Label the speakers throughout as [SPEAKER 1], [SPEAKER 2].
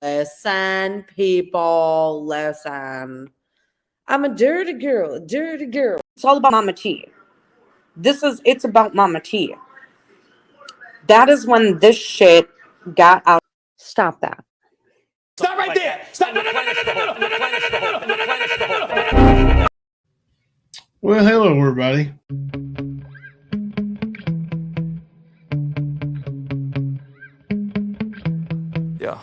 [SPEAKER 1] Listen, people, listen. I'm a dirty girl, a dirty girl.
[SPEAKER 2] It's all about Mama T. It's about Mama T. That is when this shit got out.
[SPEAKER 1] Stop that.
[SPEAKER 3] Stop right there. Stop. No.
[SPEAKER 4] Well, hello, everybody.
[SPEAKER 5] Yeah.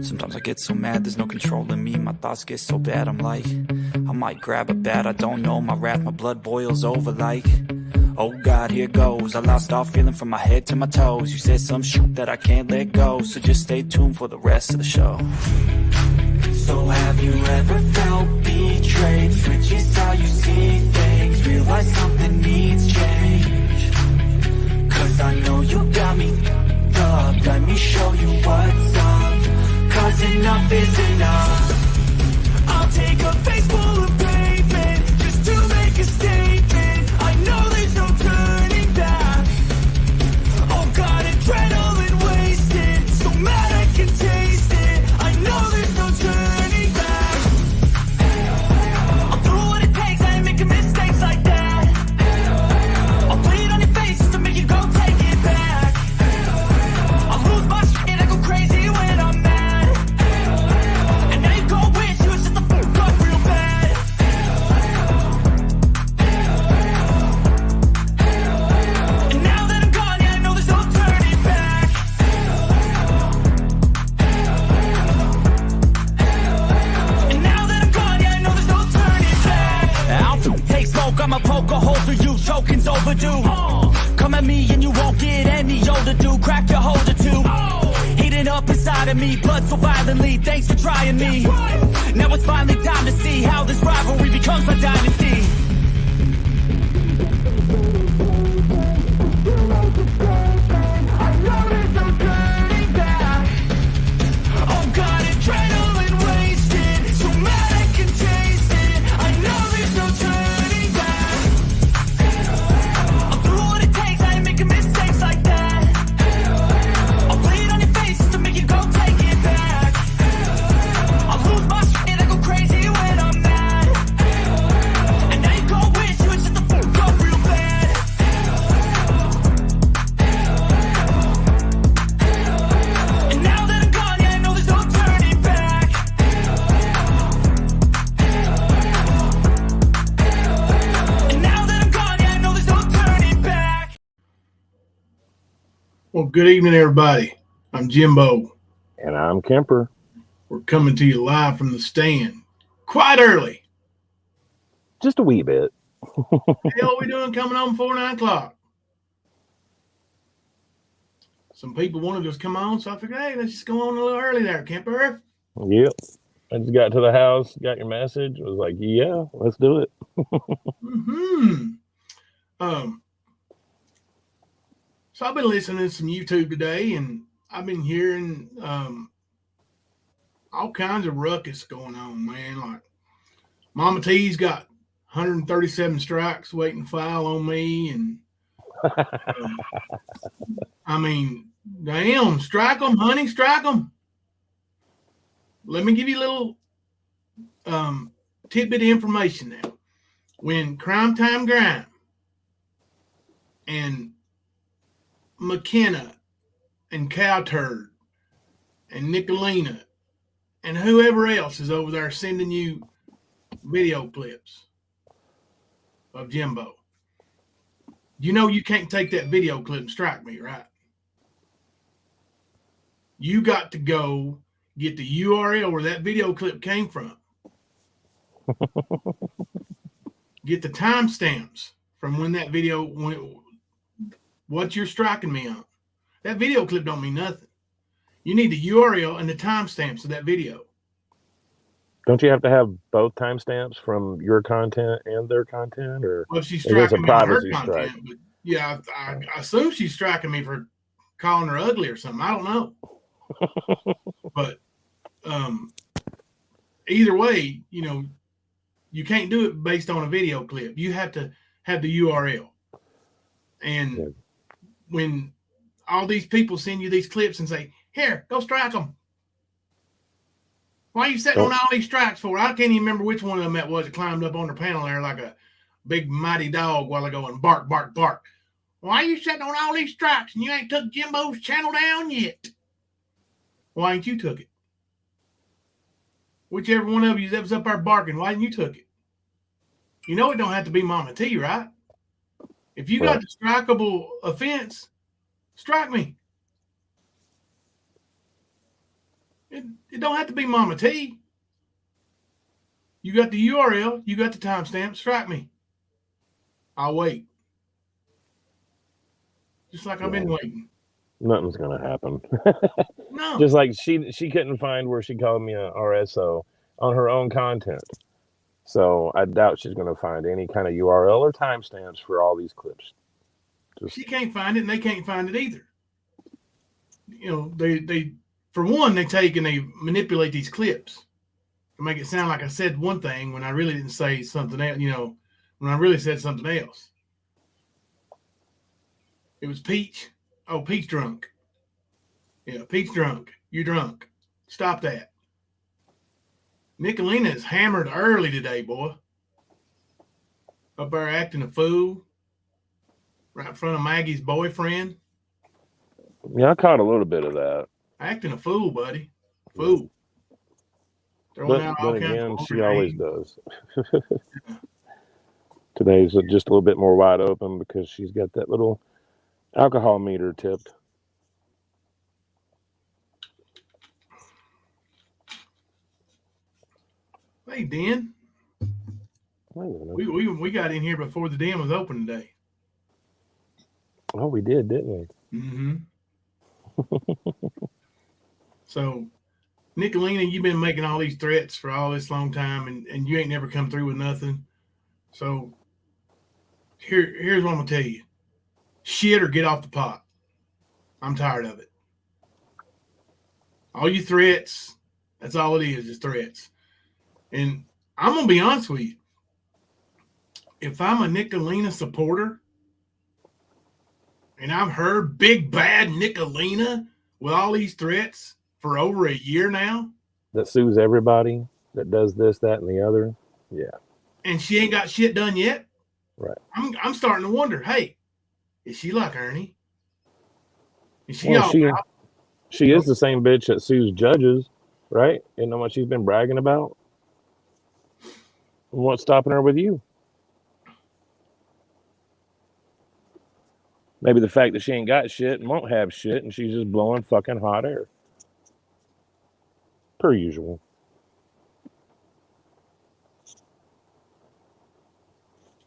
[SPEAKER 5] Sometimes I get so mad, there's no controlling me. My thoughts get so bad, I'm like, I might grab a bat, I don't know. My wrath, my blood boils over like, oh God, here goes. I lost all feeling from my head to my toes. You said some shit that I can't let go, so just stay tuned for the rest of the show. So have you ever felt betrayed? Switches how you see things, realize something needs change. Cause I know you got me up, let me show you what's up. Cause enough is enough. I'll take a face full of pavement just to make a statement. I know there's no turning back. Oh God, adrenaline wasted, so mad I can taste it. I know there's no turning back. I'll do what it takes, I ain't making mistakes like that. I'll put it on your face just to make you go take it back. I'll lose my shit, I go crazy when I'm mad. And now you go wish you would shut the fuck up real bad. And now that I'm gone, yeah, I know there's no turning back. And now that I'm gone, yeah, I know there's no turning back. I'll take smoke, I'ma poke a hole through you, choking's overdue. Come at me and you won't get any older, dude. Crack your holder too. Heating up inside of me, blood so violently. Thanks for trying me. Now it's finally time to see how this rivalry becomes my dynasty. I know there's no turning back. Oh God, adrenaline wasted, so mad I can taste it. I know there's no turning back. I'll do what it takes, I ain't making mistakes like that. I'll put it on your face just to make you go take it back. I'll lose my shit, I go crazy when I'm mad. And now you go wish you would shut the fuck up real bad. And now that I'm gone, yeah, I know there's no turning back. And now that I'm gone, yeah, I know there's no turning back.
[SPEAKER 4] Well, good evening, everybody. I'm Jimbo.
[SPEAKER 6] And I'm Kemper.
[SPEAKER 4] We're coming to you live from the stand quite early.
[SPEAKER 6] Just a wee bit.
[SPEAKER 4] Hell, we doing coming on before 9 o'clock. Some people wanted us to come on, so I figured, hey, let's just go on a little early there, Kemper.
[SPEAKER 6] Yep. I just got to the house, got your message. Was like, yeah, let's do it.
[SPEAKER 4] So I've been listening to some YouTube today, and I've been hearing all kinds of ruckus going on, man. Like Mama T's got 137 strikes waiting to file on me, and I mean, damn, strike them, honey, strike them. Let me give you a little tidbit of information now. When Crime Time Grime and McKenna and Cowturd and Nicolina and whoever else is over there sending you video clips of Jimbo, you know you can't take that video clip and strike me, right? You got to go get the URL where that video clip came from. Get the timestamps from when that video, what you're striking me on. That video clip don't mean nothing. You need the URL and the timestamps of that video.
[SPEAKER 6] Don't you have to have both timestamps from your content and their content? Or
[SPEAKER 4] well, she's
[SPEAKER 6] is this a
[SPEAKER 4] striking me on her
[SPEAKER 6] privacy
[SPEAKER 4] content,
[SPEAKER 6] strike?
[SPEAKER 4] but yeah, I assume she's striking me for calling her ugly or something. I don't know. But either way, you know, you can't do it based on a video clip. You have to have the URL. And when all these people send you these clips and say, here, go strike them. Why are you sitting on all these strikes for? I can't even remember which one of them that was that climbed up on the panel there like a big mighty dog while ago and bark, bark, bark. Why are you sitting on all these strikes and you ain't took Jimbo's channel down yet? Why ain't you took it? Whichever one of you that was up there barking, why didn't you took it? You know it don't have to be Mama T, right? If you got the strikeable offense, strike me. It don't have to be Mama T. You got the URL, you got the timestamp, strike me. I'll wait. Just like I've been waiting.
[SPEAKER 6] Nothing's gonna happen.
[SPEAKER 4] No.
[SPEAKER 6] Just like she couldn't find where she called me a RSO on her own content. So I doubt she's gonna find any kind of URL or timestamps for all these clips.
[SPEAKER 4] She can't find it and they can't find it either. You know, they for one, they take and they manipulate these clips to make it sound like I said one thing when I really didn't say something else, you know, when I really said something else. It was Peach. Oh, Peach drunk. Yeah, Peach drunk. You drunk. Stop that. Nicolina is hammered early today, boy. Up there acting a fool. Right in front of Maggie's boyfriend.
[SPEAKER 6] Yeah, I caught a little bit of that.
[SPEAKER 4] Acting a fool, buddy. Fool. Throwing out all
[SPEAKER 6] But
[SPEAKER 4] kinds
[SPEAKER 6] again,
[SPEAKER 4] of
[SPEAKER 6] she always does. Today's just a little bit more wide open because she's got that little alcohol meter tipped.
[SPEAKER 4] Hey, Den. We got in here before the den was open today.
[SPEAKER 6] Oh, we did, didn't we?
[SPEAKER 4] Mm-hmm. So, Nicolina, you've been making all these threats for all this long time, and you ain't never come through with nothing. So, here's what I'm going to tell you. Shit or get off the pot. I'm tired of it. All you threats, that's all it is threats. And I'm going to be honest with you. If I'm a Nicolina supporter, and I've heard big bad Nicolina with all these threats for over a year now.
[SPEAKER 6] That sues everybody, that does this, that, and the other. Yeah.
[SPEAKER 4] And she ain't got shit done yet.
[SPEAKER 6] Right.
[SPEAKER 4] I'm starting to wonder, hey, is she like Ernie? Is she
[SPEAKER 6] she is the same bitch that sues judges, right? You know what she's been bragging about? And what's stopping her with you? Maybe the fact that she ain't got shit and won't have shit and she's just blowing fucking hot air. Per usual.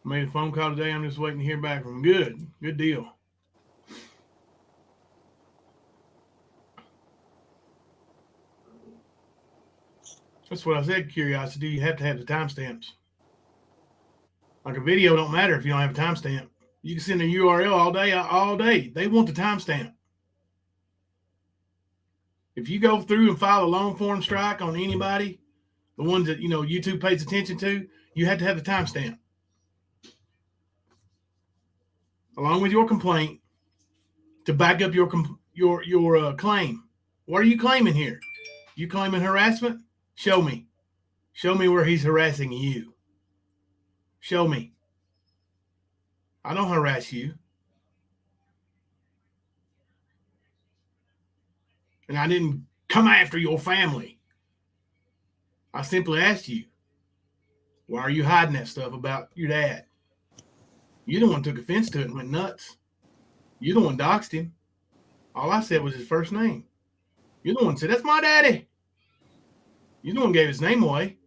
[SPEAKER 4] Made a phone call today. I'm just waiting to hear back from him. Good deal. That's what I said, curiosity. You have to have the timestamps. Like a video don't matter if you don't have a timestamp. You can send a URL all day. They want the timestamp. If you go through and file a long form strike on anybody, the ones that, you know, YouTube pays attention to, you have to have the timestamp. Along with your complaint to back up your claim. What are you claiming here? You claiming harassment? Show me. Show me where he's harassing you. Show me. I don't harass you. And I didn't come after your family. I simply asked you, why are you hiding that stuff about your dad? You the one took offense to it and went nuts. You the one doxed him. All I said was his first name. You're the one said, that's my daddy. You the one gave his name away.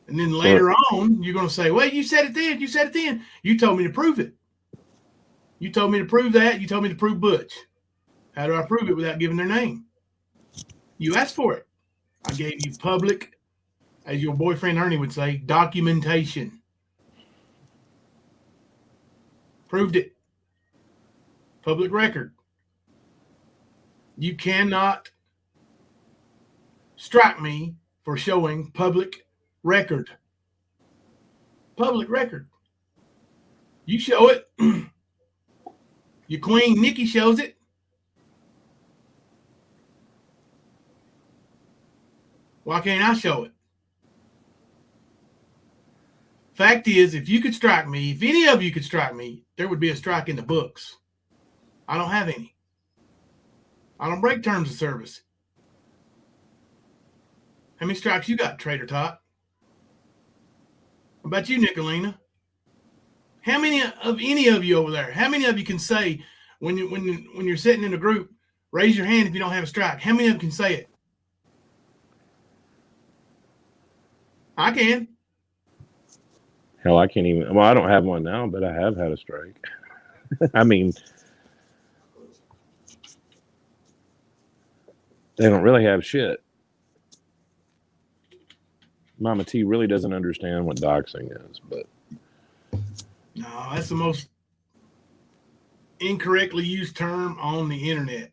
[SPEAKER 4] And then later on, you're going to say, well, you said it then. You said it then. You told me to prove it. You told me to prove that. You told me to prove Butch. How do I prove it without giving their name? You asked for it. I gave you public, as your boyfriend Ernie would say, documentation. Proved it. Public record. You cannot strike me for showing public record. Public record. You show it. Your queen Nikki shows it. Why can't I show it? Fact is, if you could strike me, if any of you could strike me, there would be a strike in the books. I don't have any. I don't break terms of service. How many strikes you got, Trader Tot? What about you, Nicolina? How many of any of you over there? How many of you can say when you're sitting in a group, raise your hand if you don't have a strike? How many of you can say it? I can.
[SPEAKER 6] Hell, I can't even. Well, I don't have one now, but I have had a strike. I mean, they don't really have shit. Mama T really doesn't understand what doxing is, but
[SPEAKER 4] No, that's the most incorrectly used term on the internet.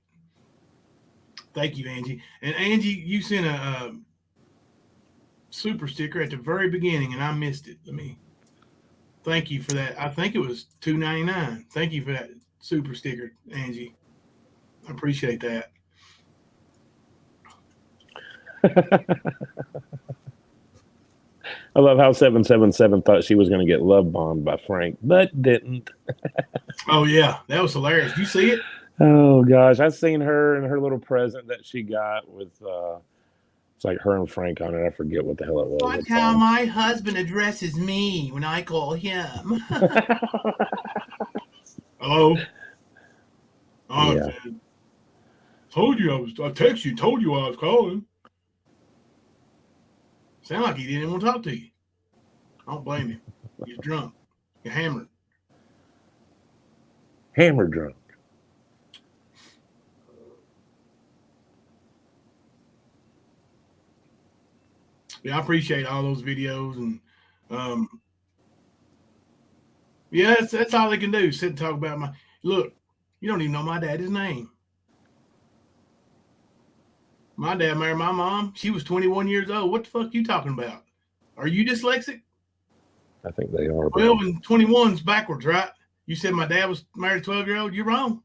[SPEAKER 4] Thank you, Angie. And Angie, you sent a super sticker at the very beginning, and I missed it. Let me thank you for that. I think it was $2.99. Thank you for that super sticker, Angie. I appreciate that.
[SPEAKER 6] I love how 777 thought she was going to get love bombed by Frank, but didn't.
[SPEAKER 4] Oh yeah, that was hilarious. Did you see it?
[SPEAKER 6] Oh gosh, I've seen her and her little present that she got with it's like her and Frank on it. I forget what the hell it was.
[SPEAKER 4] Watch how my husband addresses me when I call him. Hello. Oh,
[SPEAKER 6] Yeah.
[SPEAKER 4] told you I texted you, told you I was calling. Sound like he didn't want to talk to you. I don't blame him. He's drunk. You're hammered.
[SPEAKER 6] Hammer drunk.
[SPEAKER 4] Yeah, I appreciate all those videos, and yeah, that's all they can do. Sit and talk about my look. You don't even know my daddy's name. My dad married my mom. She was 21 years old. What the fuck you talking about? Are you dyslexic?
[SPEAKER 6] I think they are.
[SPEAKER 4] 12 and 21's backwards, right? You said my dad was married a 12-year-old. You're wrong.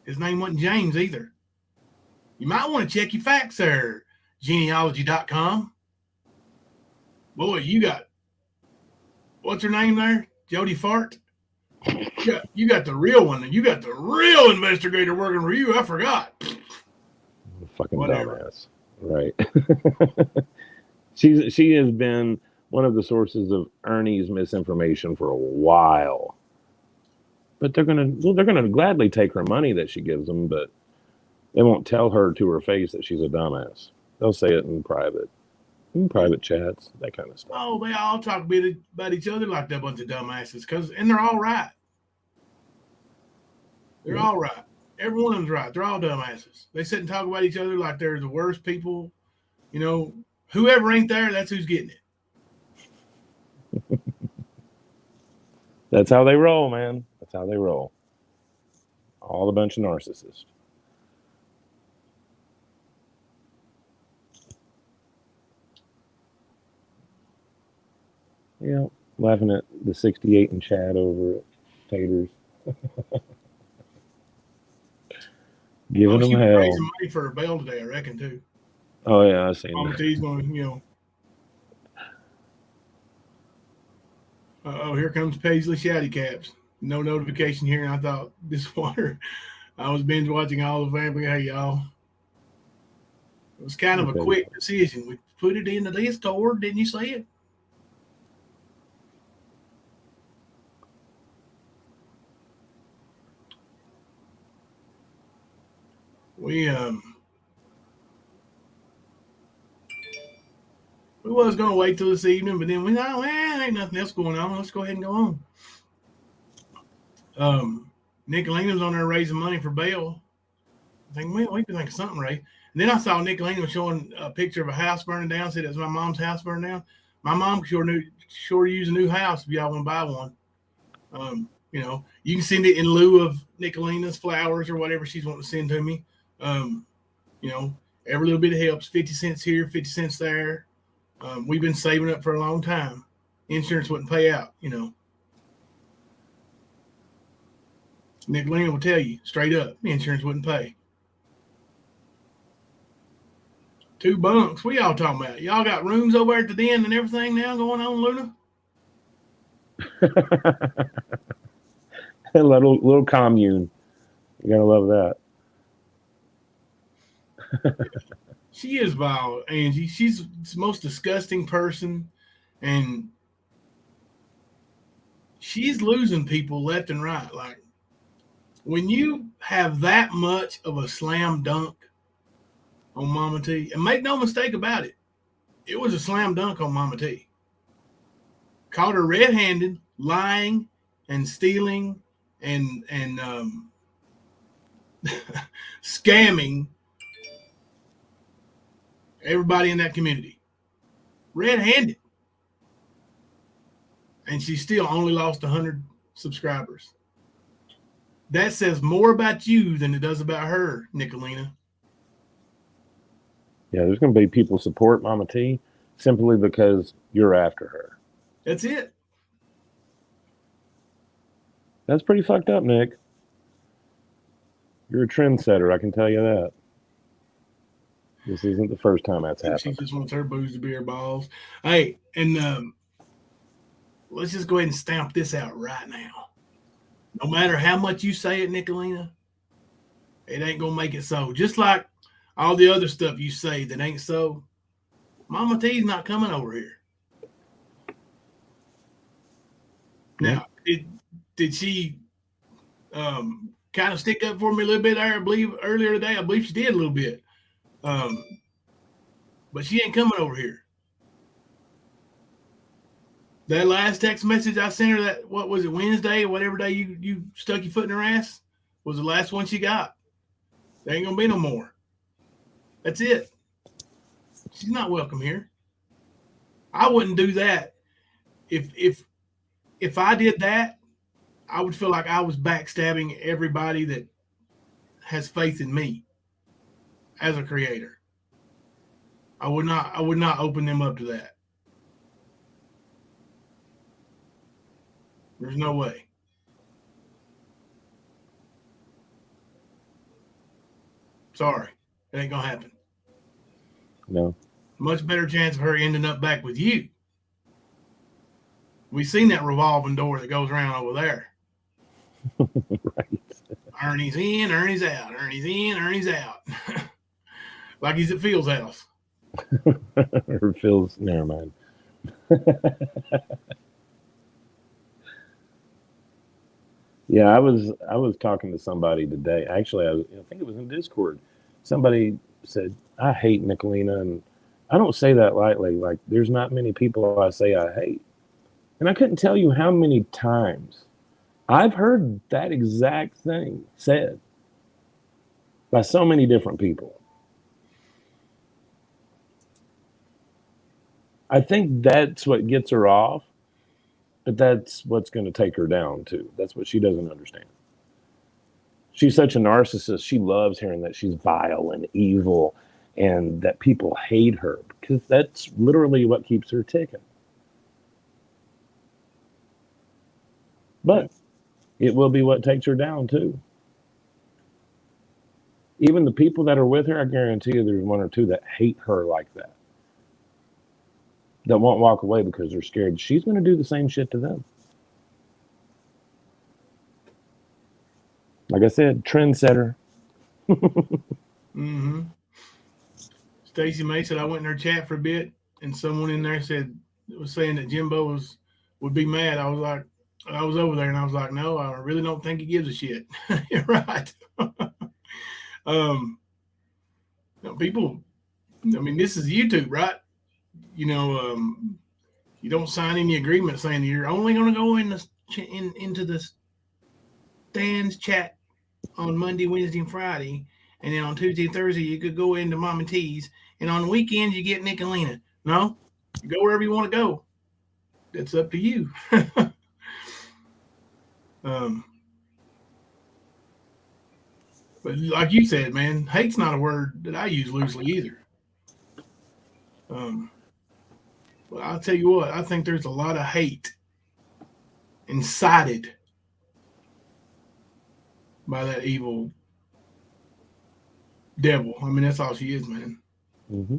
[SPEAKER 4] His name wasn't James either. You might want to check your facts there, genealogy.com. Boy, you got, what's her name there? Jody Fart? You got the real one. You got the real investigator working for you. I forgot.
[SPEAKER 6] Fucking
[SPEAKER 4] Whatever.
[SPEAKER 6] dumbass. Right. She has been one of the sources of Ernie's misinformation for a while. But they're gonna gladly take her money that she gives them, but they won't tell her to her face that she's a dumbass. They'll say it in private chats, that kind of stuff.
[SPEAKER 4] Oh, they all talk about each other like they're a bunch of dumbasses, and they're all right. They're all right. Every one of them's right. They're all dumbasses. They sit and talk about each other like they're the worst people. You know, whoever ain't there, that's who's getting it.
[SPEAKER 6] That's how they roll, man. That's how they roll. All a bunch of narcissists. Yeah, laughing at the 68 in chat over at Taters. Giving them
[SPEAKER 4] She was
[SPEAKER 6] hell.
[SPEAKER 4] raising money for her bail today, I reckon, too.
[SPEAKER 6] Oh, yeah, I seen
[SPEAKER 4] Mama
[SPEAKER 6] that.
[SPEAKER 4] T's going, you know. Oh, here comes Paisley Shouty Caps. No notification here, and I thought this water. I was binge watching all the family. Hey, y'all. It was kind of a quick decision. We put it into this store. Didn't you see it? We was going to wait till this evening, but then we thought, well, ain't nothing else going on. Let's go ahead and go on. Nicolina's on there raising money for bail. I think, well, we can think of something, Ray. And then I saw Nicolina showing a picture of a house burning down. Said it was my mom's house burning down. My mom sure use a new house if y'all want to buy one. You know, you can send it in lieu of Nicolina's flowers or whatever she's wanting to send to me. You know, every little bit helps. 50 cents here, 50 cents there. We've been saving up for a long time. Insurance wouldn't pay out, you know. Nicolina will tell you straight up, insurance wouldn't pay. 2 bunks. What y'all talking about? Y'all got rooms over at the den and everything now going on, Luna?
[SPEAKER 6] A little commune. You gotta love that.
[SPEAKER 4] She is vile, Angie. She's the most disgusting person, and she's losing people left and right. Like, when you have that much of a slam dunk on Mama T, and make no mistake about it, it was a slam dunk on Mama T. Caught her red-handed, lying and stealing and scamming everybody in that community. Red-handed. And she still only lost 100 subscribers. That says more about you than it does about her, Nicolina.
[SPEAKER 6] Yeah, there's going to be people support Mama T simply because you're after her.
[SPEAKER 4] That's it.
[SPEAKER 6] That's pretty fucked up, Nick. You're a trendsetter, I can tell you that. This isn't the first time that's happened.
[SPEAKER 4] She just wants her booze to be her balls. Hey, and let's just go ahead and stamp this out right now. No matter how much you say it, Nicolina, it ain't going to make it so. Just like all the other stuff you say that ain't so, Mama T's not coming over here. Now, did she kind of stick up for me a little bit there, I believe, earlier today? I believe she did a little bit. But she ain't coming over here. That last text message I sent her, that, what was it, Wednesday or whatever day you stuck your foot in her ass, was the last one she got. There ain't gonna be no more. That's it. She's not welcome here. I wouldn't do that. If I did that, I would feel like I was backstabbing everybody that has faith in me as a creator. I would not open them up to that. There's no way. Sorry. It ain't gonna happen.
[SPEAKER 6] No.
[SPEAKER 4] Much better chance of her ending up back with you. We've seen that revolving door that goes around over there.
[SPEAKER 6] Right.
[SPEAKER 4] Ernie's in, Ernie's out. Ernie's in, Ernie's out. Like he's at Phil's house.
[SPEAKER 6] Or Phil's, never mind. Yeah, I was talking to somebody today. Actually, I think it was in Discord. Somebody said, I hate Nicolina, and I don't say that lightly. Like, there's not many people I say I hate. And I couldn't tell you how many times I've heard that exact thing said by so many different people. I think that's what gets her off, but that's what's going to take her down too. That's what she doesn't understand. She's such a narcissist. She loves hearing that she's vile and evil and that people hate her, because that's literally what keeps her ticking. But it will be what takes her down too. Even the people that are with her, I guarantee you there's one or two that hate her like that. That won't walk away because they're scared she's going to do the same shit to them. Like I said, trendsetter.
[SPEAKER 4] Mm-hmm. Stacy May said I went in her chat for a bit, and someone in there was saying that Jimbo would be mad. I was over there, and I was like, no, I really don't think he gives a shit. You're right. People, I mean, this is YouTube, right? You don't sign any agreement saying you're only going to go into the stands chat on Monday, Wednesday, and Friday, and then on Tuesday and Thursday you could go into Mama T's, and on the weekends you get Nicolina. No, you go wherever you want to go. That's up to you. But like you said, man, hate's not a word that I use loosely either. But I'll tell you what, I think there's a lot of hate incited by that evil devil. I mean, that's all she is, man.
[SPEAKER 6] Mm-hmm.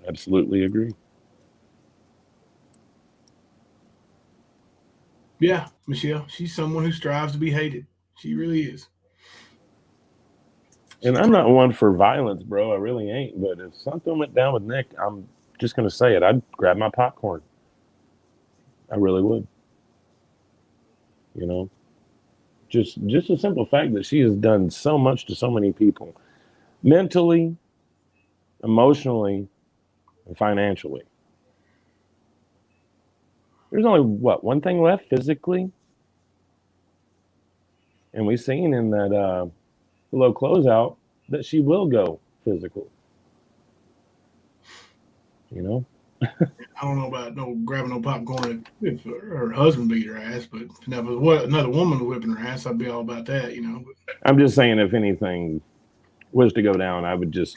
[SPEAKER 6] Absolutely agree.
[SPEAKER 4] Yeah, Michelle, she's someone who strives to be hated. She really is.
[SPEAKER 6] And I'm not one for violence, bro. I really ain't. But if something went down with Nick, I'm just going to say it. I'd grab my popcorn. I really would. You know, just the simple fact that she has done so much to so many people, mentally, emotionally, and financially. There's only one thing left physically, and we've seen in that below closeout that she will go physical. You know.
[SPEAKER 4] I don't know about grabbing no popcorn if her husband beat her ass, but if there was another woman whipping her ass, I'd be all about that, you know.
[SPEAKER 6] I'm just saying, if anything was to go down, I would just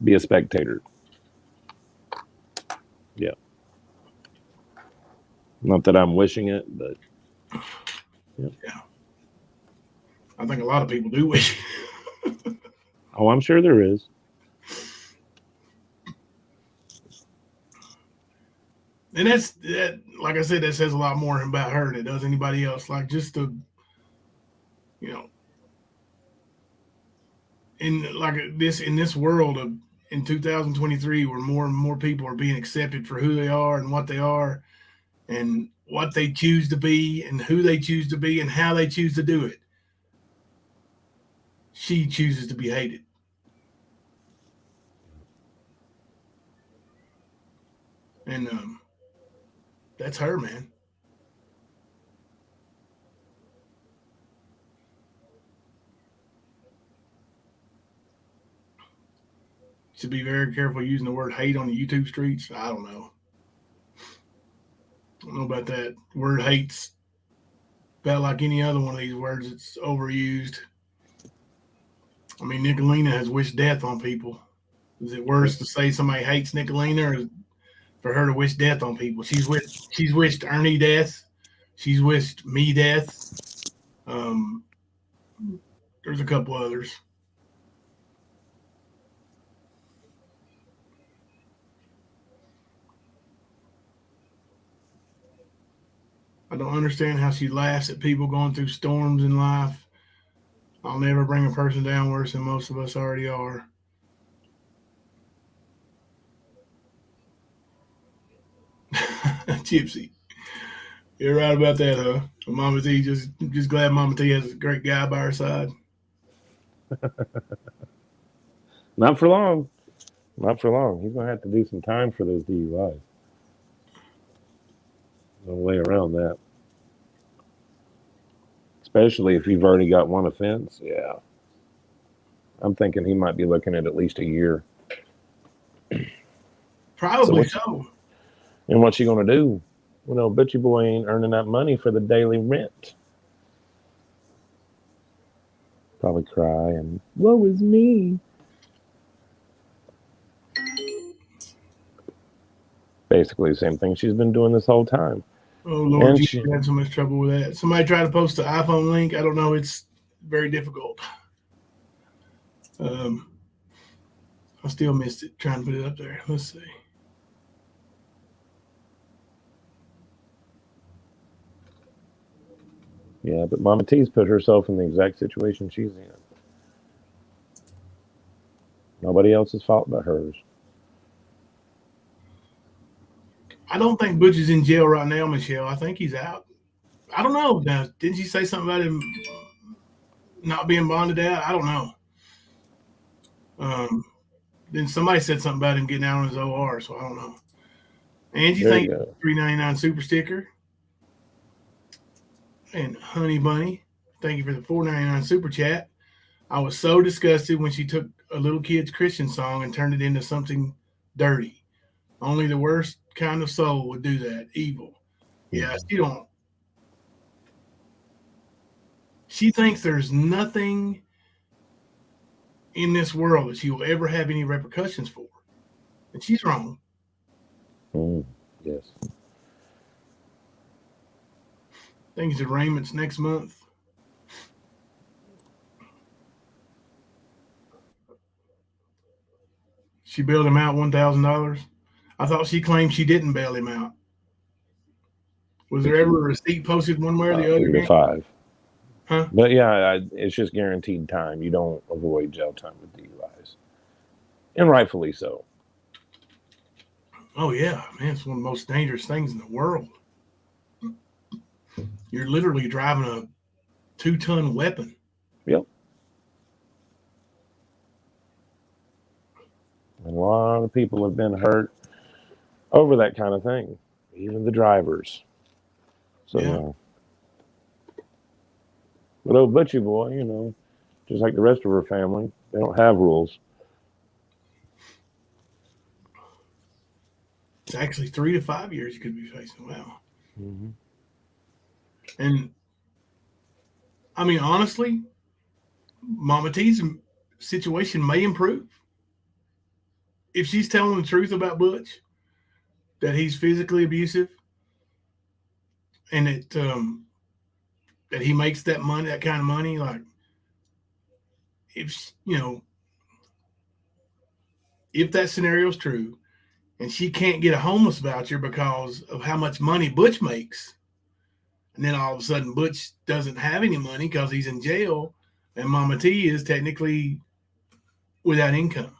[SPEAKER 6] be a spectator. Yeah. Not that I'm wishing it, but
[SPEAKER 4] yeah. I think a lot of people do wish.
[SPEAKER 6] Oh, I'm sure there is.
[SPEAKER 4] And that, like I said, that says a lot more about her than it does anybody else. Like just the, you know, in this world of in 2023, where more and more people are being accepted for who they are and what they are, and what they choose to be, and who they choose to be, and how they choose to do it. She chooses to be hated. And that's her, man. Should be very careful using the word hate on the YouTube streets. I don't know. I don't know about that. The word hate's about like any other one of these words. It's overused. I mean, Nicolina has wished death on people. Is it worse to say somebody hates Nicolina, or for her to wish death on people? She's wished Ernie death. She's wished me death. There's a couple others. I don't understand how she laughs at people going through storms in life. I'll never bring a person down worse than most of us already are. Gypsy. You're right about that, huh? Mama T, just glad Mama T has a great guy by her side.
[SPEAKER 6] Not for long. Not for long. He's going to have to do some time for those DUIs. No way around that. Especially if you've already got one offense. Yeah. I'm thinking he might be looking at least a year.
[SPEAKER 4] Probably so.
[SPEAKER 6] And what's she going to do? You know, Butchie Boy ain't earning that money for the daily rent. Probably cry and, woe is me. Basically the same thing she's been doing this whole time.
[SPEAKER 4] Oh, Lord, you had so much trouble with that. Somebody tried to post the iPhone link. I don't know. It's very difficult. I still missed it trying to put it up there. Let's see.
[SPEAKER 6] Yeah, but Mama T's put herself in the exact situation she's in. Nobody else's fault but hers.
[SPEAKER 4] I don't think Butch is in jail right now, Michelle. I think he's out. I don't know. Now, didn't you say something about him not being bonded out? I don't know. Then somebody said something about him getting out on his OR, so I don't know. Angie, thank you for $3.99 super sticker. And Honey Bunny, thank you for the $4.99 super chat. I was so disgusted when she took a little kid's Christian song and turned it into something dirty. Only the worst kind of soul would do that. Evil. Yeah, she thinks there's nothing in this world that she will ever have any repercussions for. And she's wrong.
[SPEAKER 6] Yes.
[SPEAKER 4] Thank you to Raymond's next month. She bailed him out $1,000. I thought she claimed she didn't bail him out. Was there ever a receipt posted one way or the other?
[SPEAKER 6] 3 to 5.
[SPEAKER 4] Huh?
[SPEAKER 6] But yeah, it's just guaranteed time. You don't avoid jail time with DUIs, and rightfully so.
[SPEAKER 4] Oh yeah, man, it's one of the most dangerous things in the world. You're literally driving a 2-ton weapon.
[SPEAKER 6] Yep. A lot of people have been hurt over that kind of thing, even the drivers. So,
[SPEAKER 4] Yeah.
[SPEAKER 6] But old Butchie boy, you know, just like the rest of her family, they don't have rules.
[SPEAKER 4] It's actually 3 to 5 years you could be facing. Wow.
[SPEAKER 6] Mm-hmm.
[SPEAKER 4] And I mean, honestly, Mama T's situation may improve if she's telling the truth about Butch, that he's physically abusive, and that he makes that money, that kind of money. Like, if if that scenario is true, and she can't get a homeless voucher because of how much money Butch makes, and then all of a sudden Butch doesn't have any money because he's in jail, and Mama T is technically without income,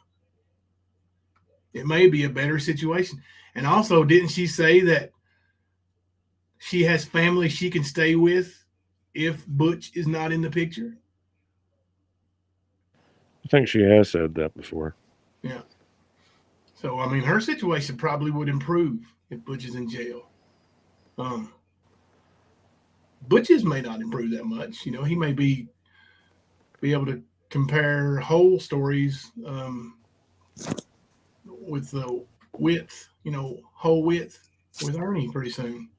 [SPEAKER 4] it may be a better situation. And also, didn't she say that she has family she can stay with if Butch is not in the picture?
[SPEAKER 6] I think she has said that before.
[SPEAKER 4] Yeah. So, I mean, her situation probably would improve if Butch is in jail. Butch's may not improve that much. You know, he may be able to compare whole stories with the width, whole width with Ernie pretty soon.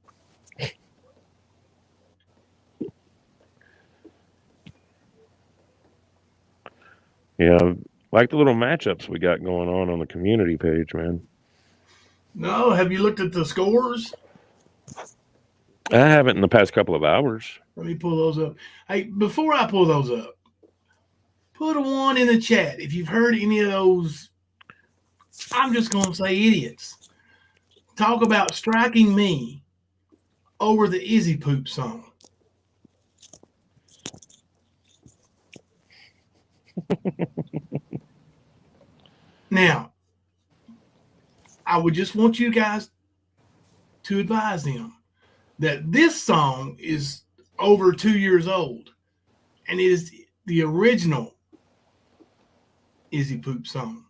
[SPEAKER 6] Yeah, like the little matchups we got going on the community page, man.
[SPEAKER 4] No, have you looked at the scores?
[SPEAKER 6] I haven't in the past couple of hours.
[SPEAKER 4] Let me pull those up. Hey, before I pull those up, put a 1 in the chat if you've heard any of those, I'm just going to say idiots, talk about striking me over the Izzy poop song. Now, I would just want you guys to advise them that this song is over 2 years old, and it is the original Izzy poop song.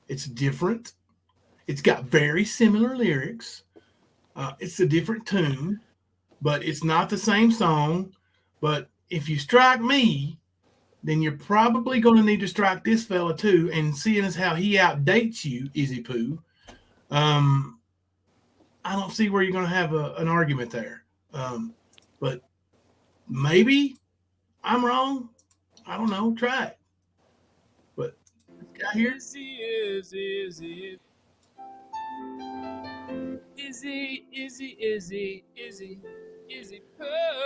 [SPEAKER 4] It's different. It's got very similar lyrics. It's a different tune, but it's not the same song. But if you strike me, then you're probably going to need to strike this fella too. And seeing as how he outdates you, Izzy Poo, I don't see where you're going to have an argument there. But maybe I'm wrong. I don't know. Try it. But this guy here.
[SPEAKER 3] Izzy Pub.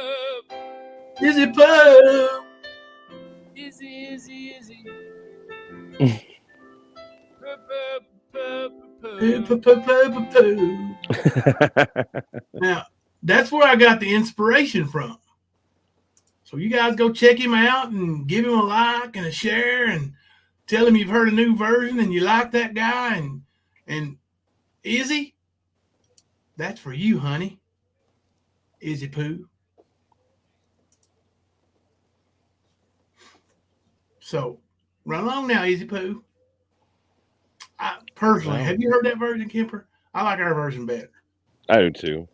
[SPEAKER 4] Izzy Poo.
[SPEAKER 3] Izzy.
[SPEAKER 4] Now, that's where I got the inspiration from. So you guys go check him out and give him a like and a share and tell him you've heard a new version and you like that guy. And Izzy, that's for you, honey. Izzy Poo. So run along now, Izzy Poo. Personally, have you heard that version, Kemper? I like our version better.
[SPEAKER 6] I do too.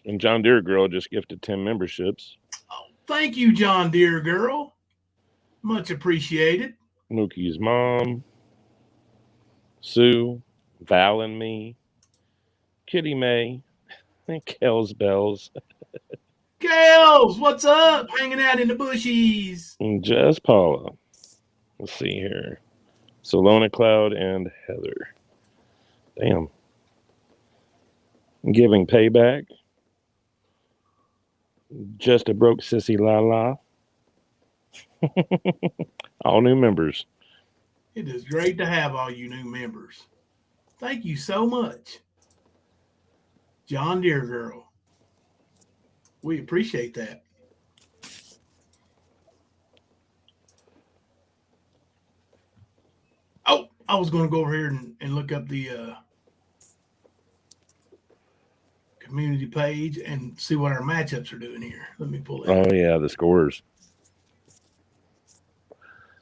[SPEAKER 6] And John Deere Girl just gifted 10 memberships.
[SPEAKER 4] Oh, thank you, John Deere Girl. Much appreciated.
[SPEAKER 6] Mookie's mom, Sue, Val and me, Kitty May, and Kells Bells.
[SPEAKER 4] Kels, what's up? Hanging out in the bushies.
[SPEAKER 6] And Jess Paula. Let's see here. Solona Cloud and Heather. Damn. Giving payback. Just a broke sissy la la. All new members.
[SPEAKER 4] It is great to have all you new members. Thank you so much. John Deere Girl. We appreciate that. Oh, I was going to go over here and look up the community page and see what our matchups are doing here. Let me pull it up.
[SPEAKER 6] Oh yeah, the scores.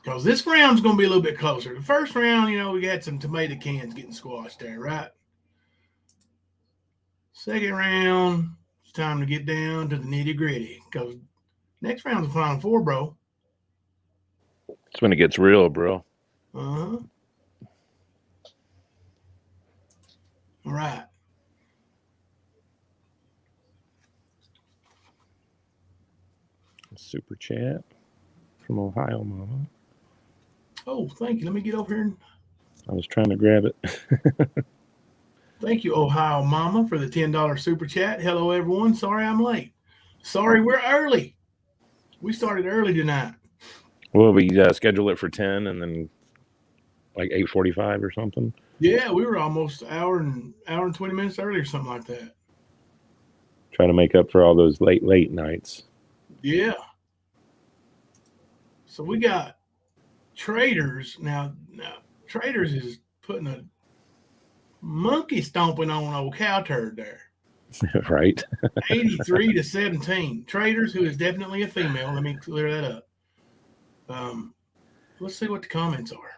[SPEAKER 4] Because this round's going to be a little bit closer. The first round, you know, we got some tomato cans getting squashed there, right? Second round, it's time to get down to the nitty gritty. Because next round's the final four, bro.
[SPEAKER 6] It's when it gets real, bro.
[SPEAKER 4] Uh-huh. All right.
[SPEAKER 6] Super chat from Ohio Mama.
[SPEAKER 4] Oh, thank you. Let me get over here.
[SPEAKER 6] I was trying to grab it.
[SPEAKER 4] Thank you, Ohio Mama, for the $10 super chat. Hello, everyone. Sorry I'm late. Sorry we're early. We started early tonight.
[SPEAKER 6] Well, we schedule it for 10 and then like 8:45 or something.
[SPEAKER 4] Yeah, we were almost an hour and 20 minutes early or something like that.
[SPEAKER 6] Try to make up for all those late nights.
[SPEAKER 4] Yeah. So we got Traders. Now Traders is putting a monkey stomping on old cow turd there.
[SPEAKER 6] Right.
[SPEAKER 4] 83-17. Traders, who is definitely a female. Let me clear that up. Let's see what the comments are.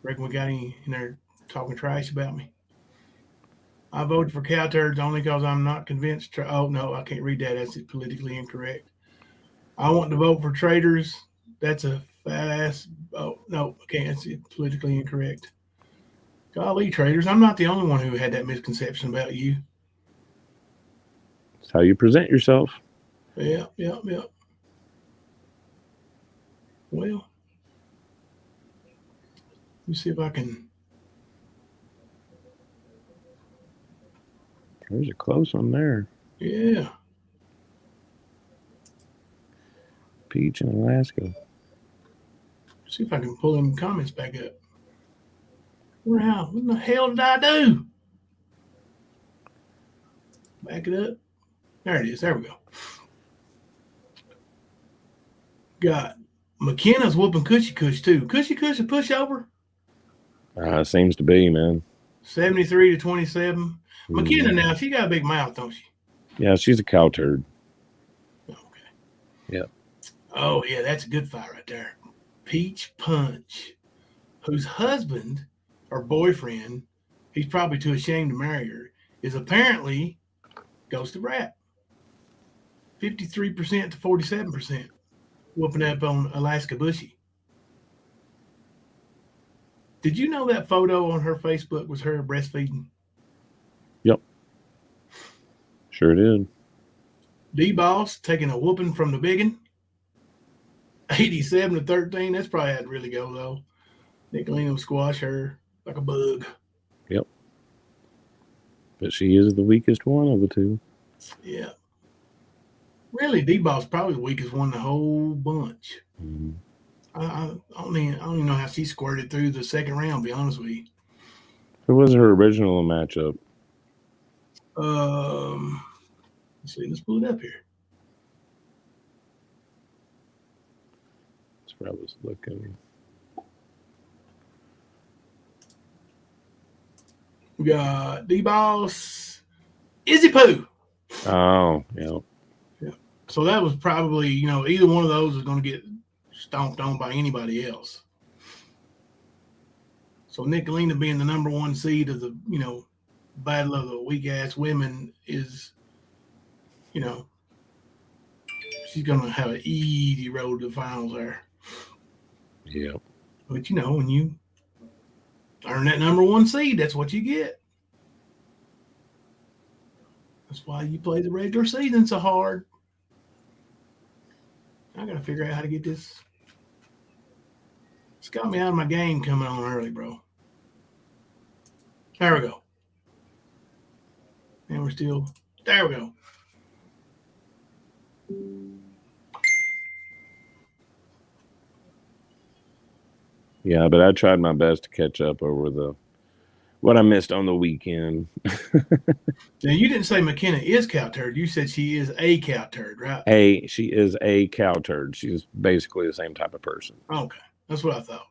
[SPEAKER 4] Reckon we got any in there talking trash about me? I voted for cow turds only because I'm not convinced. Oh, no, I can't read that. That's politically incorrect. I want to vote for Traders. That's a fast. Oh, no, I can't. It's politically incorrect. Golly, Traders, I'm not the only one who had that misconception about you.
[SPEAKER 6] It's how you present yourself.
[SPEAKER 4] Yeah. Well, let me see if I can.
[SPEAKER 6] There's a close one there.
[SPEAKER 4] Yeah.
[SPEAKER 6] Peach in Alaska.
[SPEAKER 4] See if I can pull them comments back up. Wow, what the hell did I do? Back it up. There it is. There we go. Got McKenna's whooping Cushy Cush too. Cushy Cush a pushover?
[SPEAKER 6] Seems to be, man.
[SPEAKER 4] 73-27. McKenna now, she got a big mouth, don't she?
[SPEAKER 6] Yeah, she's a cow turd.
[SPEAKER 4] Okay.
[SPEAKER 6] Yeah.
[SPEAKER 4] Oh, yeah, that's a good fight right there. Peach Punch, whose husband or boyfriend, he's probably too ashamed to marry her, is apparently Ghost of Rap. 53% to 47%. Whooping up on Alaska Bushy. Did you know that photo on her Facebook was her breastfeeding?
[SPEAKER 6] Yep. Sure did.
[SPEAKER 4] D-Boss taking a whooping from the biggin. 87-13. That's probably how it really go, though. Nicolina will squash her like a bug.
[SPEAKER 6] Yep. But she is the weakest one of the two.
[SPEAKER 4] Yeah. Really, D-Boss probably the weakest one in the whole bunch.
[SPEAKER 6] Mm-hmm.
[SPEAKER 4] I don't even know how she squirted through the second round, to be honest with you.
[SPEAKER 6] Who was her original matchup?
[SPEAKER 4] Let's see. Let's pull it up here.
[SPEAKER 6] That's where I was looking.
[SPEAKER 4] We got D-Boss, Izzy Poo.
[SPEAKER 6] Oh, yeah.
[SPEAKER 4] So that was probably, either one of those is going to get stomped on by anybody else. So Nicolina being the number one seed of the, battle of the weak ass women is, she's going to have an easy road to the finals there.
[SPEAKER 6] Yeah.
[SPEAKER 4] But, when you earn that number one seed, that's what you get. That's why you play the regular season so hard. I got to figure out how to get this. It's got me out of my game coming on early, bro. There we go. And we're still, there we go.
[SPEAKER 6] Yeah, but I tried my best to catch up over what I missed on the weekend.
[SPEAKER 4] Now, you didn't say McKenna is cow turd. You said she is a cow turd, right?
[SPEAKER 6] She is a cow turd. She's basically the same type of person.
[SPEAKER 4] Okay, that's what I thought.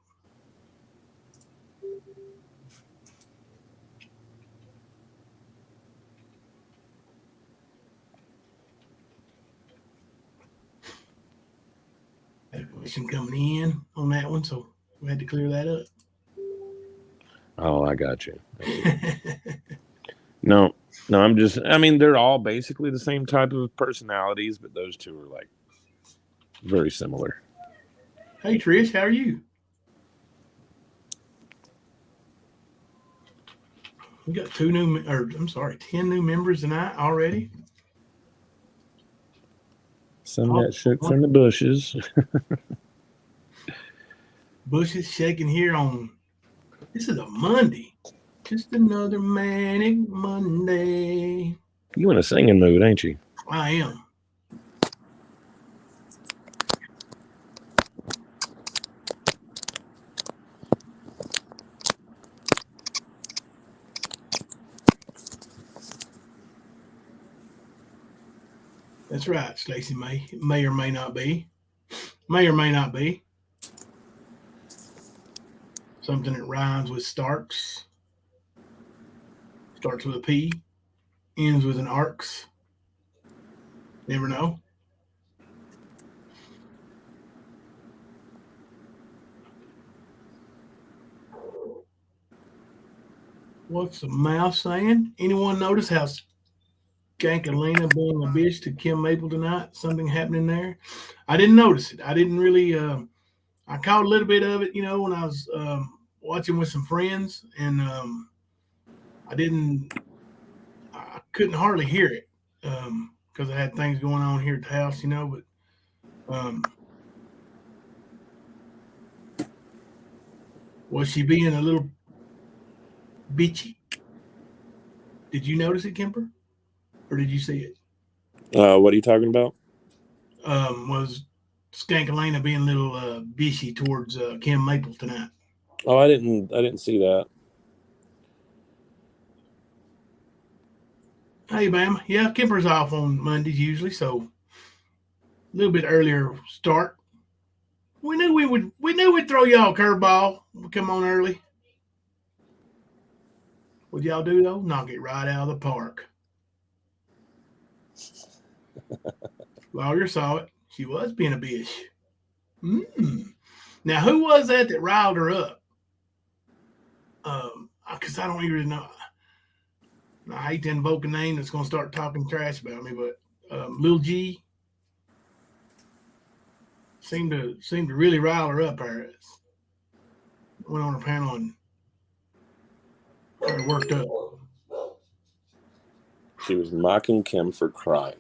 [SPEAKER 4] Had a question coming in on that one, so we had to clear that up.
[SPEAKER 6] Oh, I got you. No, I mean, they're all basically the same type of personalities, but those two are like very similar.
[SPEAKER 4] Hey, Trish, how are you? We got 10 new members tonight already.
[SPEAKER 6] Some that shook from the bushes.
[SPEAKER 4] Bushes shaking here on, this is a Monday. Just another manic Monday.
[SPEAKER 6] You in a singing mood, ain't you?
[SPEAKER 4] I am. That's right, Stacey May. May or may not be. May or may not be. Something that rhymes with Starks. Starts with a P. Ends with an arcs. Never know. What's the mouse saying? Anyone notice how Skankalina being a bitch to Kim Maple tonight? Something happening there? I didn't notice it. I didn't really. I caught a little bit of it, when I was watching with some friends, and I couldn't hardly hear it because I had things going on here at the house, But was she being a little bitchy? Did you notice it, Kemper? Or did you see it?
[SPEAKER 6] What are you talking about?
[SPEAKER 4] Was Skankalina being a little bitchy towards Kim Maple tonight?
[SPEAKER 6] Oh, I didn't see that.
[SPEAKER 4] Hey, Bam. Yeah, Kemper's off on Mondays usually, so a little bit earlier start. We knew we'd throw y'all a curveball. We come on early. What'd y'all do though? Knock it right out of the park. Lawyer saw it. She was being a bitch. Now, who was that riled her up? Because I don't even know. I hate to invoke a name that's going to start talking trash about me, but Lil G seemed to really rile her up. Went on her panel and got her worked up.
[SPEAKER 6] She was mocking Kim for crying.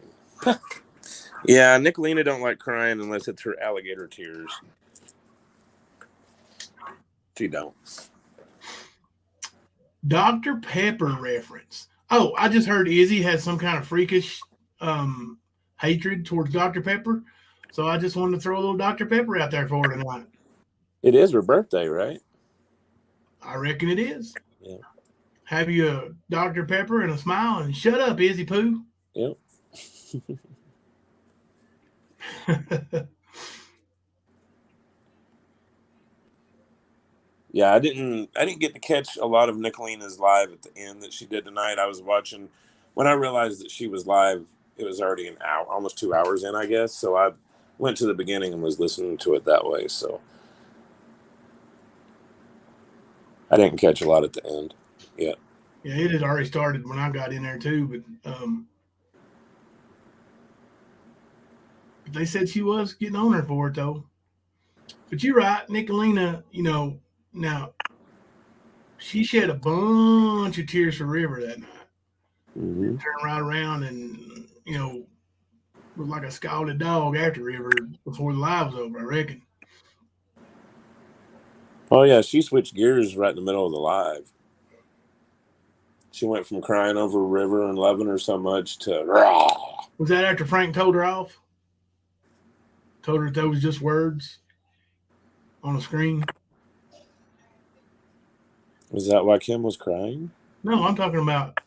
[SPEAKER 6] Yeah, Nicolina don't like crying unless it's her alligator tears. She don't.
[SPEAKER 4] Dr. Pepper reference. Oh, I just heard Izzy has some kind of freakish hatred towards Dr. Pepper. So I just wanted to throw a little Dr. Pepper out there for her tonight.
[SPEAKER 6] It is her birthday, right?
[SPEAKER 4] I reckon it is.
[SPEAKER 6] Yeah.
[SPEAKER 4] Have you a Dr. Pepper and a smile and shut up, Izzy Poo.
[SPEAKER 6] Yep. Yeah, I didn't get to catch a lot of Nicolina's live at the end that she did tonight. I was watching when I realized that she was live. It was already an hour, almost 2 hours in, I guess. So I went to the beginning and was listening to it that way. So I didn't catch a lot at the end yet.
[SPEAKER 4] Yeah, it had already started when I got in there too, but they said she was getting on her for it though. But you're right, Nicolina, now she shed a bunch of tears for River that night.
[SPEAKER 6] Mm-hmm.
[SPEAKER 4] Turned right around and, was like a scalded dog after River before the live was over, I reckon.
[SPEAKER 6] Oh, yeah, she switched gears right in the middle of the live. She went from crying over River and loving her so much to rah.
[SPEAKER 4] Was that after Frank told her off? Told her that was just words on the screen?
[SPEAKER 6] Was that why Kim was crying?
[SPEAKER 4] No, I'm talking about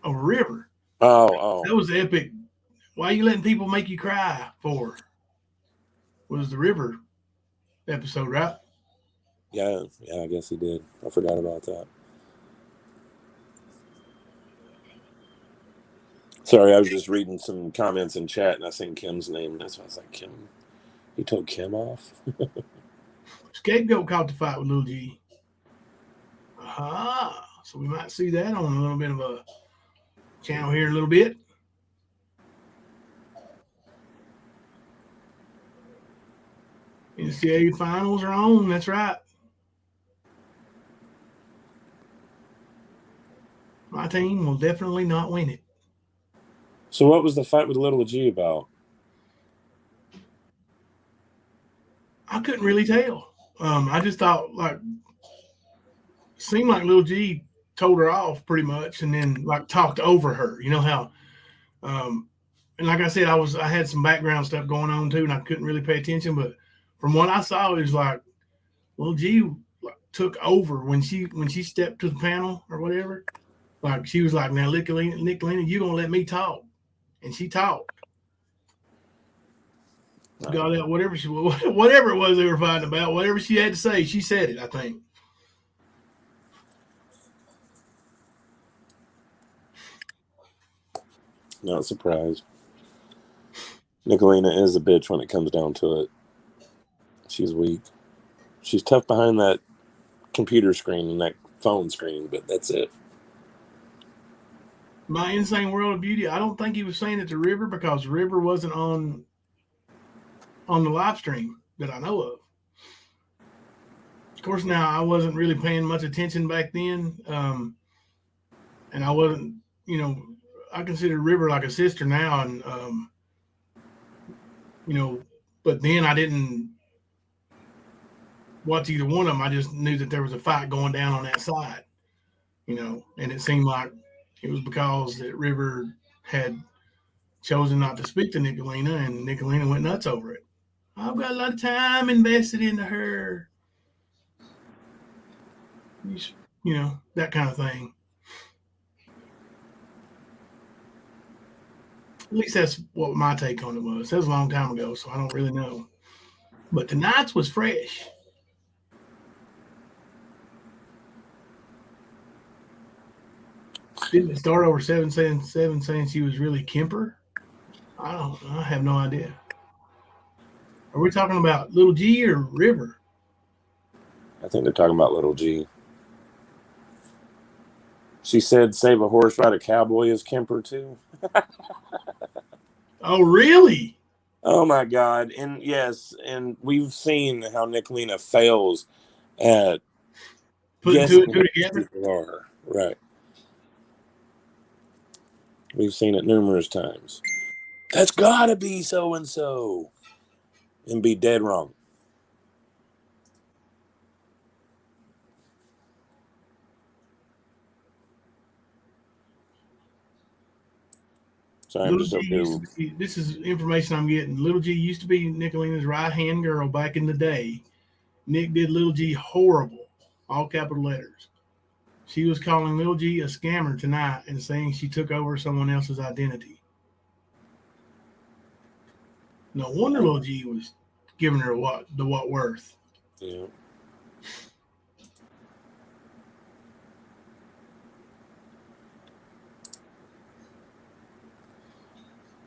[SPEAKER 4] a river.
[SPEAKER 6] Oh.
[SPEAKER 4] That was epic. Why are you letting people make you cry for? Was the river episode, right?
[SPEAKER 6] Yeah, I guess he did. I forgot about that. Sorry, I was just reading some comments in chat and I seen Kim's name. And that's why I was like, Kim? He told Kim off?
[SPEAKER 4] Scapegoat caught the fight with Lil G. So we might see that on a little bit of a channel here in a little bit. NCAA finals are on. That's right. My team will definitely not win it.
[SPEAKER 6] So what was the fight with Little G about?
[SPEAKER 4] I couldn't really tell. I just thought seemed like Lil G told her off pretty much, and then like talked over her. You know how, and like I said, I had some background stuff going on too, and I couldn't really pay attention. But from what I saw, it was like Lil G took over when she stepped to the panel or whatever. Like she was like, "Now, Nicolina, you gonna let me talk?" And she talked. Got out whatever it was they were fighting about, whatever she had to say, she said it. I think.
[SPEAKER 6] Not surprised. Nicolina is a bitch when it comes down to it. She's weak. She's tough behind that computer screen and that phone screen, but that's it.
[SPEAKER 4] My Insane World of Beauty, I don't think he was saying it to River because River wasn't on the live stream that I know of. Of course, now I wasn't really paying much attention back then. And I wasn't, I consider River like a sister now. And, but then I didn't watch either one of them. I just knew that there was a fight going down on that side, and it seemed like it was because that River had chosen not to speak to Nicolina, and Nicolina went nuts over it. I've got a lot of time invested into her. That kind of thing. At least that's what my take on it was. That was a long time ago, so I don't really know. But tonight's was fresh. Didn't it start over 777 saying she was really Kemper? I have no idea. Are we talking about Little G or River?
[SPEAKER 6] I think they're talking about Little G. She said save a horse, ride a cowboy is Kemper too.
[SPEAKER 4] Oh, really?
[SPEAKER 6] Oh my God. And yes, and we've seen how Nicolina fails at
[SPEAKER 4] Putting two and two together.
[SPEAKER 6] People are. Right. We've seen it numerous times. That's gotta be so and so. And be dead wrong. So I'm just okay.
[SPEAKER 4] This is information I'm getting. Little G used to be Nicolina's right-hand girl back in the day. Nick did Little G horrible, all capital letters. She was calling Little G a scammer tonight and saying she took over someone else's identity. No wonder Little G was giving her what worth.
[SPEAKER 6] Yeah.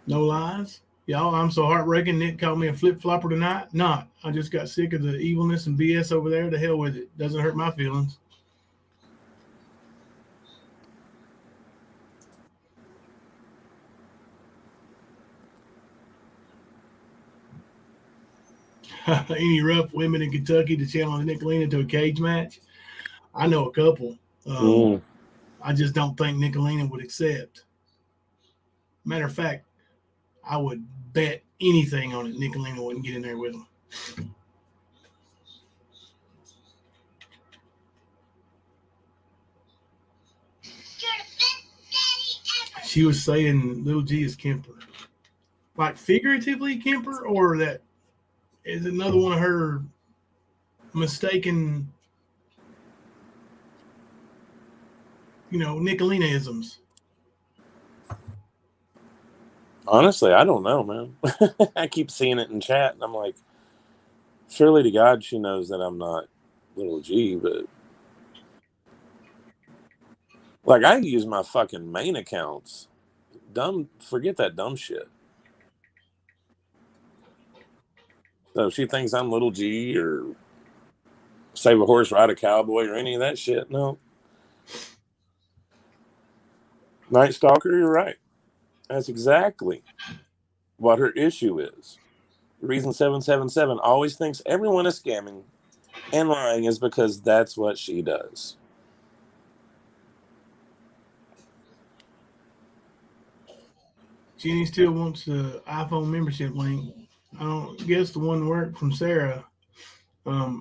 [SPEAKER 4] No lies. Y'all, I'm so heartbreaking. Nick called me a flip-flopper tonight. Not. I just got sick of the evilness and BS over there. To hell with it. Doesn't hurt my feelings. Any rough women in Kentucky to challenge Nicolina to a cage match? I know a couple. I just don't think Nicolina would accept. Matter of fact, I would bet anything on it Nicolina wouldn't get in there with them. She was saying Little G is Kemper. Like figuratively Kemper, or that is another one of her mistaken Nicolina-isms?
[SPEAKER 6] Honestly, I don't know, man. I keep seeing it in chat, and I'm like, surely to God, she knows that I'm not little G, but like I use my fucking main accounts. Forget that dumb shit. So if she thinks I'm little G or save a horse, ride a cowboy, or any of that shit, no. Night Stalker, you're right. That's exactly what her issue is. Reason 777 always thinks everyone is scamming and lying is because that's what she does.
[SPEAKER 4] Jenny still wants the iPhone membership link. I don't guess the one worked from Sarah.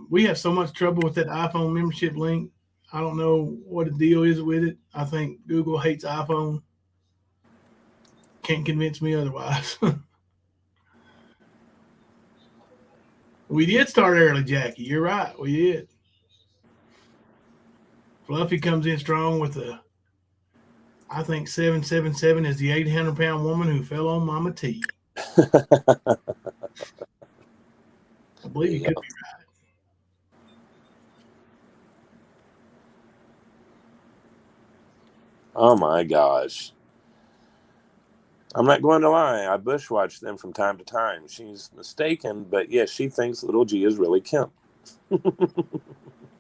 [SPEAKER 4] We have so much trouble with that iPhone membership link. I don't know what the deal is with it. I think Google hates iPhone. Can't convince me otherwise. We did start early, Jackie. You're right. We did. Fluffy comes in strong with I think 777 is the 800-pound woman who fell on Mama T. I believe you could be right.
[SPEAKER 6] Oh my gosh. I'm not going to lie. I bushwatch them from time to time. She's mistaken, but yes, she thinks little G is really Kim.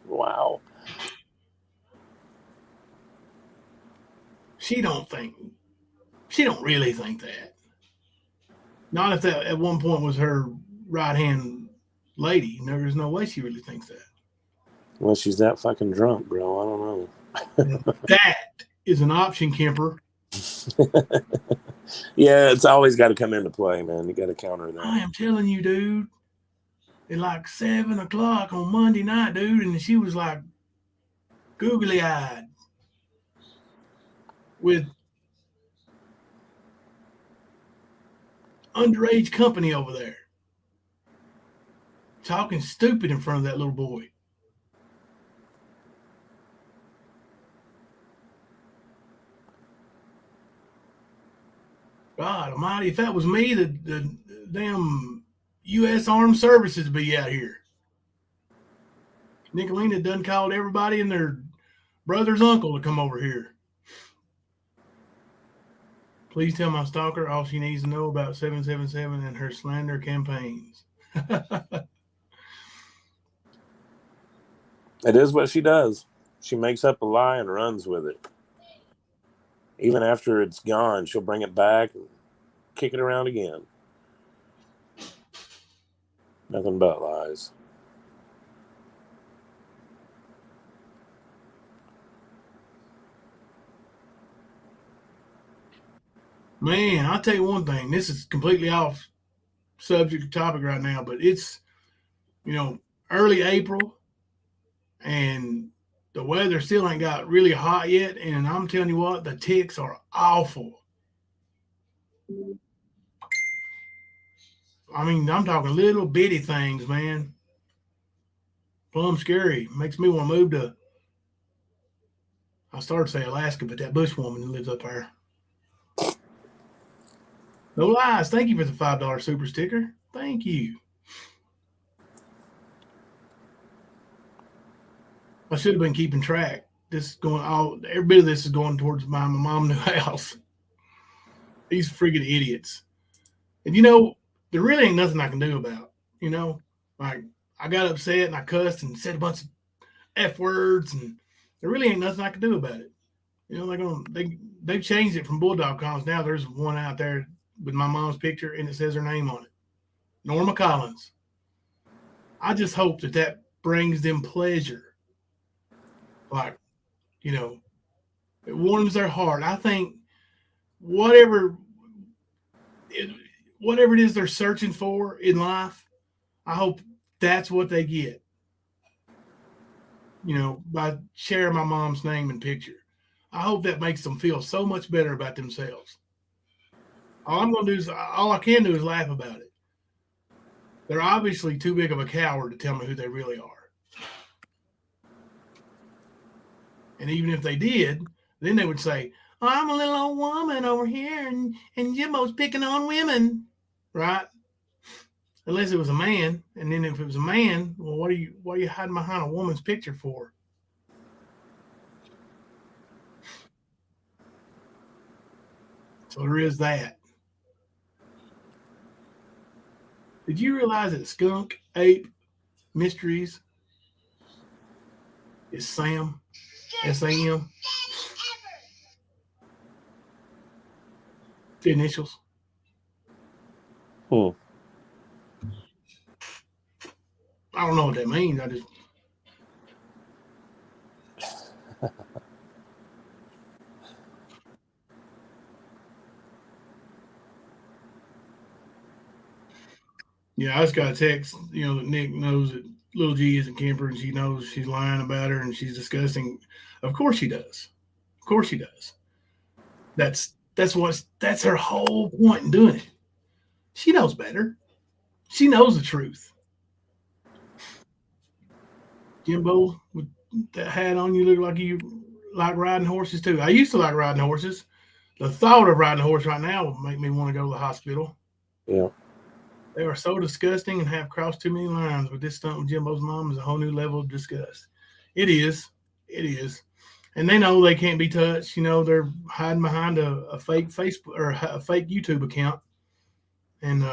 [SPEAKER 6] Wow.
[SPEAKER 4] She don't really think that. Not if that at one point was her right-hand lady. There's no way she really thinks that.
[SPEAKER 6] Well, she's that fucking drunk, bro. I don't know.
[SPEAKER 4] That is an option, Kemper.
[SPEAKER 6] Yeah, it's always got to come into play, man. You got to counter that.
[SPEAKER 4] I am telling you, dude. At like 7 o'clock on Monday night, dude, and she was like googly-eyed with underage company over there, talking stupid in front of that little boy. God almighty, if that was me, the damn U.S. Armed Services would be out here. Nicolina done called everybody and their brother's uncle to come over here. Please tell my stalker all she needs to know about 777 and her slander campaigns.
[SPEAKER 6] It is what she does. She makes up a lie and runs with it. Even after it's gone, she'll bring it back and kick it around again. Nothing but lies.
[SPEAKER 4] Man, I'll tell you one thing. This is completely off subject topic right now, but it's, early April and the weather still ain't got really hot yet. And I'm telling you what, the ticks are awful. I mean, I'm talking little bitty things, man. Plumb scary. Makes me want to move to, I started to say Alaska, but that bush woman who lives up there. No lies. Thank you for the $5 super sticker. Thank you. I should have been keeping track. Every bit of this is going towards my mom's new house. These friggin' idiots. And there really ain't nothing I can do about it. Like I got upset and I cussed and said a bunch of F words, and there really ain't nothing I can do about it. They've changed it from bulldog collars. Now there's one out there with my mom's picture and it says her name on it. Norma Collins. I just hope that brings them pleasure. Like, it warms their heart. I think whatever it is they're searching for in life, I hope that's what they get. By sharing my mom's name and picture. I hope that makes them feel so much better about themselves. All I can do is laugh about it. They're obviously too big of a coward to tell me who they really are. And even if they did, Then they would say, oh, I'm a little old woman over here, and Jimbo's picking on women, right? Unless it was a man, and then if it was a man, well, what are you hiding behind a woman's picture for? So there is that. Did you realize that Skunk Ape Mysteries is Sam? S-A-M? The initials.
[SPEAKER 6] Hmm.
[SPEAKER 4] I don't know what that means. I just got a text, that Nick knows that little G isn't Kemper, and she knows she's lying about her and she's disgusting. Of course she does. Of course she does. That's her whole point in doing it. She knows better. She knows the truth. Jimbo, with that hat on, you look like you like riding horses too. I used to like riding horses. The thought of riding a horse right now would make me want to go to the hospital.
[SPEAKER 6] Yeah.
[SPEAKER 4] They are so disgusting and have crossed too many lines, but this stunt with Jimbo's mom is a whole new level of disgust. It is. It is. And they know they can't be touched. They're hiding behind a fake Facebook or a fake YouTube account. And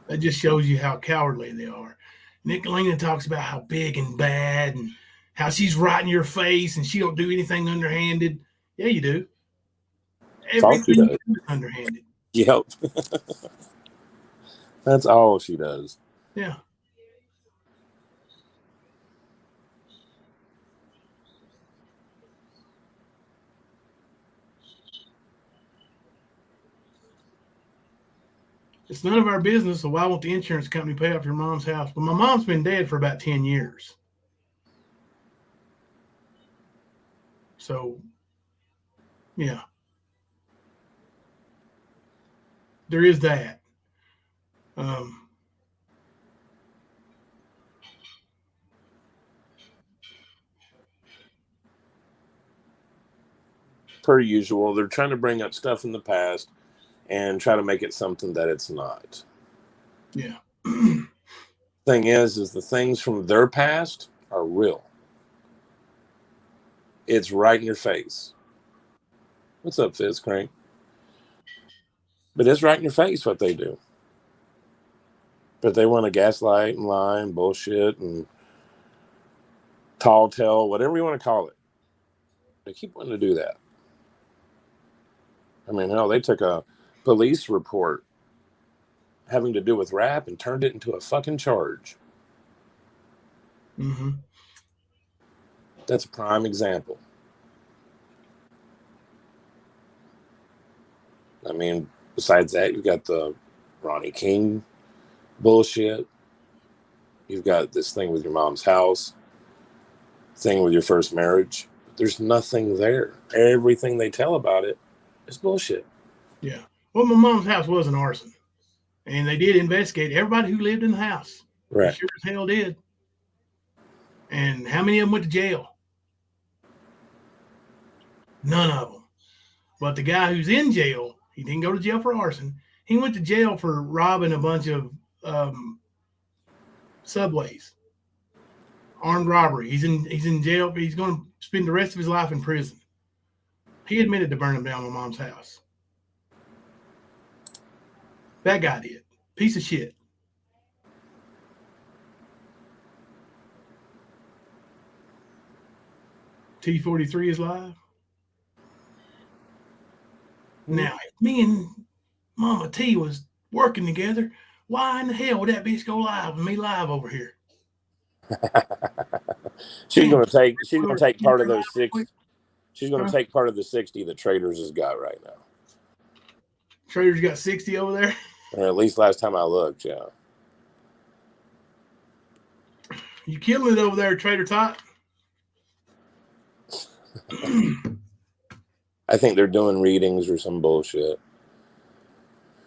[SPEAKER 4] that just shows you how cowardly they are. Nicolina talks about how big and bad and how she's right in your face and she don't do anything underhanded. Yeah, you do.
[SPEAKER 6] That's all she
[SPEAKER 4] Everything
[SPEAKER 6] does.
[SPEAKER 4] you do is underhanded.
[SPEAKER 6] Yep. That's all she does.
[SPEAKER 4] Yeah. It's none of our business, so why won't the insurance company pay off your mom's house? Well, my mom's been dead for about 10 years. So, yeah. There is that.
[SPEAKER 6] Per usual, they're trying to bring up stuff in the past and try to make it something that it's not.
[SPEAKER 4] Yeah.
[SPEAKER 6] Thing is the things from their past are real. It's right in your face. What's up, Fizz Crank? But it's right in your face what they do. But they want to gaslight and lie and bullshit and tall tale, whatever you want to call it. They keep wanting to do that. I mean, hell, they took a police report having to do with rap and turned it into a fucking charge.
[SPEAKER 4] Mm-hmm.
[SPEAKER 6] That's a prime example. I mean, besides that, you've got the Ronnie King bullshit. You've got this thing with your mom's house, thing with your first marriage. There's nothing there. Everything they tell about it is bullshit.
[SPEAKER 4] Yeah. Well, my mom's house was an arson. And they did investigate everybody who lived in the house.
[SPEAKER 6] Right.
[SPEAKER 4] They sure as hell did. And how many of them went to jail? None of them. But the guy who's in jail, he didn't go to jail for arson. He went to jail for robbing a bunch of subways. Armed robbery. He's in jail. He's going to spend the rest of his life in prison. He admitted to burning down my mom's house. That guy did. Piece of shit. T43 is live. Now, if me and Mama T was working together, why in the hell would that bitch go live with me live over here?
[SPEAKER 6] She's gonna take part of those 60. She's gonna take part of the 60 that Traders has got right now.
[SPEAKER 4] Traders got 60 over there?
[SPEAKER 6] Or at least last time I looked, yeah.
[SPEAKER 4] You killing it over there, Trader Tot?
[SPEAKER 6] I think they're doing readings or some bullshit.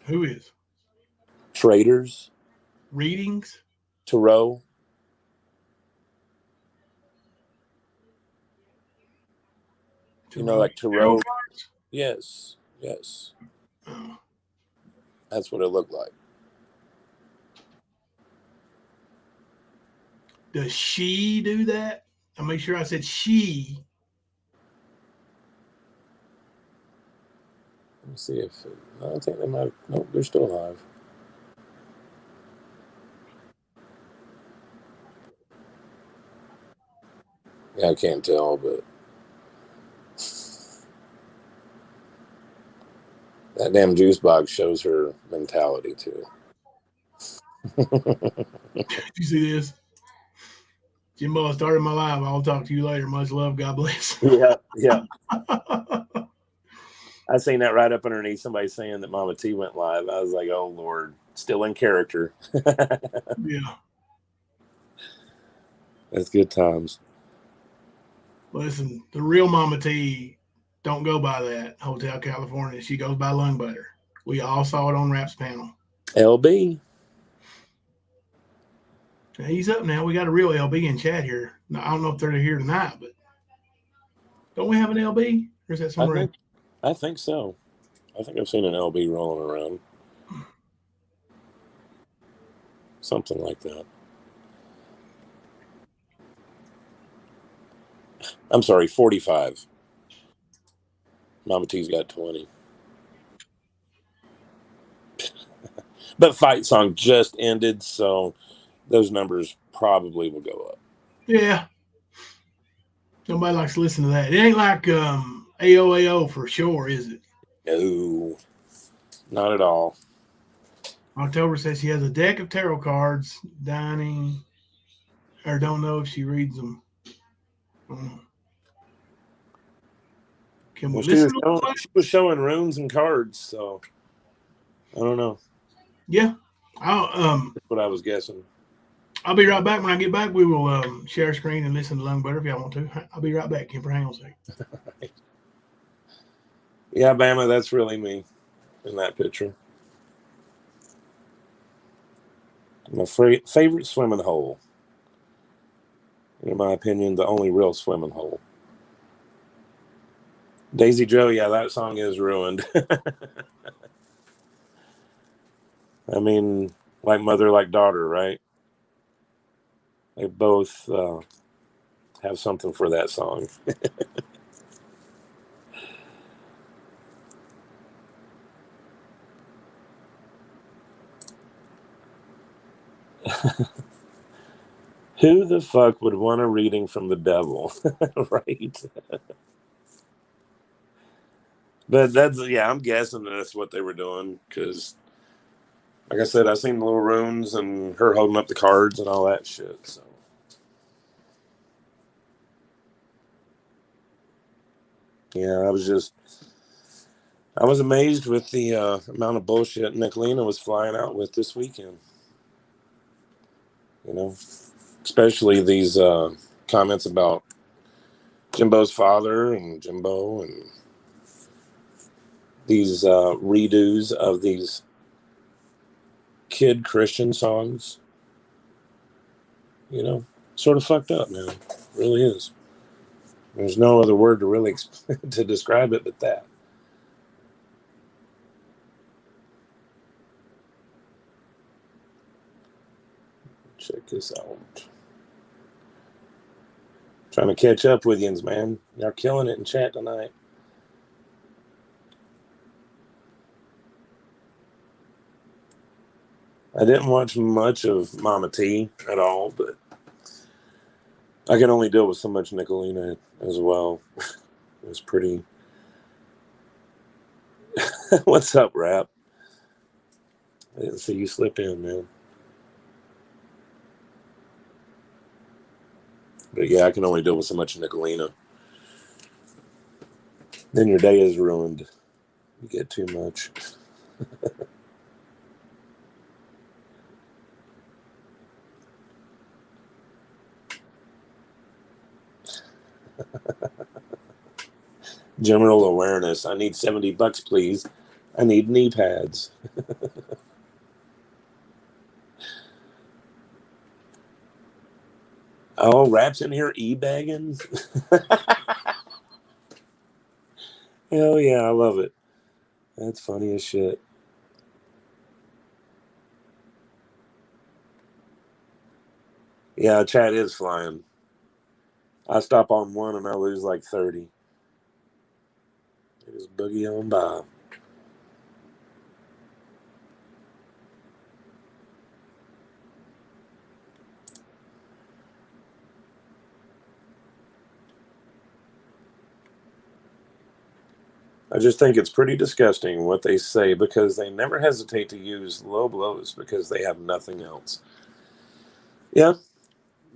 [SPEAKER 4] Who is?
[SPEAKER 6] Traders.
[SPEAKER 4] Readings?
[SPEAKER 6] Tarot. You know, like tarot. Yes.
[SPEAKER 4] Oh.
[SPEAKER 6] That's what it looked like.
[SPEAKER 4] Does she do that? I'll make sure I said she.
[SPEAKER 6] Let me see if I think they might. Nope, they're still alive. Yeah, I can't tell, but that damn juice box shows her mentality too.
[SPEAKER 4] You see this? Jimbo, I started my live. I'll talk to you later. Much love. God bless.
[SPEAKER 6] Yeah. I seen that right up underneath somebody saying that Mama T went live. I was like, oh Lord, still in character.
[SPEAKER 4] Yeah.
[SPEAKER 6] That's good times.
[SPEAKER 4] Listen, the real Mama T don't go by that Hotel California. She goes by lung butter. We all saw it on Rap's panel.
[SPEAKER 6] LB.
[SPEAKER 4] He's up now. We got a real LB in chat here. Now, I don't know if they're here tonight, but don't we have an LB? Or is that somewhere?
[SPEAKER 6] I think so. I think I've seen an LB rolling around. Something like that. I'm sorry, 45. Mama T's got 20. But Fight Song just ended, so those numbers probably will go up.
[SPEAKER 4] Yeah. Nobody likes to listen to that. It ain't like AOAO for sure, is it?
[SPEAKER 6] No, not at all.
[SPEAKER 4] October says she has a deck of tarot cards, dining, or don't know if she reads them. Can we listen?
[SPEAKER 6] She was showing runes and cards, so I don't know.
[SPEAKER 4] Yeah.
[SPEAKER 6] That's what I was guessing.
[SPEAKER 4] I'll be right back. When I get back, we will share screen and listen to Lung Butter if y'all want to. I'll be right back, Kemper. Hang on a second.
[SPEAKER 6] Yeah, Bama, that's really me in that picture. My favorite swimming hole. In my opinion, the only real swimming hole. Daisy Joe, yeah, that song is ruined. I mean, like mother, like daughter, right? They both have something for that song. Who the fuck would want a reading from the devil? Right? But I'm guessing that's what they were doing because, like I said, I seen the little runes and her holding up the cards and all that shit. So, yeah, I was amazed with the amount of bullshit Nicolina was flying out with this weekend. You know, especially these comments about Jimbo's father and Jimbo and these redos of these kid Christian songs. You know, sort of fucked up, man. It really is. There's no other word to really to describe it but that. Check this out. Trying to catch up with yous, man. Y'all killing it in chat tonight. I didn't watch much of Mama T at all, but I can only deal with so much Nicolina as well. It was pretty. What's up, Rap? I didn't see you slip in, man. But yeah, I can only deal with so much Nicolina. Then your day is ruined. You get too much. General awareness. I need $70, please. I need knee pads. Oh, Rap's in here e-bagging?
[SPEAKER 7] Hell yeah, I love it. That's funny as shit. Yeah, chat is flying. I stop on one and I lose like 30. It is boogie on by. I just think it's pretty disgusting what they say because they never hesitate to use low blows because they have nothing else. Yeah,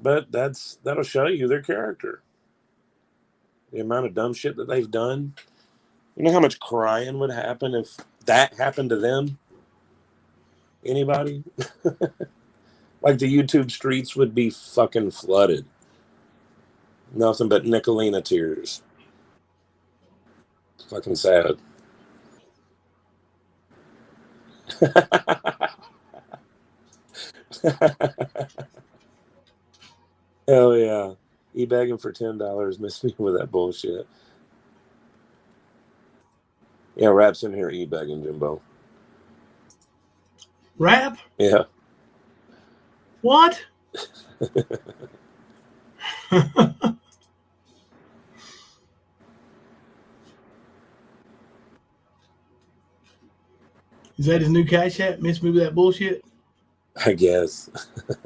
[SPEAKER 7] but that'll show you their character. The amount of dumb shit that they've done. You know how much crying would happen if that happened to them? Anybody? Like the YouTube streets would be fucking flooded. Nothing but Nicolina tears. Fucking sad. Hell yeah. E-bagging for $10. Miss me with that bullshit. Yeah, Rap's in here e-bagging, Jimbo.
[SPEAKER 4] Rap?
[SPEAKER 7] Yeah.
[SPEAKER 4] What? Is that his new cash app? Miss me with that bullshit?
[SPEAKER 7] I guess.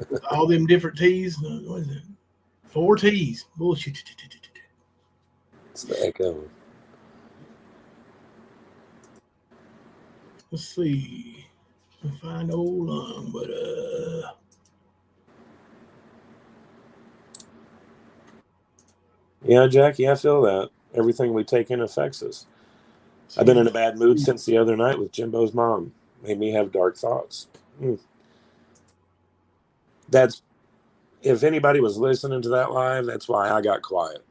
[SPEAKER 4] With all them different T's? What is it? 4 T's. Bullshit.
[SPEAKER 7] It's the echo.
[SPEAKER 4] Let's see. I'll find old lung, but
[SPEAKER 7] Yeah, Jackie, I feel that. Everything we take in affects us. I've been in a bad mood since the other night with Jimbo's mom. Made me have dark thoughts. That's, if anybody was listening to that live, that's why I got quiet.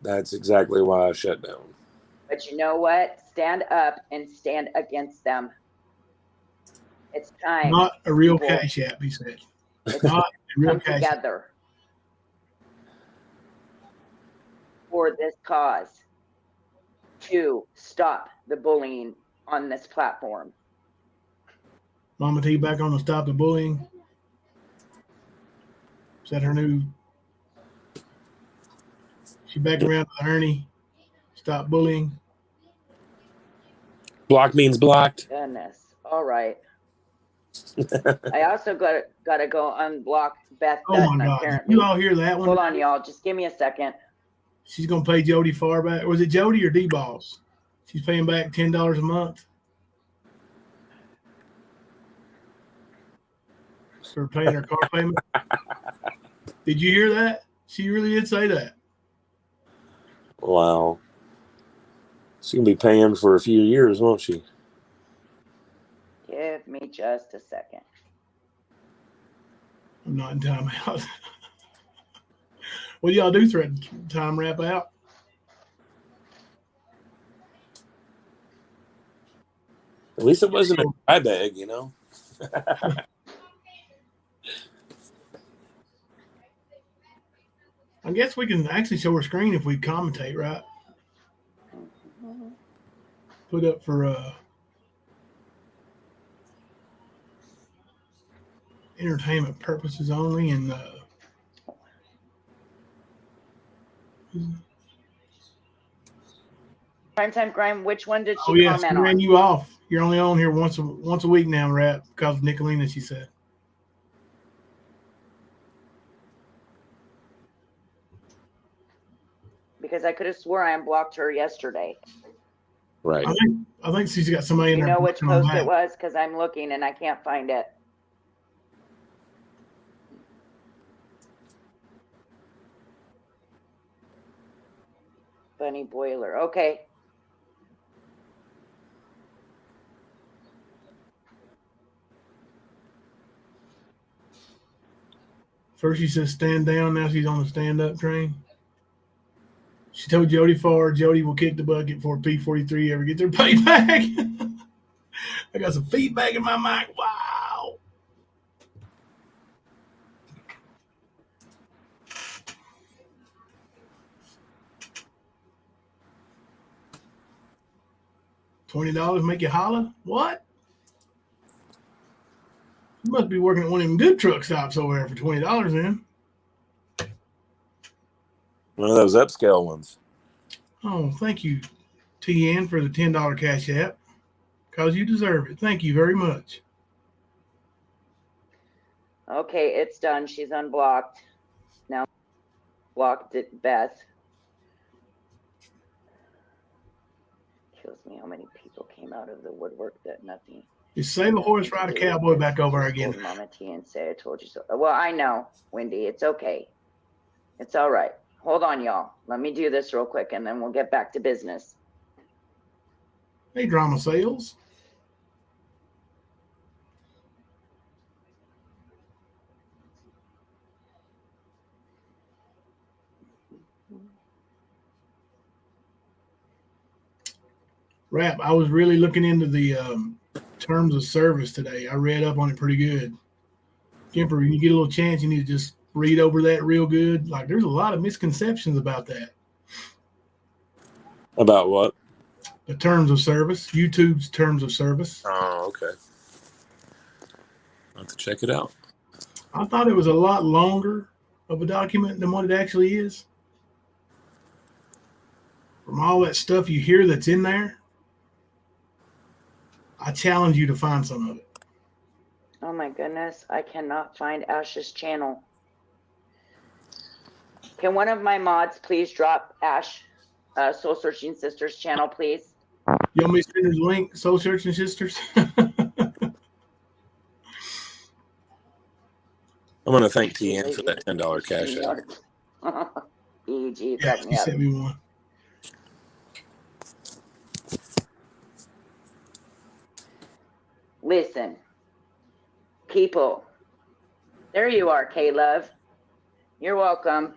[SPEAKER 7] That's exactly why I shut down.
[SPEAKER 8] But you know what? Stand up and stand against them. It's time.
[SPEAKER 4] not a real
[SPEAKER 8] People.
[SPEAKER 4] cash app, he said.
[SPEAKER 8] It's
[SPEAKER 4] Not a real
[SPEAKER 8] come
[SPEAKER 4] cash app.
[SPEAKER 8] together for this cause to stop the bullying on this platform.
[SPEAKER 4] Mama T back on the Stop the Bullying. Is that her new? She back around to Ernie. Stop bullying.
[SPEAKER 7] Block means blocked.
[SPEAKER 8] Goodness. All right. I also got to go unblock Beth
[SPEAKER 4] Oh
[SPEAKER 8] Dutton,
[SPEAKER 4] my God.
[SPEAKER 8] apparently.
[SPEAKER 4] You all hear that one?
[SPEAKER 8] Hold on, y'all. Just give me a second.
[SPEAKER 4] She's going to pay Jody Farr back. Was it Jody or D-Balls? She's paying back $10 a month for paying her car payment. Did you hear that? She really did say that.
[SPEAKER 7] Wow. She's going to be paying for a few years, won't she?
[SPEAKER 8] Give me just a second.
[SPEAKER 4] I'm not in timeout. What do y'all do? Thread time wrap out?
[SPEAKER 7] At least it wasn't a dry bag, you know?
[SPEAKER 4] I guess we can actually show her screen if we commentate, right? Put up for entertainment purposes only, and
[SPEAKER 8] Primetime Crime, which one did she
[SPEAKER 4] oh yes,
[SPEAKER 8] comment
[SPEAKER 4] we ran
[SPEAKER 8] on?
[SPEAKER 4] you off. You're only on here once a week now, Rap, because of Nicolina, she said.
[SPEAKER 8] Because I could have swore I unblocked her yesterday.
[SPEAKER 7] Right.
[SPEAKER 4] I think she's got somebody in
[SPEAKER 8] You
[SPEAKER 4] there.
[SPEAKER 8] know which post it was? Because I'm looking and I can't find it. Bunny Boiler. Okay.
[SPEAKER 4] First she says stand down, now she's on the stand up train. She told Jody Farr Jody will kick the bucket before P43 ever get their payback. I got some feedback in my mic. Wow. $20 make you holler? What? You must be working at one of them good truck stops over there for $20 then.
[SPEAKER 7] One of those upscale ones.
[SPEAKER 4] Oh, thank you, TN, for the $10 cash app. Because you deserve it. Thank you very much.
[SPEAKER 8] Okay, it's done. She's unblocked. Now blocked it, Beth. Kills me how many people came out of the woodwork that nothing.
[SPEAKER 4] Just save a horse, ride a cowboy back over again.
[SPEAKER 8] Mama T and say I told you so. Well, I know, Wendy. It's okay. It's all right. Hold on, y'all. Let me do this real quick, and then we'll get back to business.
[SPEAKER 4] Hey, drama sales. Rap, I was really looking into the terms of service today. I read up on it pretty good. Kemper, when you get a little chance, you need to just read over that real good. Like, there's a lot of misconceptions about that.
[SPEAKER 7] About what?
[SPEAKER 4] The terms of service, YouTube's terms of service.
[SPEAKER 7] Oh, okay. I'll have to check it out.
[SPEAKER 4] I thought it was a lot longer of a document than what it actually is. From all that stuff you hear that's in there, I challenge you to find some of it.
[SPEAKER 8] Oh my goodness, I cannot find Ash's channel. Can one of my mods please drop Ash Soul Searching Sisters channel, please?
[SPEAKER 4] You want me to send her the link, Soul Searching Sisters?
[SPEAKER 7] I'm going to thank TN for that $10 cash app.
[SPEAKER 8] EG,
[SPEAKER 4] Yeah, she sent me one.
[SPEAKER 8] Listen, people. There you are, K-Love. You're welcome.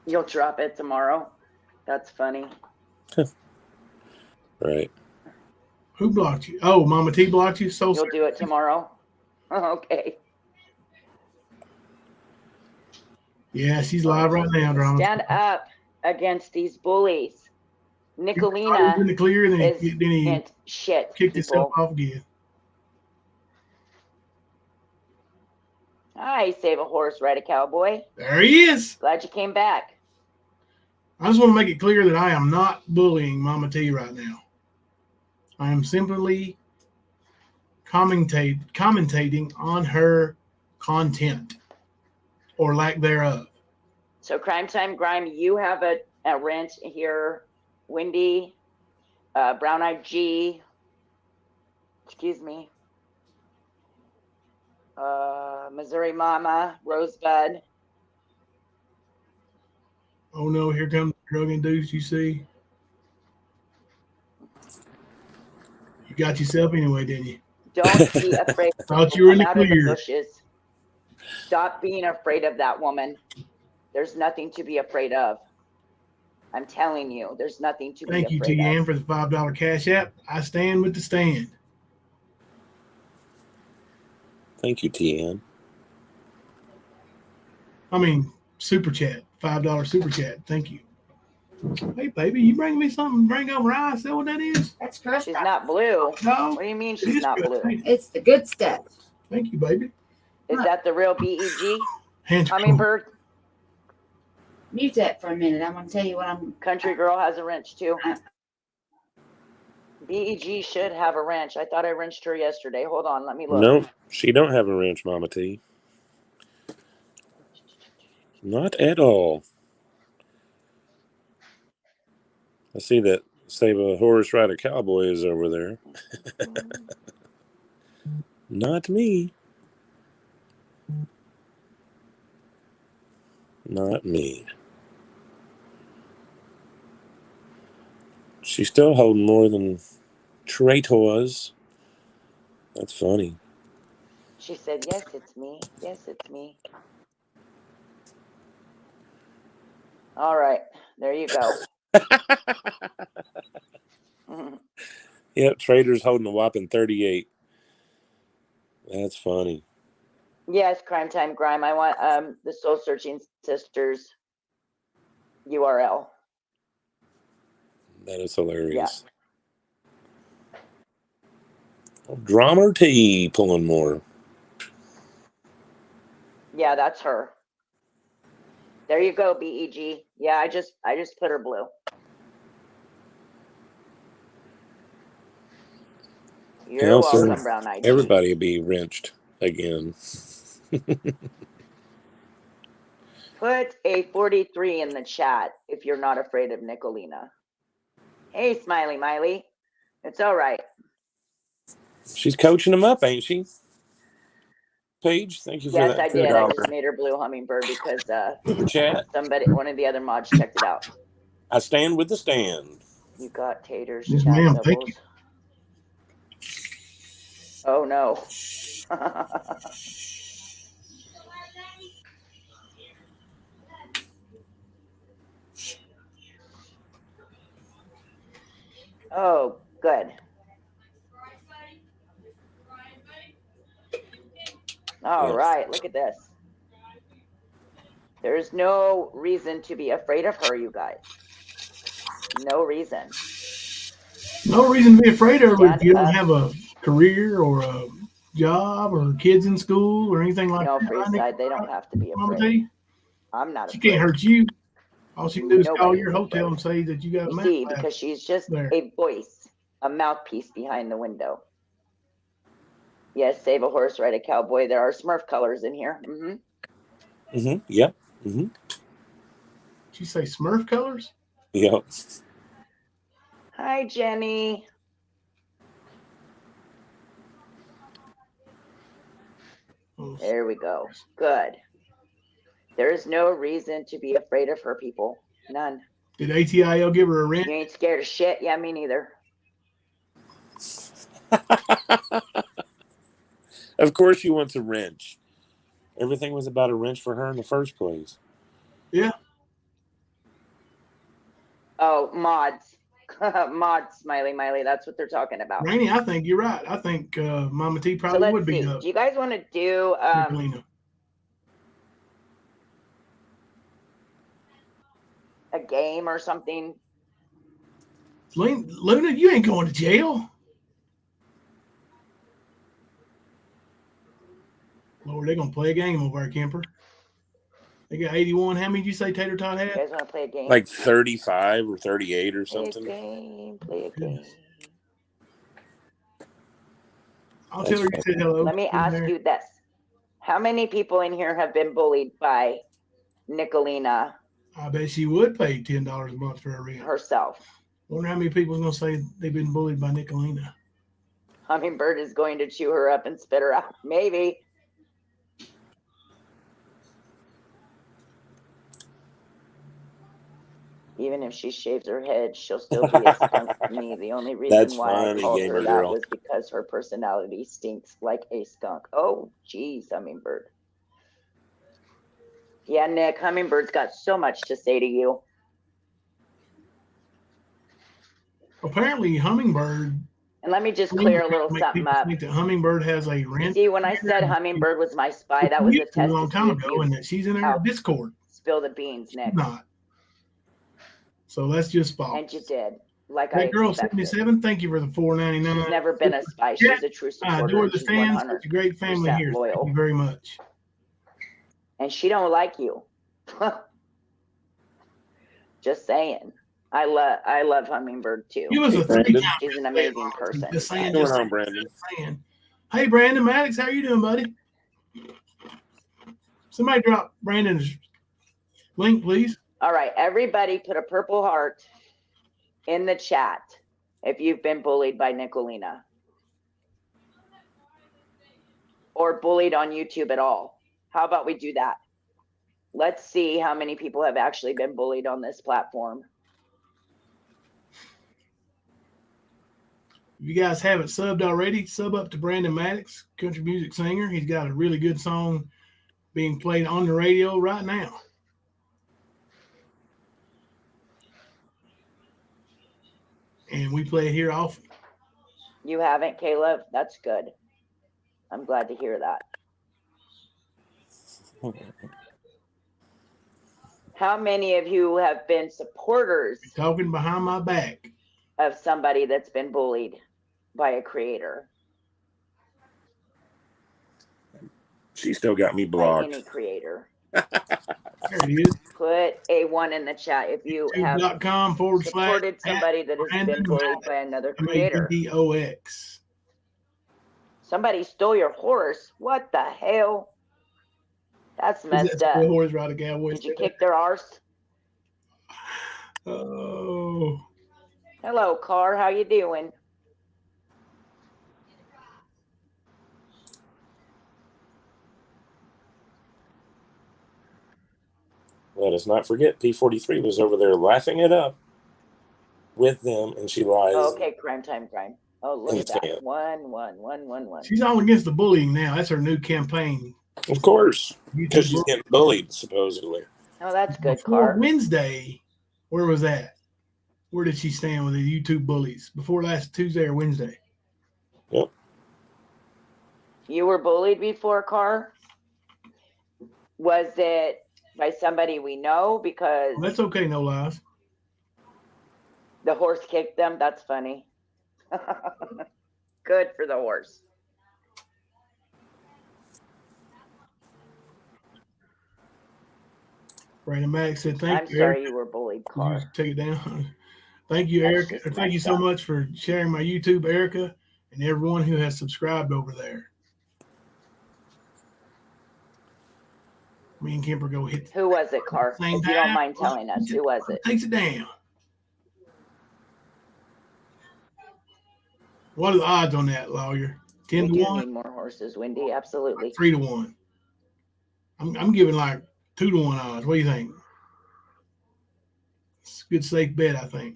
[SPEAKER 8] You'll drop it tomorrow. That's funny.
[SPEAKER 7] Right.
[SPEAKER 4] Who blocked you? Oh, Mama T blocked you?
[SPEAKER 8] You'll do it tomorrow? Okay.
[SPEAKER 4] Yeah, she's live right now, drama.
[SPEAKER 8] Stand up against these bullies. Nicolina
[SPEAKER 4] I was in the clear, and then he
[SPEAKER 8] shit.
[SPEAKER 4] kicked himself off again.
[SPEAKER 8] I save a horse, ride a cowboy.
[SPEAKER 4] There he is.
[SPEAKER 8] Glad you came back.
[SPEAKER 4] I just want to make it clear that I am not bullying Mama T right now. I am simply commentating on her content or lack thereof.
[SPEAKER 8] So Crime Time Grime, you have a rent here. Wendy, Brown Eyed G, excuse me, Missouri Mama, Rosebud.
[SPEAKER 4] Oh no, here comes the drug induced, you see. You got yourself anyway, didn't you?
[SPEAKER 8] Don't be afraid.
[SPEAKER 4] Thought you were in the clear.
[SPEAKER 8] Bushes. Stop being afraid of that woman. There's nothing to be afraid of. I'm telling you, there's nothing to be afraid of.
[SPEAKER 4] Thank you, TN, for the $5 cash app. I stand with the stand.
[SPEAKER 7] Thank you, TN.
[SPEAKER 4] I mean, super chat. $5 super chat. Thank you. Hey, baby, you bring me something, bring over ice. Is that what that is?
[SPEAKER 1] That's crushed.
[SPEAKER 8] She's not blue.
[SPEAKER 4] No.
[SPEAKER 8] What do you mean she's not blue?
[SPEAKER 1] It's the good stuff.
[SPEAKER 4] Thank you, baby.
[SPEAKER 8] Is that the real BEG?
[SPEAKER 4] Hands
[SPEAKER 8] Hummingbird?
[SPEAKER 1] Mute that for a minute. I'm going to tell you what I'm...
[SPEAKER 8] Country Girl has a wrench, too. BEG should have a wrench. I thought I wrenched her yesterday. Hold on, let me look.
[SPEAKER 7] No, she don't have a wrench, Mama T. Not at all. I see that Save a Horse, Ride a Cowboy is over there. Not me. Not me. She's still holding more than traitors. That's funny.
[SPEAKER 8] She said, yes, it's me. Yes, it's me. All right. There you go.
[SPEAKER 7] Yep, Trader's holding a whopping 38. That's funny.
[SPEAKER 8] Yes, Crime Time Grime. I want the Soul Searching Sisters URL.
[SPEAKER 7] That is hilarious. Drummer T pulling more.
[SPEAKER 8] Yeah, that's her. There you go, BEG. Yeah, I just put her blue. You're welcome, Brown Eyed.
[SPEAKER 7] Everybody will be wrenched again.
[SPEAKER 8] Put a 43 in the chat if you're not afraid of Nicolina. Hey, Smiley Miley. It's all right.
[SPEAKER 7] She's coaching them up, ain't she? Paige, thank you for
[SPEAKER 8] Yes,
[SPEAKER 7] that.
[SPEAKER 8] I did. I just made her blue hummingbird because
[SPEAKER 7] Super chat.
[SPEAKER 8] one of the other mods checked it out.
[SPEAKER 7] I stand with the stand.
[SPEAKER 8] You got taters,
[SPEAKER 4] Yes,
[SPEAKER 8] chat
[SPEAKER 4] ma'am.
[SPEAKER 8] doubles.
[SPEAKER 4] Thank you.
[SPEAKER 8] Oh no. Oh, good. All right, look at this. There's no reason to be afraid of her, you guys. No reason.
[SPEAKER 4] No reason to be afraid of her if
[SPEAKER 8] Stand
[SPEAKER 4] you don't
[SPEAKER 8] up.
[SPEAKER 4] have a career or a job or kids in school or anything like
[SPEAKER 8] No,
[SPEAKER 4] that.
[SPEAKER 8] Freeside, they don't have to be
[SPEAKER 4] Mama
[SPEAKER 8] afraid.
[SPEAKER 4] T,
[SPEAKER 8] I'm not
[SPEAKER 4] she
[SPEAKER 8] afraid.
[SPEAKER 4] can't hurt you. All she can do is call
[SPEAKER 8] Nobody's
[SPEAKER 4] your hotel
[SPEAKER 8] afraid.
[SPEAKER 4] and say that you got a
[SPEAKER 8] You
[SPEAKER 4] meth
[SPEAKER 8] see,
[SPEAKER 4] lab
[SPEAKER 8] because she's just
[SPEAKER 4] there.
[SPEAKER 8] a voice, a mouthpiece behind the window. Yes, save a horse, ride a cowboy. There are Smurf colors in here.
[SPEAKER 7] Yep.
[SPEAKER 4] Did you say Smurf colors?
[SPEAKER 7] Yep.
[SPEAKER 8] Hi, Jenny.
[SPEAKER 4] Oh,
[SPEAKER 8] There we go. Good. There is no reason to be afraid of her, people. None.
[SPEAKER 4] did ATIL give her a rent?
[SPEAKER 8] You ain't scared of shit? Yeah, me neither.
[SPEAKER 7] Of course she wants a wrench. Everything was about a wrench for her in the first place.
[SPEAKER 4] Yeah.
[SPEAKER 8] Oh, mods. Mods, Smiley Miley. That's what they're talking about.
[SPEAKER 4] Rainey, I think you're right. I think Mama T probably would be
[SPEAKER 8] Do you guys want to do a game or something?
[SPEAKER 4] Luna, you ain't going to jail. Lord, they're going to play a game over our camper. They got 81. How many did you say Tater Tot had?
[SPEAKER 8] You guys want to play a game?
[SPEAKER 7] Like 35 or 38 or something.
[SPEAKER 8] Play a game.
[SPEAKER 4] I'll tell her you said hello.
[SPEAKER 8] Let me ask you this. How many people in here have been bullied by Nicolina?
[SPEAKER 4] I bet she would pay $10 a month for her rent.
[SPEAKER 8] Herself.
[SPEAKER 4] Wonder how many people are going to say they've been bullied by Nicolina.
[SPEAKER 8] Hummingbird is going to chew her up and spit her out. Maybe. Even if she shaves her head, she'll still be a skunk to me. The only reason why I called her that was because her personality stinks like a skunk. Oh, geez, Hummingbird. Yeah, Nick, Hummingbird's got so much to say to you.
[SPEAKER 4] Apparently, Hummingbird.
[SPEAKER 8] And let me just clear a little something up.
[SPEAKER 4] Think that Hummingbird has a rent.
[SPEAKER 8] See, when I said Hummingbird was my spy, that was a test
[SPEAKER 4] a long time ago, and that she's in our Discord.
[SPEAKER 8] Spill the beans, Nick.
[SPEAKER 4] Not. So that's just false.
[SPEAKER 8] And you did. Like
[SPEAKER 4] that
[SPEAKER 8] I
[SPEAKER 4] girl
[SPEAKER 8] expected.
[SPEAKER 4] 77. Thank you for the $4.99.
[SPEAKER 8] She's never been a spy. She's a true supporter.
[SPEAKER 4] Adore the fans. Such a great family here.
[SPEAKER 8] Loyal.
[SPEAKER 4] Thank you very much.
[SPEAKER 8] And she don't like you. Just saying. I love Hummingbird too. She's an amazing person.
[SPEAKER 4] Just saying. Hey, Brandon Maddox, how you doing, buddy? Somebody drop Brandon's link, please.
[SPEAKER 8] All right, everybody put a purple heart in the chat if you've been bullied by Nicolina or bullied on YouTube at all. How about we do that? Let's see how many people have actually been bullied on this platform.
[SPEAKER 4] If you guys haven't subbed already, sub up to Brandon Maddox, country music singer. He's got a really good song being played on the radio right now. And we play it here often.
[SPEAKER 8] You haven't, Caleb? That's good. I'm glad to hear that. How many of you have been supporters?
[SPEAKER 4] You're talking behind my back.
[SPEAKER 8] of somebody that's been bullied by a creator?
[SPEAKER 7] She still got me
[SPEAKER 8] By
[SPEAKER 7] blocked.
[SPEAKER 8] any creator.
[SPEAKER 4] There it is.
[SPEAKER 8] Put a 1 in the chat if you have
[SPEAKER 4] YouTube.com/
[SPEAKER 8] supported somebody that has been bullied by another creator.
[SPEAKER 4] MADDOX.
[SPEAKER 8] Somebody stole your horse. What the hell? That's messed up.
[SPEAKER 4] Horse ride a cowboy.
[SPEAKER 8] Did you kick their arse?
[SPEAKER 4] Oh.
[SPEAKER 8] Hello, Car. How you doing?
[SPEAKER 7] Let us not forget, P43 was over there laughing it up with them, and she lies.
[SPEAKER 8] Okay, crime time, crime. Oh, look at that. 1.
[SPEAKER 4] She's all against the bullying now. That's her new campaign.
[SPEAKER 7] Of course, because she's getting bullied, supposedly.
[SPEAKER 8] Oh, that's good,
[SPEAKER 4] Before
[SPEAKER 8] Car.
[SPEAKER 4] Wednesday, where was that? Where did she stand with the YouTube bullies? Before last Tuesday or Wednesday?
[SPEAKER 7] Yep.
[SPEAKER 8] You were bullied before, Car? Was it by somebody we know? Because
[SPEAKER 4] Well, that's okay, no lies.
[SPEAKER 8] the horse kicked them? That's funny. Good for the horse.
[SPEAKER 4] Brandon Maddox said,
[SPEAKER 8] I'm sorry you were bullied, Car.
[SPEAKER 4] Take it down. Thank you,
[SPEAKER 8] That's
[SPEAKER 4] Erica.
[SPEAKER 8] just
[SPEAKER 4] Thank you
[SPEAKER 8] messed
[SPEAKER 4] so
[SPEAKER 8] up.
[SPEAKER 4] much for sharing my YouTube, Erica, and everyone who has subscribed over there. Me and Kemper go hit.
[SPEAKER 8] Who was it, Car?
[SPEAKER 4] Same
[SPEAKER 8] If you don't
[SPEAKER 4] time.
[SPEAKER 8] mind telling us, who was it?
[SPEAKER 4] Takes it down. What are the odds on that, lawyer? 10
[SPEAKER 8] We
[SPEAKER 4] to
[SPEAKER 8] do
[SPEAKER 4] 1?
[SPEAKER 8] need more horses, Wendy. Absolutely.
[SPEAKER 4] 3 to 1. I'm giving like 2 to 1 odds. What do you think? It's a good safe bet, I think.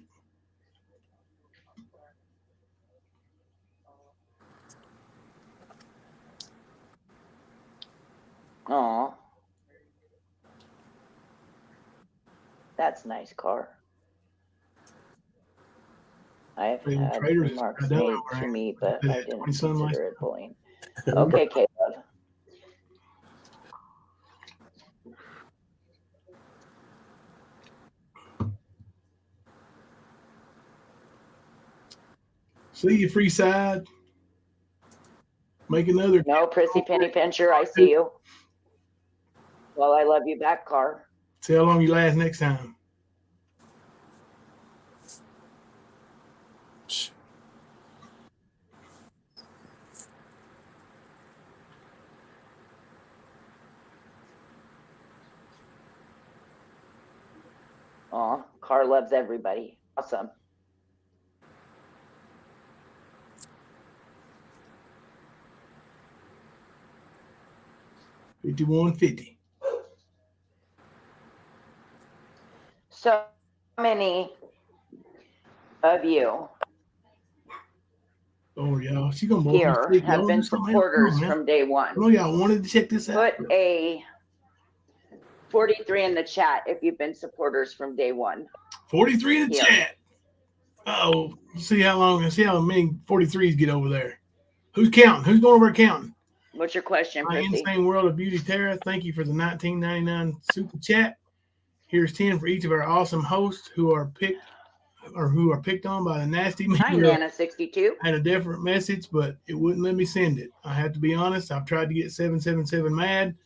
[SPEAKER 8] Aw. That's nice, Car. I've had remarks made to me, but I didn't consider it bullying. Okay, Caleb.
[SPEAKER 4] See you, free side. Make another.
[SPEAKER 8] No, Prissy Penny Pincher, I see you. Well, I love you back, Car.
[SPEAKER 4] See how long you last next time.
[SPEAKER 8] Aw, Car loves everybody. Awesome.
[SPEAKER 4] $51.50.
[SPEAKER 8] So many of you
[SPEAKER 4] y'all, she gonna
[SPEAKER 8] here have been supporters from day one.
[SPEAKER 4] Oh, y'all wanted to check this out.
[SPEAKER 8] Put a 43 in the chat if you've been supporters from day one.
[SPEAKER 4] 43 in the chat. Oh, see how many 43s get over there. Who's counting? Who's going over counting?
[SPEAKER 8] What's your question,
[SPEAKER 4] My
[SPEAKER 8] Prissy?
[SPEAKER 4] Insane World of Beauty Tara, thank you for the $19.99 super chat. Here's 10 for each of our awesome hosts who are picked on by the nasty media.
[SPEAKER 8] Hi, Nana62.
[SPEAKER 4] I had a different message, but it wouldn't let me send it. I have to be honest. I've tried to get 777 mad.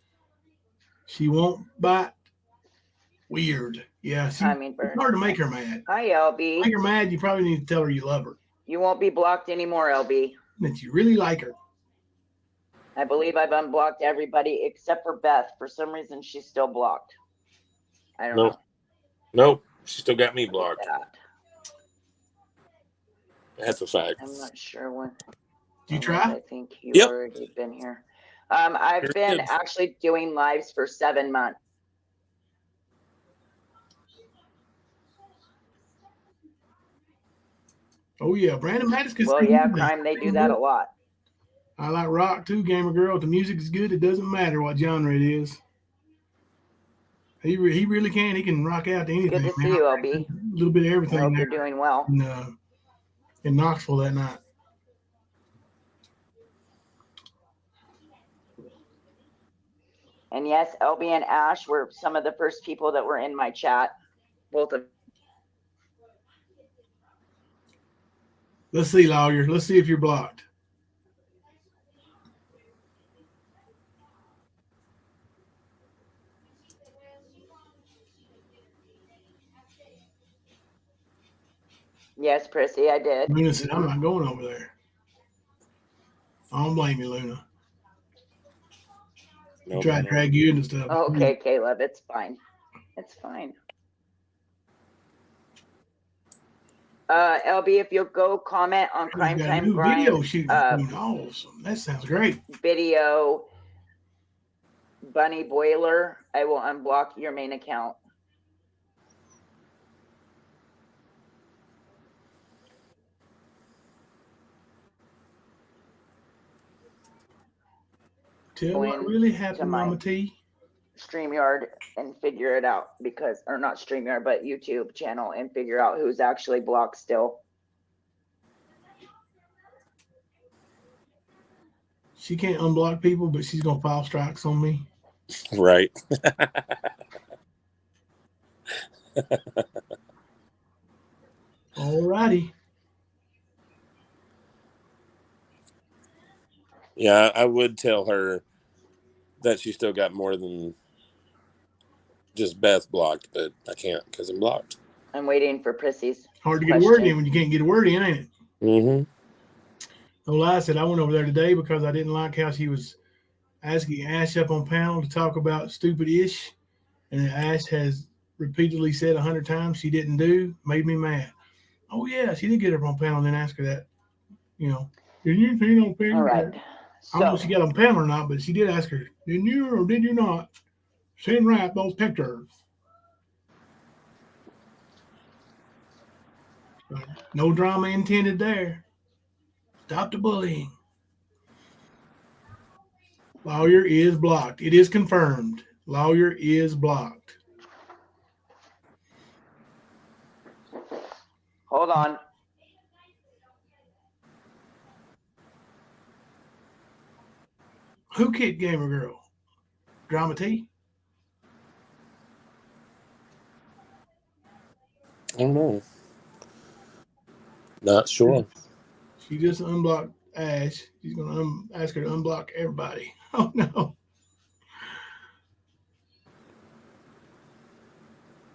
[SPEAKER 4] She won't bite. Weird. Yeah, it's hard to make her mad.
[SPEAKER 8] Hi, LB.
[SPEAKER 4] Make her mad, you probably need to tell her you love her.
[SPEAKER 8] You won't be blocked anymore, LB.
[SPEAKER 4] That you really like her.
[SPEAKER 8] I believe I've unblocked everybody except for Beth. For some reason, she's still blocked. I don't know.
[SPEAKER 7] Nope. She still got me blocked. That's a fact.
[SPEAKER 8] I'm not sure when.
[SPEAKER 4] Did you try?
[SPEAKER 8] I think you already been here. I've been actually doing lives for 7 months.
[SPEAKER 4] Oh yeah, Brandon Mattis.
[SPEAKER 8] Well, yeah, crime. They do that a lot.
[SPEAKER 4] I like rock too, gamer girl. If the music is good, it doesn't matter what genre it is. He really can. He can rock out to anything.
[SPEAKER 8] Good to see you, LB.
[SPEAKER 4] A little bit of everything.
[SPEAKER 8] I hope you're doing well.
[SPEAKER 4] In Knoxville that night.
[SPEAKER 8] And yes, LB and Ash were some of the first people that were in my chat. Both of
[SPEAKER 4] Let's see, lawyer. Let's see if you're blocked.
[SPEAKER 8] Yes, Prissy, I did.
[SPEAKER 4] Luna said, I'm not going over there. I don't blame you, Luna.
[SPEAKER 7] No,
[SPEAKER 4] Try to drag you into stuff.
[SPEAKER 8] Okay, Caleb, it's fine. It's fine. LB, if you'll go comment on Crime Time
[SPEAKER 4] video
[SPEAKER 8] Grind
[SPEAKER 4] shooting. Awesome. That sounds great.
[SPEAKER 8] video Bunny Boiler, I will unblock your main account.
[SPEAKER 4] Tell what really happened, Mama T.
[SPEAKER 8] StreamYard and figure it out or not StreamYard, but YouTube channel and figure out who's actually blocked still.
[SPEAKER 4] She can't unblock people, but she's gonna file strikes on me.
[SPEAKER 7] Right.
[SPEAKER 4] Alrighty.
[SPEAKER 7] Yeah, I would tell her that she still got more than just Beth blocked, but I can't because I'm blocked.
[SPEAKER 8] I'm waiting for Prissy's
[SPEAKER 4] hard to get a word in when you can't get a word in, ain't it?
[SPEAKER 7] Mm-hmm.
[SPEAKER 4] No lie, I said I went over there today because I didn't like how she was asking Ash up on panel to talk about stupid ish, and Ash has repeatedly said 100 times she didn't do, made me mad. Oh yeah, she did get up on panel and then ask her that, you know, did you see on panel?
[SPEAKER 8] All right.
[SPEAKER 4] I don't know if she got on panel or not, but she did ask her, did you or did you not send wrap those pictures? No drama intended there. Stop the bullying. Lawyer is blocked. It is confirmed. Lawyer is blocked.
[SPEAKER 8] Hold on.
[SPEAKER 4] Who kicked Gamer Girl? Drama T?
[SPEAKER 7] I don't know. Not sure.
[SPEAKER 4] She just unblocked Ash. She's going to ask her to unblock everybody. Oh, no.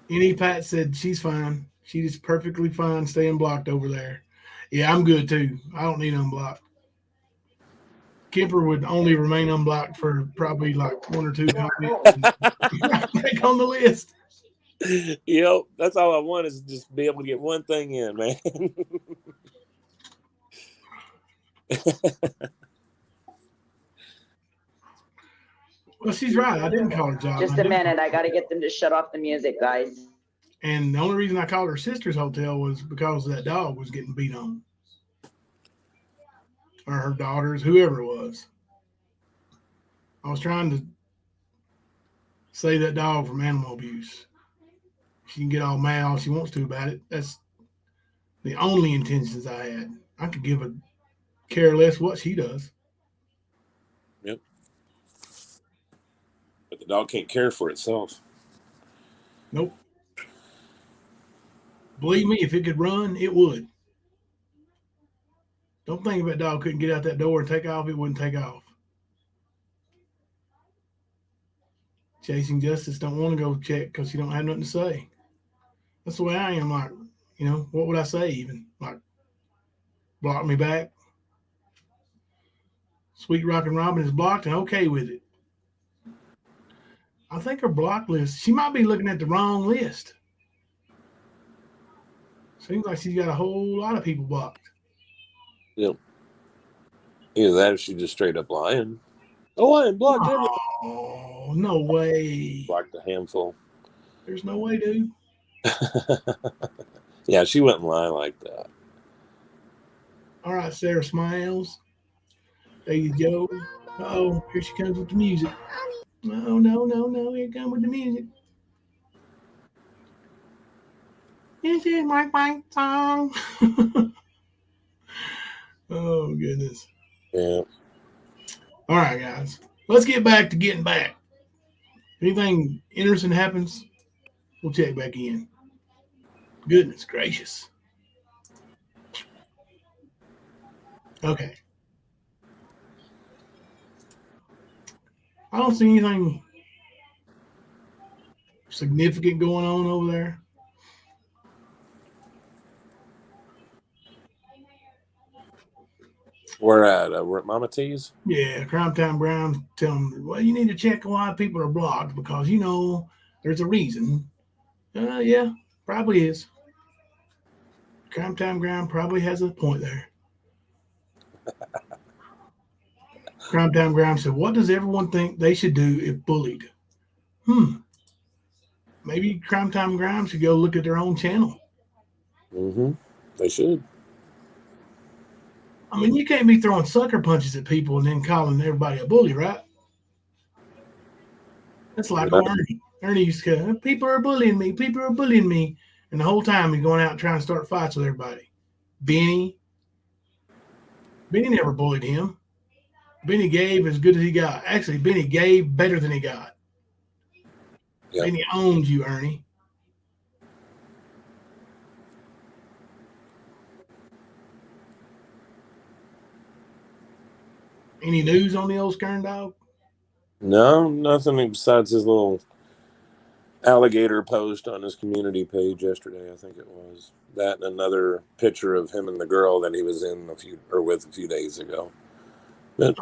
[SPEAKER 4] Any Pat said she's fine. She's perfectly fine staying blocked over there. Yeah, I'm good, too. I don't need unblocked. Kemper would only remain unblocked for probably like one or two comments. Take on the list.
[SPEAKER 7] That's all I want is just be able to get one thing in, man.
[SPEAKER 4] Well, she's right. I didn't call her job.
[SPEAKER 8] Just a minute. I got to get them to shut off the music, guys.
[SPEAKER 4] And the only reason I called her sister's hotel was because that dog was getting beat on. Or her daughters, whoever it was. I was trying to save that dog from animal abuse. She can get all mad all she wants to about it. That's the only intentions I had. I could give a care less what she does.
[SPEAKER 7] Yep. But the dog can't care for itself.
[SPEAKER 4] Nope. Believe me, if it could run, it would. Don't think if that dog couldn't get out that door and take off, it wouldn't take off. Chasing Justice don't want to go check because she don't have nothing to say. That's the way I am. Like, what would I say even? Like, block me back? Sweet Rockin' Robin is blocked and okay with it. I think her block list, she might be looking at the wrong list. Seems like she's got a whole lot of people blocked.
[SPEAKER 7] Yep. Either that or she just straight up lying. Oh, I am blocked.
[SPEAKER 4] Oh, no way.
[SPEAKER 7] Blocked a handful.
[SPEAKER 4] There's no way, dude.
[SPEAKER 7] Yeah, she wouldn't lie like that.
[SPEAKER 4] All right, Sarah Smiles. There you go. Uh-oh, here she comes with the music. No, here comes with the music. This is my fight song. Oh, goodness.
[SPEAKER 7] Yeah.
[SPEAKER 4] All right, guys. Let's get back to getting back. If anything interesting happens, we'll check back in. Goodness gracious. Okay. I don't see anything significant going on over there.
[SPEAKER 7] We're at Mama T's.
[SPEAKER 4] Yeah, Crime Time Brown telling them, well, you need to check why people are blocked because, there's a reason. Yeah, probably is. Crime Time Brown probably has a point there. Crime Time Brown said, what does everyone think they should do if bullied? Maybe Crime Time Grime should go look at their own channel.
[SPEAKER 7] Mm-hmm. They should.
[SPEAKER 4] I mean, you can't be throwing sucker punches at people and then calling everybody a bully, right? That's like Ernie. Ernie used to go, people are bullying me. People are bullying me. And the whole time he's going out and trying to start fights with everybody. Benny never bullied him. Benny gave as good as he got. Actually, Benny gave better than he got. Yep. Benny owns you, Ernie. Any news on the old Skern dog?
[SPEAKER 7] No, nothing besides his little alligator post on his community page yesterday. I think it was that, and another picture of him and the girl that he was with a few days ago. But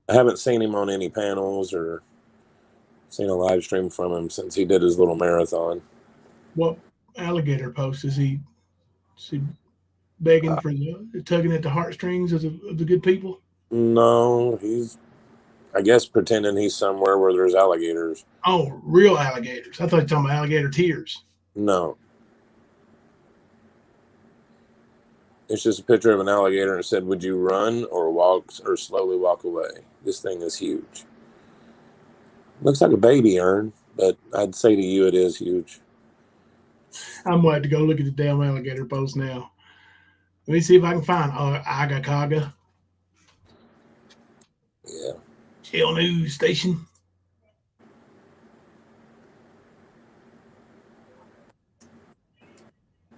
[SPEAKER 7] I haven't seen him on any panels or seen a live stream from him since he did his little marathon.
[SPEAKER 4] What alligator post is he begging for tugging at the heartstrings of the good people?
[SPEAKER 7] No, he's, I guess, pretending he's somewhere where there's alligators.
[SPEAKER 4] Oh, real alligators. I thought you were talking about alligator tears.
[SPEAKER 7] No. It's just a picture of an alligator and it said, would you run or slowly walk away? This thing is huge. Looks like a baby urn, but I'd say to you it is huge.
[SPEAKER 4] I'm going to have to go look at the damn alligator post now. Let me see if I can find Aga Kaga.
[SPEAKER 7] Yeah.
[SPEAKER 4] Shell News Station.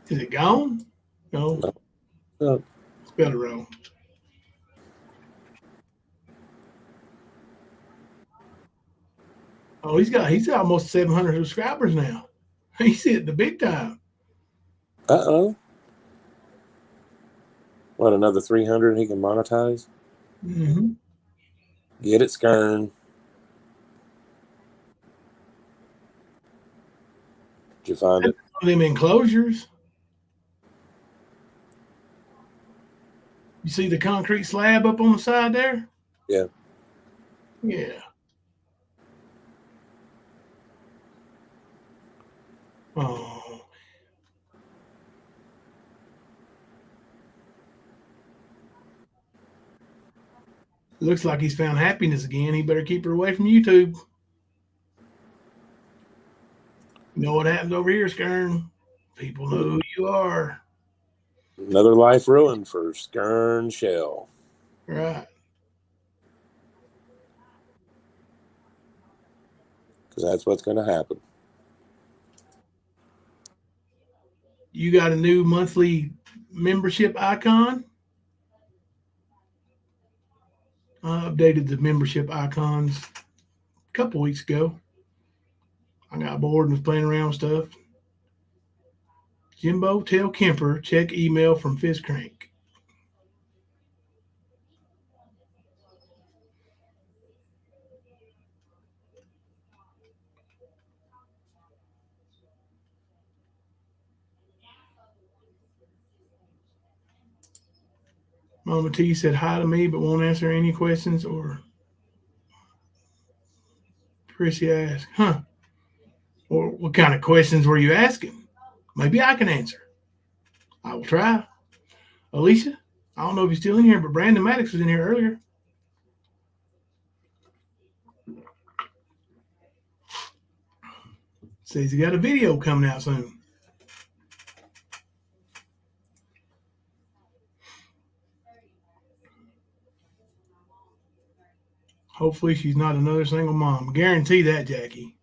[SPEAKER 4] Is it gone? No. Spell it wrong. Oh, he's almost 700 subscribers now. He's hitting the big time.
[SPEAKER 7] Uh-oh. What, another 300 he can monetize?
[SPEAKER 4] Mm-hmm.
[SPEAKER 7] Get it, Skern. Did you find it?
[SPEAKER 4] Them enclosures. You see the concrete slab up on the side there?
[SPEAKER 7] Yeah.
[SPEAKER 4] Yeah. Oh. Looks like he's found happiness again. He better keep her away from YouTube. You know what happens over here, Skern? People know who you are.
[SPEAKER 7] Another life ruined for Skern Shell.
[SPEAKER 4] Right.
[SPEAKER 7] Because that's what's going to happen.
[SPEAKER 4] You got a new monthly membership icon? I updated the membership icons a couple weeks ago. I got bored and was playing around with stuff. Jimbo, tell Kemper, check email from Fizz Crank. Mama T said hi to me, but won't answer any questions. Or Chrissy asked, or what kind of questions were you asking? Maybe I can answer. I will try. Alicia, I don't know if you're still in here, but Brandon Maddox was in here earlier. Says he got a video coming out soon. Hopefully she's not another single mom. Guarantee that, Jackie.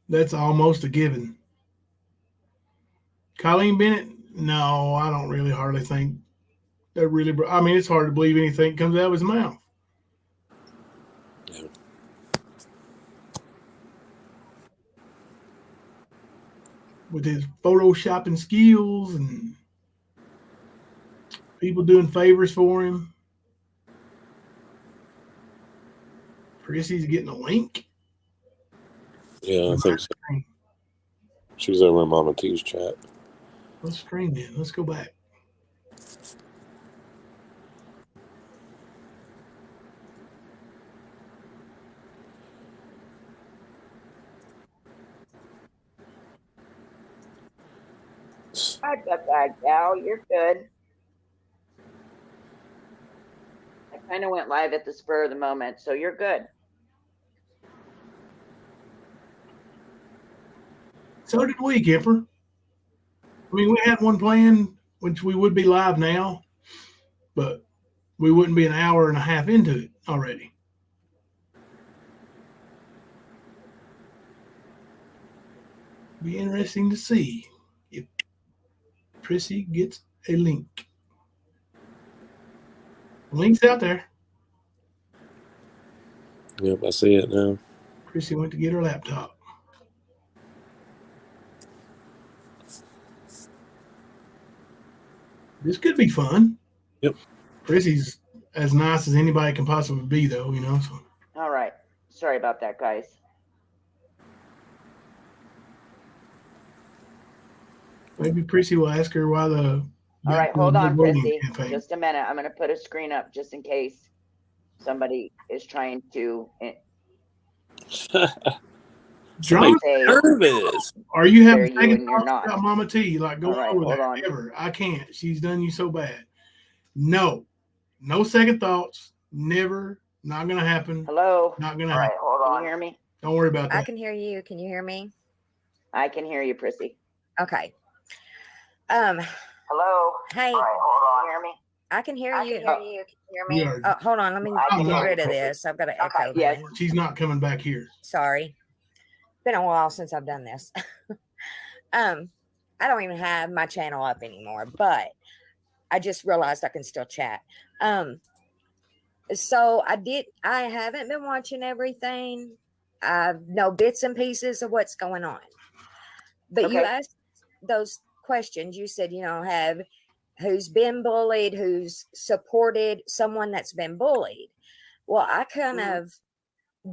[SPEAKER 4] That's almost a given. Colleen Bennett? No, I don't really hardly think That really, I mean, it's hard to believe anything comes out of his mouth.
[SPEAKER 7] Yeah.
[SPEAKER 4] With his photoshopping skills and people doing favors for him. Prissy's getting a link.
[SPEAKER 7] Yeah, I think so. She's over in Mama T's chat.
[SPEAKER 4] Let's stream then. Let's go back.
[SPEAKER 8] I bet that gal, you're good. I kind of went live at the spur of the moment, so you're good.
[SPEAKER 4] So did we, Kipper. I mean, we had one plan, which we would be live now, but we wouldn't be an hour and a half into it already. Be interesting to see if Prissy gets a link. The link's out there.
[SPEAKER 7] Yep, I see it now.
[SPEAKER 4] Prissy went to get her laptop. This could be fun.
[SPEAKER 7] Yep.
[SPEAKER 4] Prissy's as nice as anybody can possibly be, though, you know. So.
[SPEAKER 8] All right. Sorry about that, guys.
[SPEAKER 4] Maybe Prissy will ask her why the.
[SPEAKER 8] All right, hold on, Prissy. Just a minute. I'm going to put a screen up just in case somebody is trying to.
[SPEAKER 4] John,
[SPEAKER 7] nervous.
[SPEAKER 4] Are you having
[SPEAKER 8] you and you're not
[SPEAKER 4] about Mama T? Like, go on with that ever. I can't. She's done you so bad. No second thoughts. Never. Not gonna happen.
[SPEAKER 8] Hello.
[SPEAKER 4] Not gonna
[SPEAKER 8] happen.
[SPEAKER 4] happen.
[SPEAKER 8] Hold on. Can you hear me?
[SPEAKER 4] Don't worry about that.
[SPEAKER 9] I can hear you. Can you hear me?
[SPEAKER 8] I can hear you, Prissy.
[SPEAKER 9] Okay.
[SPEAKER 8] Hello.
[SPEAKER 9] Hey.
[SPEAKER 8] All right, hold on. Can you hear me?
[SPEAKER 9] I can hear you.
[SPEAKER 8] Can you hear me?
[SPEAKER 9] Oh, hold on. Let me get rid of this. I've got an echo.
[SPEAKER 8] Yes.
[SPEAKER 4] She's not coming back here.
[SPEAKER 9] Sorry. Been a while since I've done this. I don't even have my channel up anymore, but I just realized I can still chat. So I haven't been watching everything. I know bits and pieces of what's going on. But you asked those questions. You said, have who's been bullied, who's supported someone that's been bullied. Well, I kind of,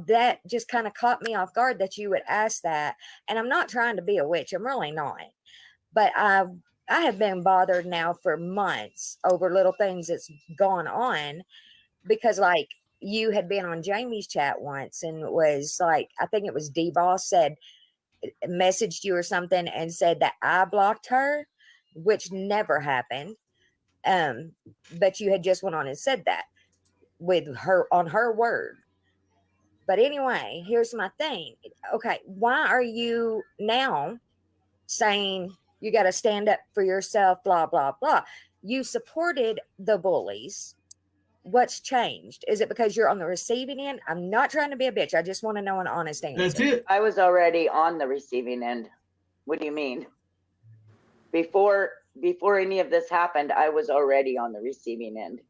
[SPEAKER 9] that just kind of caught me off guard that you would ask that. And I'm not trying to be a witch. I'm really not. But I have been bothered now for months over little things that's gone on because like you had been on Jamie's chat once and was like, I think it was D-Boss messaged you or something and said that I blocked her, which never happened. But you had just went on and said that with her on her word. But anyway, here's my thing. Okay, why are you now saying you got to stand up for yourself, blah, blah, blah? You supported the bullies. What's changed? Is it because you're on the receiving end? I'm not trying to be a bitch. I just want to know an honest answer.
[SPEAKER 4] That's it.
[SPEAKER 8] I was already on the receiving end. What do you mean? Before any of this happened, I was already on the receiving end.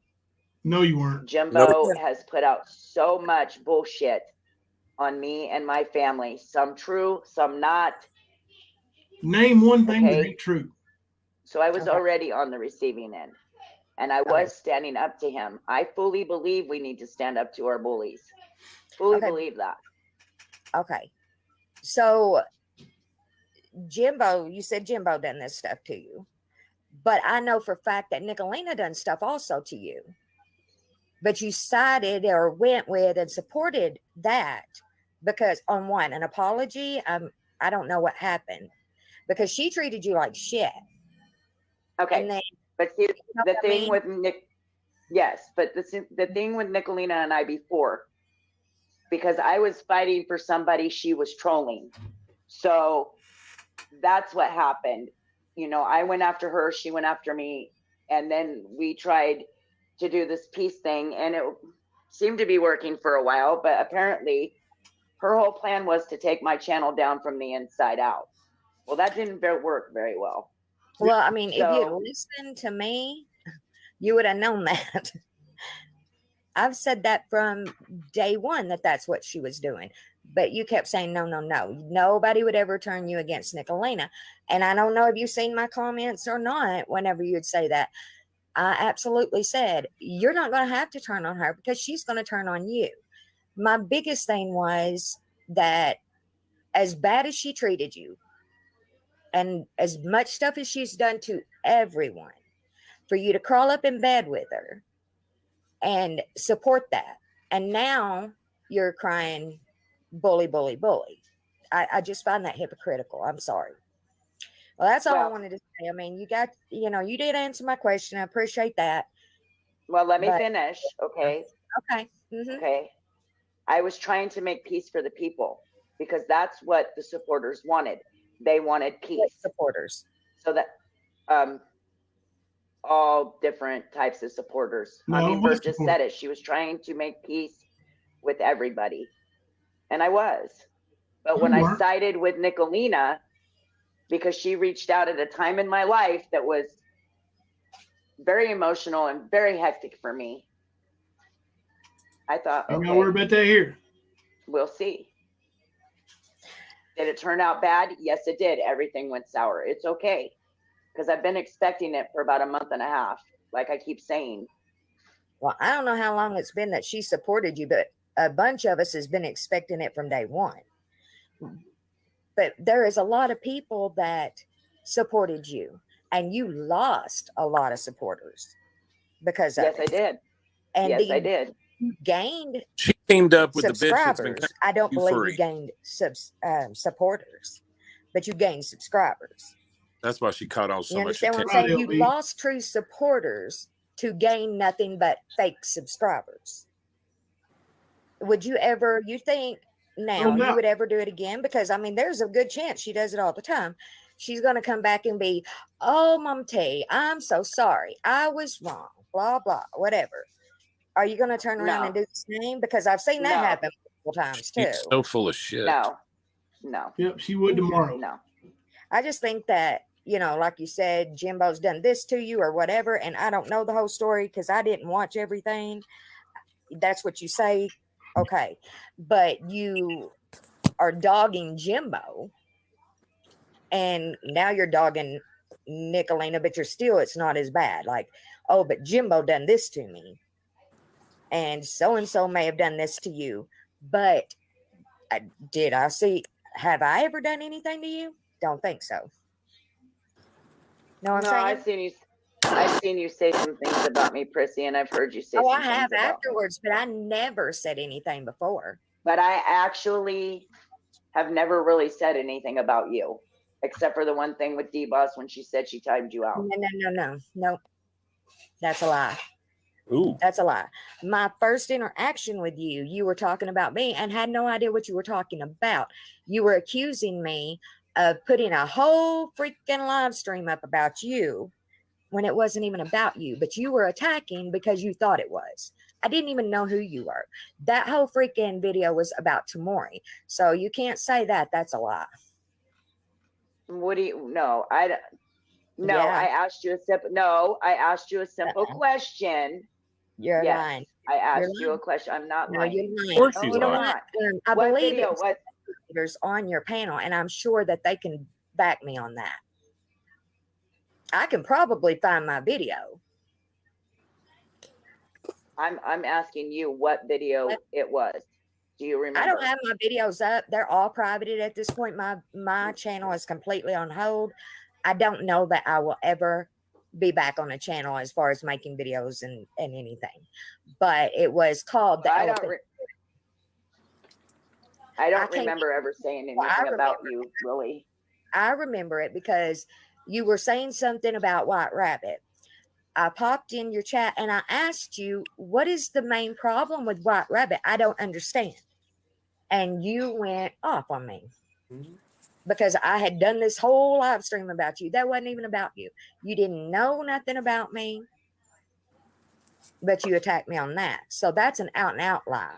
[SPEAKER 4] No, you weren't.
[SPEAKER 8] Jimbo has put out so much bullshit on me and my family. Some true, some not.
[SPEAKER 4] Name one thing that ain't true.
[SPEAKER 8] So I was already on the receiving end. And I was standing up to him. I fully believe we need to stand up to our bullies. Fully believe that.
[SPEAKER 9] Okay. So Jimbo, you said Jimbo done this stuff to you. But I know for a fact that Nicolina done stuff also to you. But you sided or went with and supported that because on one, an apology, I don't know what happened. Because she treated you like shit.
[SPEAKER 8] Okay. Then, but see, the thing with Nick, yes, but the thing with Nicolina and I before, because I was fighting for somebody she was trolling. So that's what happened. I went after her, she went after me, and then we tried to do this peace thing, and it seemed to be working for a while, but apparently her whole plan was to take my channel down from the inside out. Well, that didn't work very well.
[SPEAKER 9] Well, I mean, if you listen to me, You would have known that. I've said that from day one that that's what she was doing. But you kept saying, no, no, no. Nobody would ever turn you against Nicolina. And I don't know if you've seen my comments or not whenever you'd say that. I absolutely said, you're not going to have to turn on her because she's going to turn on you. My biggest thing was that as bad as she treated you and as much stuff as she's done to everyone, for you to crawl up in bed with her and support that. And now you're crying, bully, bully, bully. I just find that hypocritical. I'm sorry. Well, that's all I wanted to say. I mean, you did answer my question. I appreciate that.
[SPEAKER 8] Well, let me finish. Okay.
[SPEAKER 9] Okay. Mm-hmm.
[SPEAKER 8] Okay. I was trying to make peace for the people because that's what the supporters wanted. They wanted peace.
[SPEAKER 9] Supporters.
[SPEAKER 8] So that, all different types of supporters.
[SPEAKER 4] No,
[SPEAKER 8] Hummingbird just said it. She was trying to make peace with everybody. And I was. But when I sided with Nicolina, because she reached out at a time in my life that was very emotional and very hectic for me, I thought,
[SPEAKER 4] I'm
[SPEAKER 8] okay,
[SPEAKER 4] not worried about that here.
[SPEAKER 8] We'll see. Did it turn out bad? Yes, it did. Everything went sour. It's okay. Because I've been expecting it for about a month and a half, like I keep saying.
[SPEAKER 9] Well, I don't know how long it's been that she supported you, but a bunch of us has been expecting it from day one. But there is a lot of people that supported you, and you lost a lot of supporters because of
[SPEAKER 8] Yes,
[SPEAKER 9] it.
[SPEAKER 8] I did.
[SPEAKER 9] And
[SPEAKER 8] yes, I did.
[SPEAKER 9] You gained
[SPEAKER 7] She teamed up with the bitch that's been
[SPEAKER 9] subscribers. I don't believe
[SPEAKER 7] free.
[SPEAKER 9] you gained supporters, but you gained subscribers.
[SPEAKER 7] That's why she caught on so
[SPEAKER 9] You
[SPEAKER 7] much
[SPEAKER 9] understand what I'm
[SPEAKER 7] attention.
[SPEAKER 9] saying? You lost true supporters to gain nothing but fake subscribers. Would you ever, you think now you would ever do it again? Because I mean, there's a good chance she does it all the time. She's going to come back and be, oh, Mama T, I'm so sorry. I was wrong. Blah, blah, whatever. Are you going to turn around and do the same? Because I've seen that happen multiple times too.
[SPEAKER 7] She's so full of shit.
[SPEAKER 8] No.
[SPEAKER 4] Yep, she would tomorrow.
[SPEAKER 8] No.
[SPEAKER 9] I just think that, like you said, Jimbo's done this to you or whatever. And I don't know the whole story because I didn't watch everything. That's what you say. Okay. But you are dogging Jimbo. And now you're dogging Nicolina, but it's not as bad. Like, oh, but Jimbo done this to me. And so may have done this to you. But have I ever done anything to you? Don't think so. No,
[SPEAKER 8] I've seen you say some things about me, Prissy, and I've heard you say some
[SPEAKER 9] I
[SPEAKER 8] things
[SPEAKER 9] have
[SPEAKER 8] about
[SPEAKER 9] afterwards, but I never said anything before.
[SPEAKER 8] But I actually have never really said anything about you, except for the one thing with D-Boss when she said she timed you out.
[SPEAKER 9] No. That's a lie.
[SPEAKER 7] Ooh.
[SPEAKER 9] That's a lie. My first interaction with you, you were talking about me and had no idea what you were talking about. You were accusing me of putting a whole freaking live stream up about you when it wasn't even about you, but you were attacking because you thought it was. I didn't even know who you were. That whole freaking video was about Tamori. So you can't say that. That's a lie.
[SPEAKER 8] What do you know? I asked you a simple question.
[SPEAKER 9] You're lying.
[SPEAKER 8] I asked you a question. I'm not lying.
[SPEAKER 9] You're lying.
[SPEAKER 7] Of course she's lying.
[SPEAKER 9] I
[SPEAKER 8] What
[SPEAKER 9] believe
[SPEAKER 8] video?
[SPEAKER 9] it's on your panel, and I'm sure that they can back me on that. I can probably find my video.
[SPEAKER 8] I'm asking you what video it was. Do you remember?
[SPEAKER 9] I don't have my videos up. They're all privated at this point. My channel is completely on hold. I don't know that I will ever be back on a channel as far as making videos and anything. But it was called the Elephant.
[SPEAKER 8] I don't remember ever saying anything about you, really.
[SPEAKER 9] I remember it because you were saying something about White Rabbit. I popped in your chat and I asked you, what is the main problem with White Rabbit? I don't understand. And you went off on me. Mm-hmm. Because I had done this whole live stream about you. That wasn't even about you. You didn't know nothing about me, but you attacked me on that. So that's an out and out lie.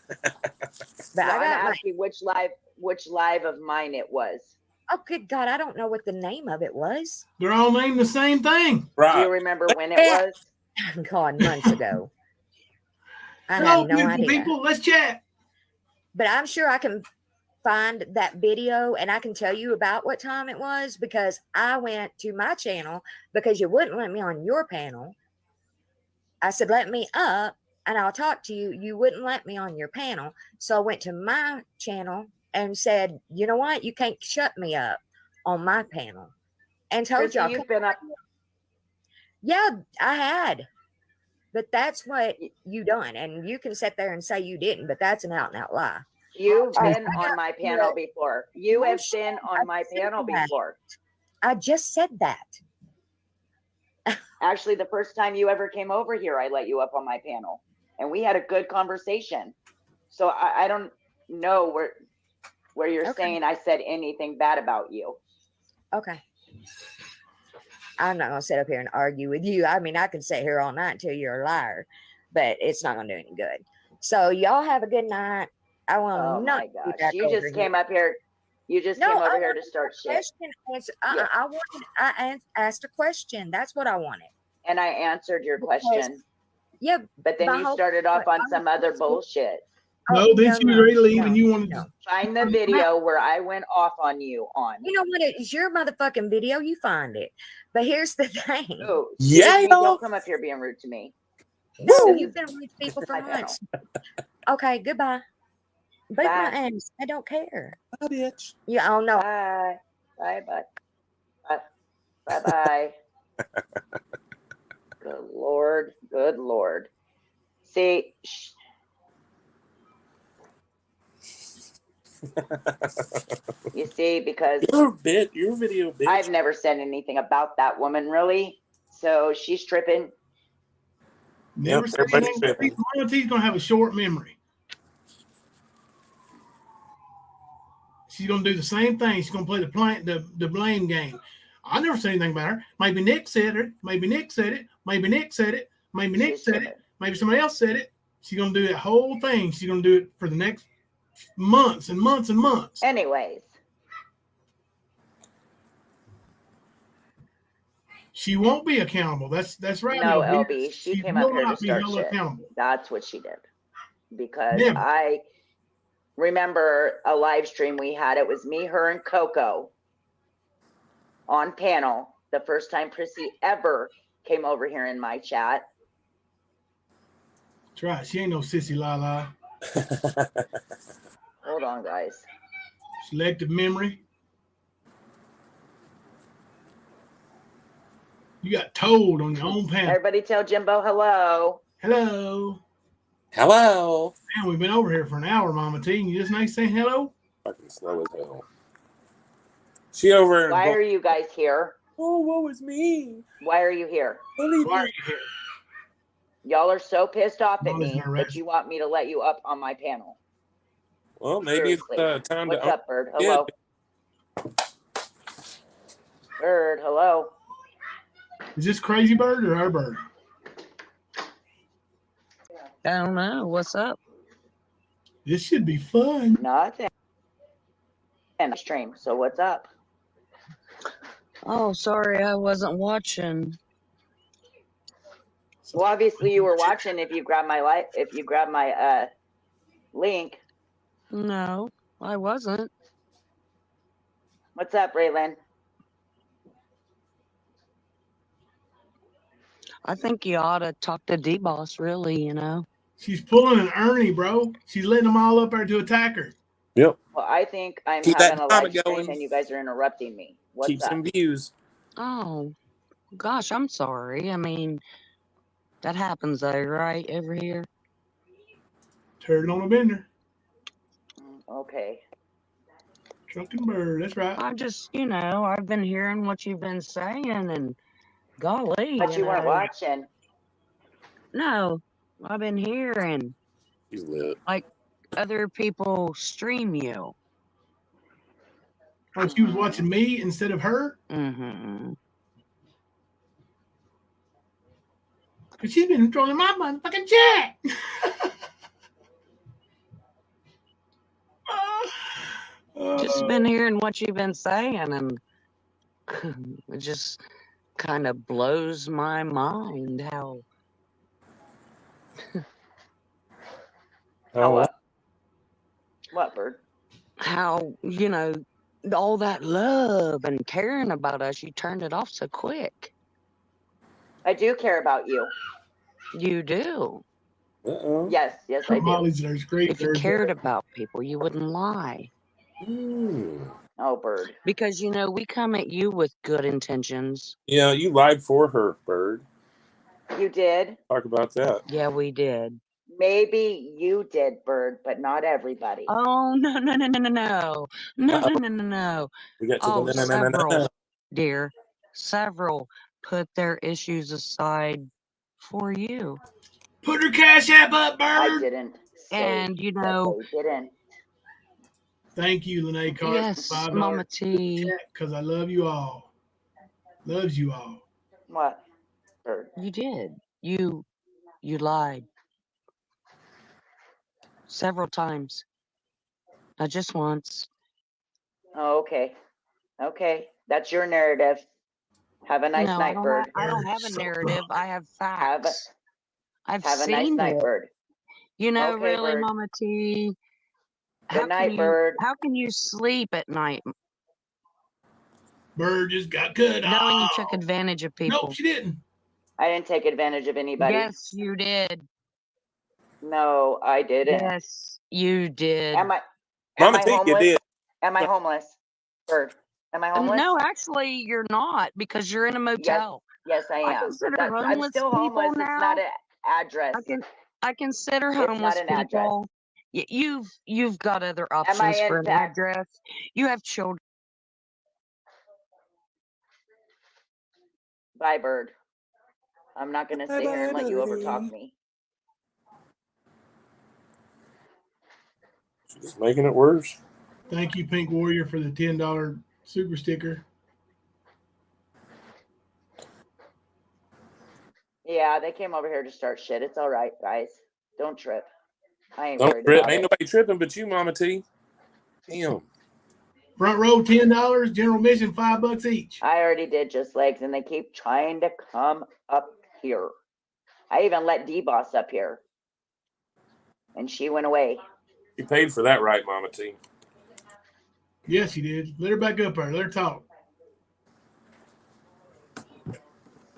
[SPEAKER 9] But
[SPEAKER 8] I'm asking which live of mine it was.
[SPEAKER 9] Oh, good God. I don't know what the name of it was.
[SPEAKER 4] They're all named the same thing.
[SPEAKER 8] Right. Do you remember when it was?
[SPEAKER 9] God, months ago. I
[SPEAKER 4] Hello,
[SPEAKER 9] have no
[SPEAKER 4] beautiful
[SPEAKER 9] idea.
[SPEAKER 4] people. Let's chat.
[SPEAKER 9] But I'm sure I can find that video and I can tell you about what time it was, because I went to my channel because you wouldn't let me on your panel. I said, let me up and I'll talk to you. You wouldn't let me on your panel. So I went to my channel and said, you know what? You can't shut me up on my panel. And told
[SPEAKER 8] Chrissy,
[SPEAKER 9] y'all.
[SPEAKER 8] you've been up.
[SPEAKER 9] Yeah, I had. But that's what you done. And you can sit there and say you didn't, but that's an out and out lie.
[SPEAKER 8] You've been on my panel before. You have been on my panel before.
[SPEAKER 9] I just said that.
[SPEAKER 8] Actually, the first time you ever came over here, I let you up on my panel. And we had a good conversation. So I don't know where you're saying I said anything bad about you.
[SPEAKER 9] Okay. I'm not going to sit up here and argue with you. I mean, I can sit here all night until you're a liar, but it's not going to do any good. So y'all have a good night. I will
[SPEAKER 8] Oh
[SPEAKER 9] not
[SPEAKER 8] my
[SPEAKER 9] be
[SPEAKER 8] gosh.
[SPEAKER 9] back
[SPEAKER 8] You
[SPEAKER 9] over
[SPEAKER 8] just
[SPEAKER 9] here.
[SPEAKER 8] came up here. You just came over here to start shit.
[SPEAKER 9] Yeah. I asked a question. That's what I wanted.
[SPEAKER 8] And I answered your question.
[SPEAKER 9] Yeah.
[SPEAKER 8] But then you started off on some other bullshit.
[SPEAKER 4] No, then she was ready to leave and you wanted to.
[SPEAKER 8] Find the video where I went off on you on.
[SPEAKER 9] You know what? It's your motherfucking video. You find it. But here's the thing.
[SPEAKER 8] Oh,
[SPEAKER 7] Yeah.
[SPEAKER 8] don't come up here being rude to me.
[SPEAKER 9] No, you've been rude to people for months. Okay, goodbye. Beat my ass. I don't care.
[SPEAKER 7] Bye, bitch.
[SPEAKER 9] Yeah, oh no.
[SPEAKER 8] Bye. Bye, bye. Bye, bye. Good Lord. Good Lord. See, you see, because
[SPEAKER 7] your video, bitch.
[SPEAKER 8] I've never said anything about that woman, really. So she's tripping.
[SPEAKER 4] Never said anything. Mama T's gonna have a short memory. She's gonna do the same thing. She's gonna play the blame game. I never said anything about her. Maybe Nick said it. Maybe Nick said it. Maybe Nick said it. Maybe Nick said it. Maybe somebody else said it. She's gonna do that whole thing. She's gonna do it for the next months and months and months.
[SPEAKER 8] Anyways.
[SPEAKER 4] She won't be accountable. That's right.
[SPEAKER 8] No, LB. She came up here to start shit.
[SPEAKER 4] Accountable.
[SPEAKER 8] That's what she did. Because I remember a live stream we had. It was me, her, and Coco on panel. The first time Prissy ever came over here in my chat.
[SPEAKER 4] That's right. She ain't no sissy la.
[SPEAKER 8] Hold on, guys.
[SPEAKER 4] Selective memory. You got told on your own panel.
[SPEAKER 8] Everybody tell Jimbo hello.
[SPEAKER 4] Hello.
[SPEAKER 7] Hello.
[SPEAKER 4] Man, we've been over here for an hour, Mama T, and you just ain't saying hello?
[SPEAKER 7] Fucking slow as hell. She over.
[SPEAKER 8] Why are you guys here?
[SPEAKER 7] Oh, what was me?
[SPEAKER 8] Why are you here?
[SPEAKER 4] Why are you here?
[SPEAKER 8] Y'all are so pissed off at me that you want me to let you up on my panel.
[SPEAKER 7] Well, maybe
[SPEAKER 8] Seriously.
[SPEAKER 7] it's time
[SPEAKER 8] What's
[SPEAKER 7] to.
[SPEAKER 8] up, Bird? Hello. Bird, hello.
[SPEAKER 4] Is this Crazy Bird or our bird?
[SPEAKER 10] I don't know. What's up?
[SPEAKER 4] This should be fun.
[SPEAKER 8] Nothing. And stream. So what's up?
[SPEAKER 10] Oh, sorry, I wasn't watching.
[SPEAKER 8] Well, obviously you were watching. If you grab my link.
[SPEAKER 10] No, I wasn't.
[SPEAKER 8] What's up, Raylan?
[SPEAKER 10] I think you ought to talk to D-Boss, really, you know.
[SPEAKER 4] She's pulling an Ernie, bro. She's letting them all up there to attack her.
[SPEAKER 7] Yep.
[SPEAKER 8] Well, I think I'm
[SPEAKER 7] Keep
[SPEAKER 8] having
[SPEAKER 7] that
[SPEAKER 8] a live stream
[SPEAKER 7] going.
[SPEAKER 8] and you guys are interrupting me. What's
[SPEAKER 7] Keep
[SPEAKER 8] up?
[SPEAKER 7] some views.
[SPEAKER 10] Oh, gosh, I'm sorry. I mean, that happens though, right, over here?
[SPEAKER 4] Turd on a bender.
[SPEAKER 8] Okay.
[SPEAKER 4] Trucking bird, that's right.
[SPEAKER 10] I just, you know, I've been hearing what you've been saying, and golly.
[SPEAKER 8] But you weren't watching.
[SPEAKER 10] No, I've been hearing.
[SPEAKER 7] He's lit.
[SPEAKER 10] Like other people stream you.
[SPEAKER 4] Oh, she was watching me instead of her?
[SPEAKER 10] Mm-hmm.
[SPEAKER 4] Because she's been trolling my motherfucking chat.
[SPEAKER 10] Just been hearing what you've been saying, and it just kind of blows my mind how
[SPEAKER 8] How what? What, Bird?
[SPEAKER 10] How, you know, all that love and caring about us, you turned it off so quick.
[SPEAKER 8] I do care about you.
[SPEAKER 10] You do.
[SPEAKER 7] Uh-oh.
[SPEAKER 8] Yes, I do.
[SPEAKER 4] Molly's there's great.
[SPEAKER 10] If you cared about people, you wouldn't lie.
[SPEAKER 8] Oh, Bird.
[SPEAKER 10] Because, you know, we come at you with good intentions.
[SPEAKER 7] Yeah, you lied for her, Bird.
[SPEAKER 8] You did?
[SPEAKER 7] Talk about that.
[SPEAKER 10] Yeah, we did.
[SPEAKER 8] Maybe you did, Bird, but not everybody.
[SPEAKER 10] Oh, no. No.
[SPEAKER 7] We got to
[SPEAKER 10] Oh,
[SPEAKER 7] the
[SPEAKER 10] several, dear. Several put their issues aside for you.
[SPEAKER 4] Put her cash app up, Bird.
[SPEAKER 8] I didn't say
[SPEAKER 10] And, you know,
[SPEAKER 8] that they didn't.
[SPEAKER 4] Thank you, Lene Carter,
[SPEAKER 10] yes,
[SPEAKER 4] for $5
[SPEAKER 10] Mama T.
[SPEAKER 4] because I love you all. Loves you all.
[SPEAKER 8] What, Bird?
[SPEAKER 10] You did. You lied. Several times. Not just once.
[SPEAKER 8] Oh, okay. Okay. That's your narrative. Have a nice
[SPEAKER 10] No,
[SPEAKER 8] night, Bird.
[SPEAKER 10] I don't have a narrative. I have facts. I've
[SPEAKER 8] Have a nice
[SPEAKER 10] seen
[SPEAKER 8] night,
[SPEAKER 10] it.
[SPEAKER 8] Bird.
[SPEAKER 10] You know,
[SPEAKER 8] Okay,
[SPEAKER 10] really,
[SPEAKER 8] Bird.
[SPEAKER 10] Mama T.
[SPEAKER 8] Good night, Bird.
[SPEAKER 10] How can you sleep at night
[SPEAKER 4] Bird just got cut off.
[SPEAKER 10] knowing you took advantage of people?
[SPEAKER 4] Nope, she didn't.
[SPEAKER 8] I didn't take advantage of anybody.
[SPEAKER 10] Yes, you did.
[SPEAKER 8] No, I didn't.
[SPEAKER 10] Yes, you did.
[SPEAKER 8] Am I
[SPEAKER 7] Mama T, you
[SPEAKER 8] homeless?
[SPEAKER 7] did.
[SPEAKER 8] Am I homeless? Bird, am I homeless?
[SPEAKER 10] No, actually, you're not because you're in a motel.
[SPEAKER 8] Yes, I am.
[SPEAKER 10] I consider
[SPEAKER 8] I'm
[SPEAKER 10] homeless
[SPEAKER 8] still
[SPEAKER 10] people
[SPEAKER 8] homeless.
[SPEAKER 10] now.
[SPEAKER 8] It's not an address.
[SPEAKER 10] I consider
[SPEAKER 8] It's not
[SPEAKER 10] homeless
[SPEAKER 8] an address.
[SPEAKER 10] people. You've got other
[SPEAKER 8] Am I
[SPEAKER 10] options for
[SPEAKER 8] in
[SPEAKER 10] an
[SPEAKER 8] fact?
[SPEAKER 10] address. You have children.
[SPEAKER 8] Bye, Bird. I'm not going to sit here and let you overtalk me.
[SPEAKER 7] She's making it worse.
[SPEAKER 4] Thank you, Pink Warrior, for the $10 super sticker.
[SPEAKER 8] Yeah, they came over here to start shit. It's all right, guys. Don't trip. I ain't
[SPEAKER 7] Don't
[SPEAKER 8] worried
[SPEAKER 7] trip.
[SPEAKER 8] about
[SPEAKER 7] Ain't
[SPEAKER 8] it.
[SPEAKER 7] nobody tripping but you, Mama T. Damn.
[SPEAKER 4] Front row $10, general admission $5 each.
[SPEAKER 8] I already did just legs, and they keep trying to come up here. I even let D-Boss up here, and she went away.
[SPEAKER 7] You paid for that, right, Mama T?
[SPEAKER 4] Yes, you did. Let her back up there. Let her talk.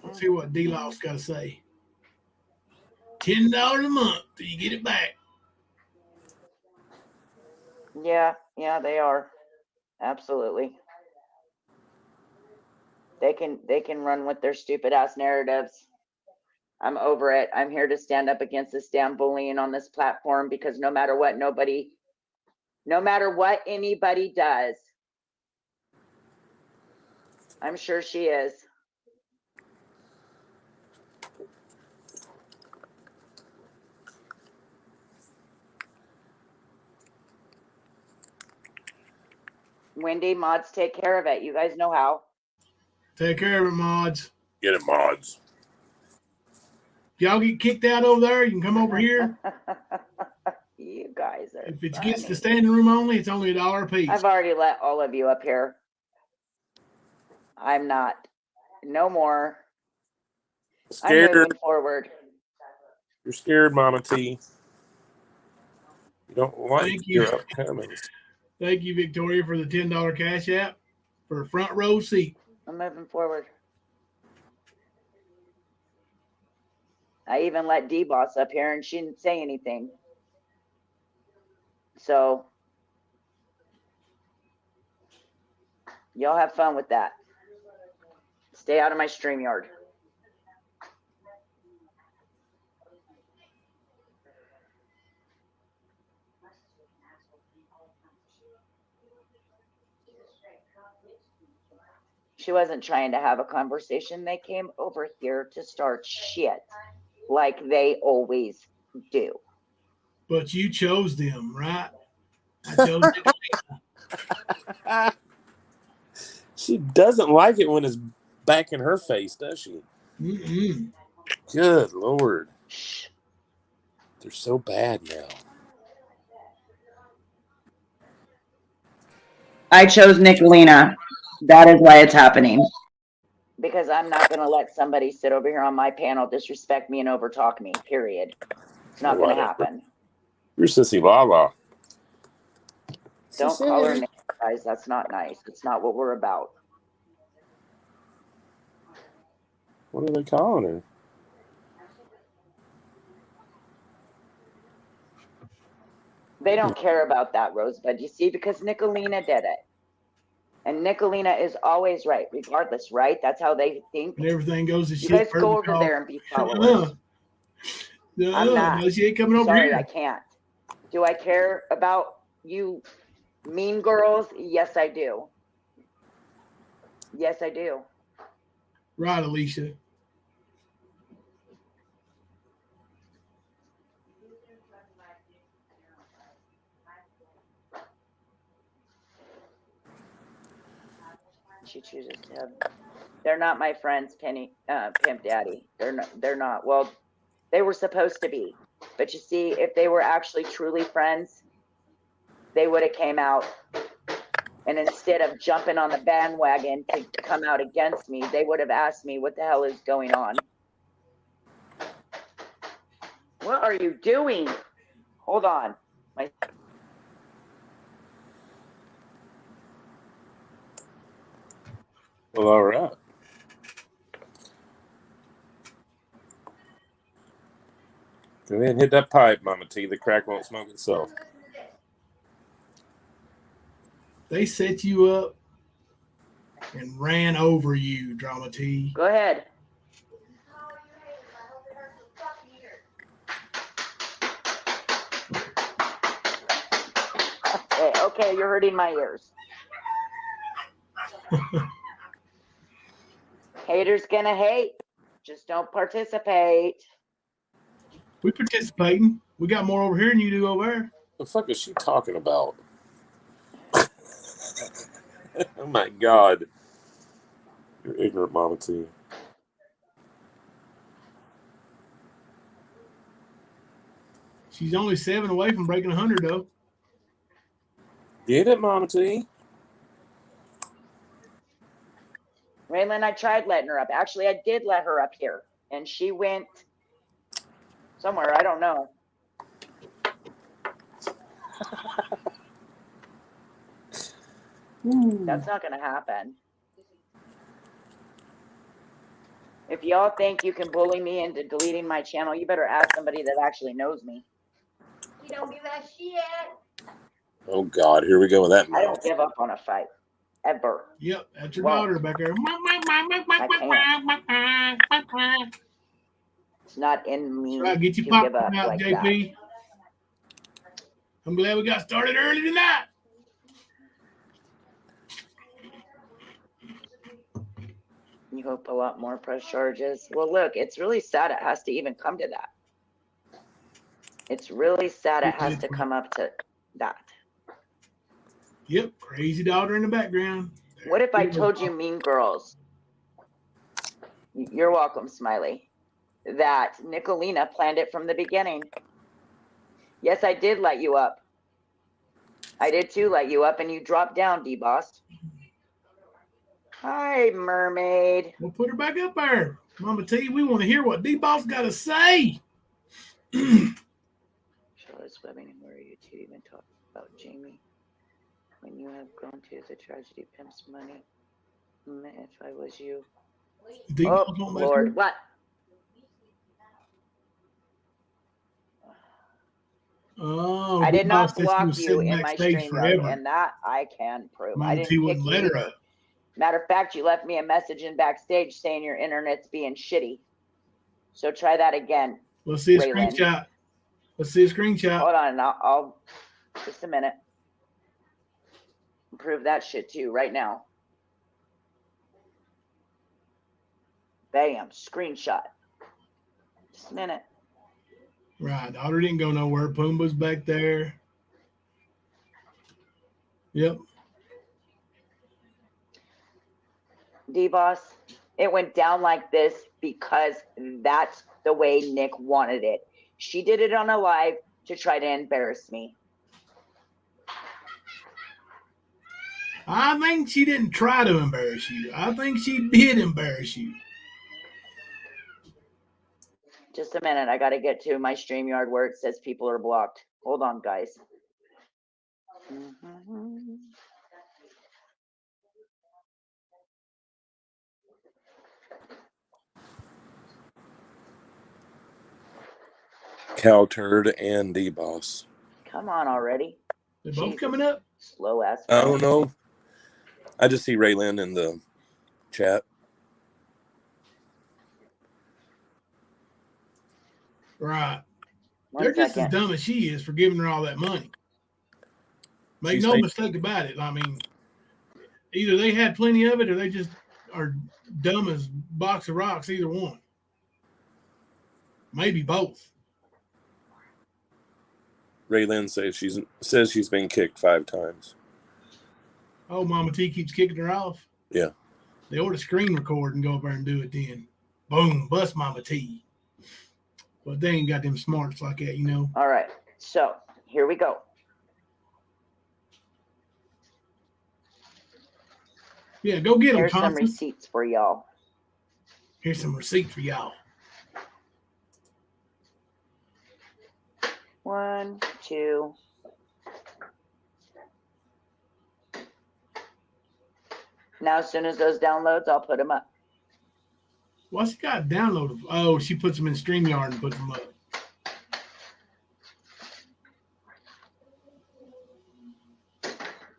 [SPEAKER 4] Let's see what D-Law's got to say. $10 a month till you get it back.
[SPEAKER 8] Yeah, they are. Absolutely. They can run with their stupid ass narratives. I'm over it. I'm here to stand up against this damn bullying on this platform because no matter what anybody does, I'm sure she is. Wendy, mods, take care of it. You guys know how.
[SPEAKER 4] Take care of it, mods.
[SPEAKER 7] Get it, mods.
[SPEAKER 4] If y'all get kicked out over there, you can come over here.
[SPEAKER 8] You guys are
[SPEAKER 4] If it
[SPEAKER 8] funny.
[SPEAKER 4] gets to standing room only, it's only $1 a piece.
[SPEAKER 8] I've already let all of you up here. I'm not. No more.
[SPEAKER 7] Scared.
[SPEAKER 8] I'm moving forward.
[SPEAKER 7] You're scared, Mama T. You don't like
[SPEAKER 4] Thank you.
[SPEAKER 7] your upcomings.
[SPEAKER 4] Thank you, Victoria, for the $10 cash app for a front row seat.
[SPEAKER 8] I'm moving forward. I even let D-Boss up here and she didn't say anything. So y'all have fun with that. Stay out of my StreamYard. She wasn't trying to have a conversation. They came over here to start shit like they always do.
[SPEAKER 4] But you chose them, right? I chose them.
[SPEAKER 7] She doesn't like it when it's back in her face, does she?
[SPEAKER 4] Mm-mm.
[SPEAKER 7] Good Lord. They're so bad now.
[SPEAKER 8] I chose Nicolina. That is why it's happening. Because I'm not going to let somebody sit over here on my panel, disrespect me, and overtalk me, period. It's not going to happen.
[SPEAKER 7] You're Sissy Lala.
[SPEAKER 8] Don't call her names, guys. That's not nice. It's not what we're about.
[SPEAKER 7] What are they calling her?
[SPEAKER 8] They don't care about that, Rosebud. You see, because Nicolina did it. And Nicolina is always right, regardless, right? That's how they think.
[SPEAKER 4] And everything goes to
[SPEAKER 8] You
[SPEAKER 4] shit.
[SPEAKER 8] guys go over there and be followers. I'm not.
[SPEAKER 4] No, she ain't coming over
[SPEAKER 8] Sorry,
[SPEAKER 4] here.
[SPEAKER 8] I can't. Do I care about you mean girls? Yes, I do. Yes, I do.
[SPEAKER 4] Right, Alicia.
[SPEAKER 8] She chooses to have. They're not my friends, Pimp Daddy. They're not. Well, they were supposed to be. But you see, if they were actually truly friends, they would have came out. And instead of jumping on the bandwagon to come out against me, they would have asked me, what the hell is going on? What are you doing? Hold on.
[SPEAKER 7] Well, all right. Go ahead and hit that pipe, Mama T. The crack won't smoke itself.
[SPEAKER 4] They set you up and ran over you, Drama T.
[SPEAKER 8] Go ahead. Okay, you're hurting my ears. Haters gonna hate. Just don't participate.
[SPEAKER 4] We participating. We got more over here than you do over there.
[SPEAKER 7] The fuck is she talking about? Oh my God. You're ignorant, Mama T.
[SPEAKER 4] She's only 7 away from breaking 100, though.
[SPEAKER 7] Get it, Mama T?
[SPEAKER 8] Raylan, I tried letting her up. Actually, I did let her up here. And she went somewhere. I don't know. That's not going to happen. If y'all think you can bully me into deleting my channel, you better ask somebody that actually knows me.
[SPEAKER 9] You don't give a shit.
[SPEAKER 7] Oh God, here we go with that
[SPEAKER 8] I
[SPEAKER 7] mouth.
[SPEAKER 8] don't give up on a fight. Ever.
[SPEAKER 4] Yep, that's your daughter back there.
[SPEAKER 8] I can't. It's not in me
[SPEAKER 4] Try to get you
[SPEAKER 8] to
[SPEAKER 4] popped
[SPEAKER 8] give up
[SPEAKER 4] out,
[SPEAKER 8] like
[SPEAKER 4] JP.
[SPEAKER 8] that.
[SPEAKER 4] I'm glad we got started early tonight.
[SPEAKER 8] You hope a lot more press charges. Well, look, it's really sad it has to even come to that. It's really sad it has to come up to that.
[SPEAKER 4] Yep, crazy daughter in the background.
[SPEAKER 8] What if I told you, mean girls? You're welcome, Smiley. That Nicolina planned it from the beginning. Yes, I did let you up. I did too let you up, and you dropped down, D-Boss. Hi, mermaid.
[SPEAKER 4] We'll put her back up there. Mama T, we want to hear what D-Boss got to say.
[SPEAKER 8] Charlotte's webbing, and where are you two even talking about Jamie? When you have grown to the tragedy pimps money. If I was you. Oh, Lord, what?
[SPEAKER 4] Oh,
[SPEAKER 8] I did not
[SPEAKER 4] D-Boss
[SPEAKER 8] block you in my stream,
[SPEAKER 4] forever.
[SPEAKER 8] and that I can prove.
[SPEAKER 4] Mama
[SPEAKER 8] I
[SPEAKER 4] T
[SPEAKER 8] didn't
[SPEAKER 4] wouldn't
[SPEAKER 8] kick
[SPEAKER 4] let
[SPEAKER 8] you
[SPEAKER 4] her
[SPEAKER 8] either.
[SPEAKER 4] up.
[SPEAKER 8] Matter of fact, you left me a message in backstage saying your internet's being shitty. So try that again.
[SPEAKER 4] Let's see a
[SPEAKER 8] Raylan.
[SPEAKER 4] screenshot. Let's see a screenshot.
[SPEAKER 8] Hold on, I'll just a minute. Prove that shit too right now. Bam, screenshot. Just a minute.
[SPEAKER 4] Right, daughter didn't go nowhere. Pumbaa's back there. Yep.
[SPEAKER 8] D-Boss, it went down like this because that's the way Nick wanted it. She did it on a live to try to embarrass me.
[SPEAKER 4] I think she didn't try to embarrass you. I think she did embarrass you.
[SPEAKER 8] Just a minute. I got to get to my StreamYard where it says people are blocked. Hold on, guys.
[SPEAKER 7] Cow turd and D-Boss.
[SPEAKER 8] Come on already.
[SPEAKER 4] They're both coming up?
[SPEAKER 8] Slow ass.
[SPEAKER 7] I don't know. I just see Raylan in the chat.
[SPEAKER 4] Right.
[SPEAKER 8] One
[SPEAKER 4] They're just as
[SPEAKER 8] second.
[SPEAKER 4] dumb as she is for giving her all that money. Make no mistake about it. I mean, either they had plenty of it or they just are dumb as a box of rocks, either one. Maybe both.
[SPEAKER 7] Raylan says she's been kicked 5 times.
[SPEAKER 4] Oh, Mama T keeps kicking her off.
[SPEAKER 7] Yeah.
[SPEAKER 4] They ought to screen record and go over there and do it then. Boom, bust Mama T. But they ain't got them smarts like that, you know.
[SPEAKER 8] All right. So here we go.
[SPEAKER 4] Yeah, go get them,
[SPEAKER 8] Here's some
[SPEAKER 4] Thompson.
[SPEAKER 8] receipts for y'all.
[SPEAKER 4] Here's some receipts for y'all.
[SPEAKER 8] 1, 2. Now, as soon as those downloads, I'll put them up.
[SPEAKER 4] What's she got downloaded? Oh, she puts them in StreamYard and puts them up.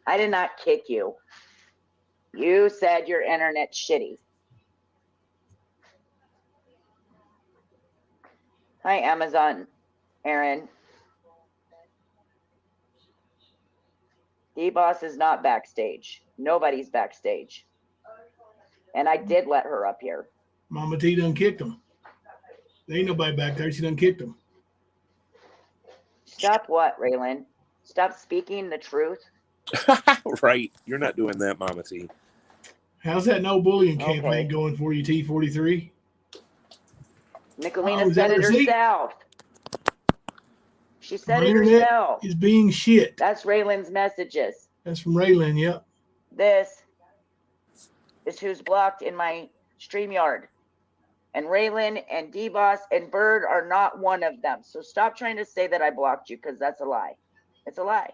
[SPEAKER 8] I did not kick you. You said your internet's shitty. Hi, Amazon, Aaron. D-Boss is not backstage. Nobody's backstage. And I did let her up here.
[SPEAKER 4] Mama T done kicked them. There ain't nobody back there. She done kicked them.
[SPEAKER 8] Stop what, Raylan? Stop speaking the truth.
[SPEAKER 7] Right. You're not doing that, Mama T.
[SPEAKER 4] How's that no bullying campaign going for you, T43?
[SPEAKER 8] Nicolina said it herself. She said
[SPEAKER 4] My
[SPEAKER 8] it
[SPEAKER 4] internet
[SPEAKER 8] herself.
[SPEAKER 4] is being shit.
[SPEAKER 8] That's Raylan's messages.
[SPEAKER 4] That's from Raylan, yep.
[SPEAKER 8] This is who's blocked in my StreamYard. And Raylan and D-Boss and Bird are not one of them. So stop trying to say that I blocked you, because that's a lie. It's a lie.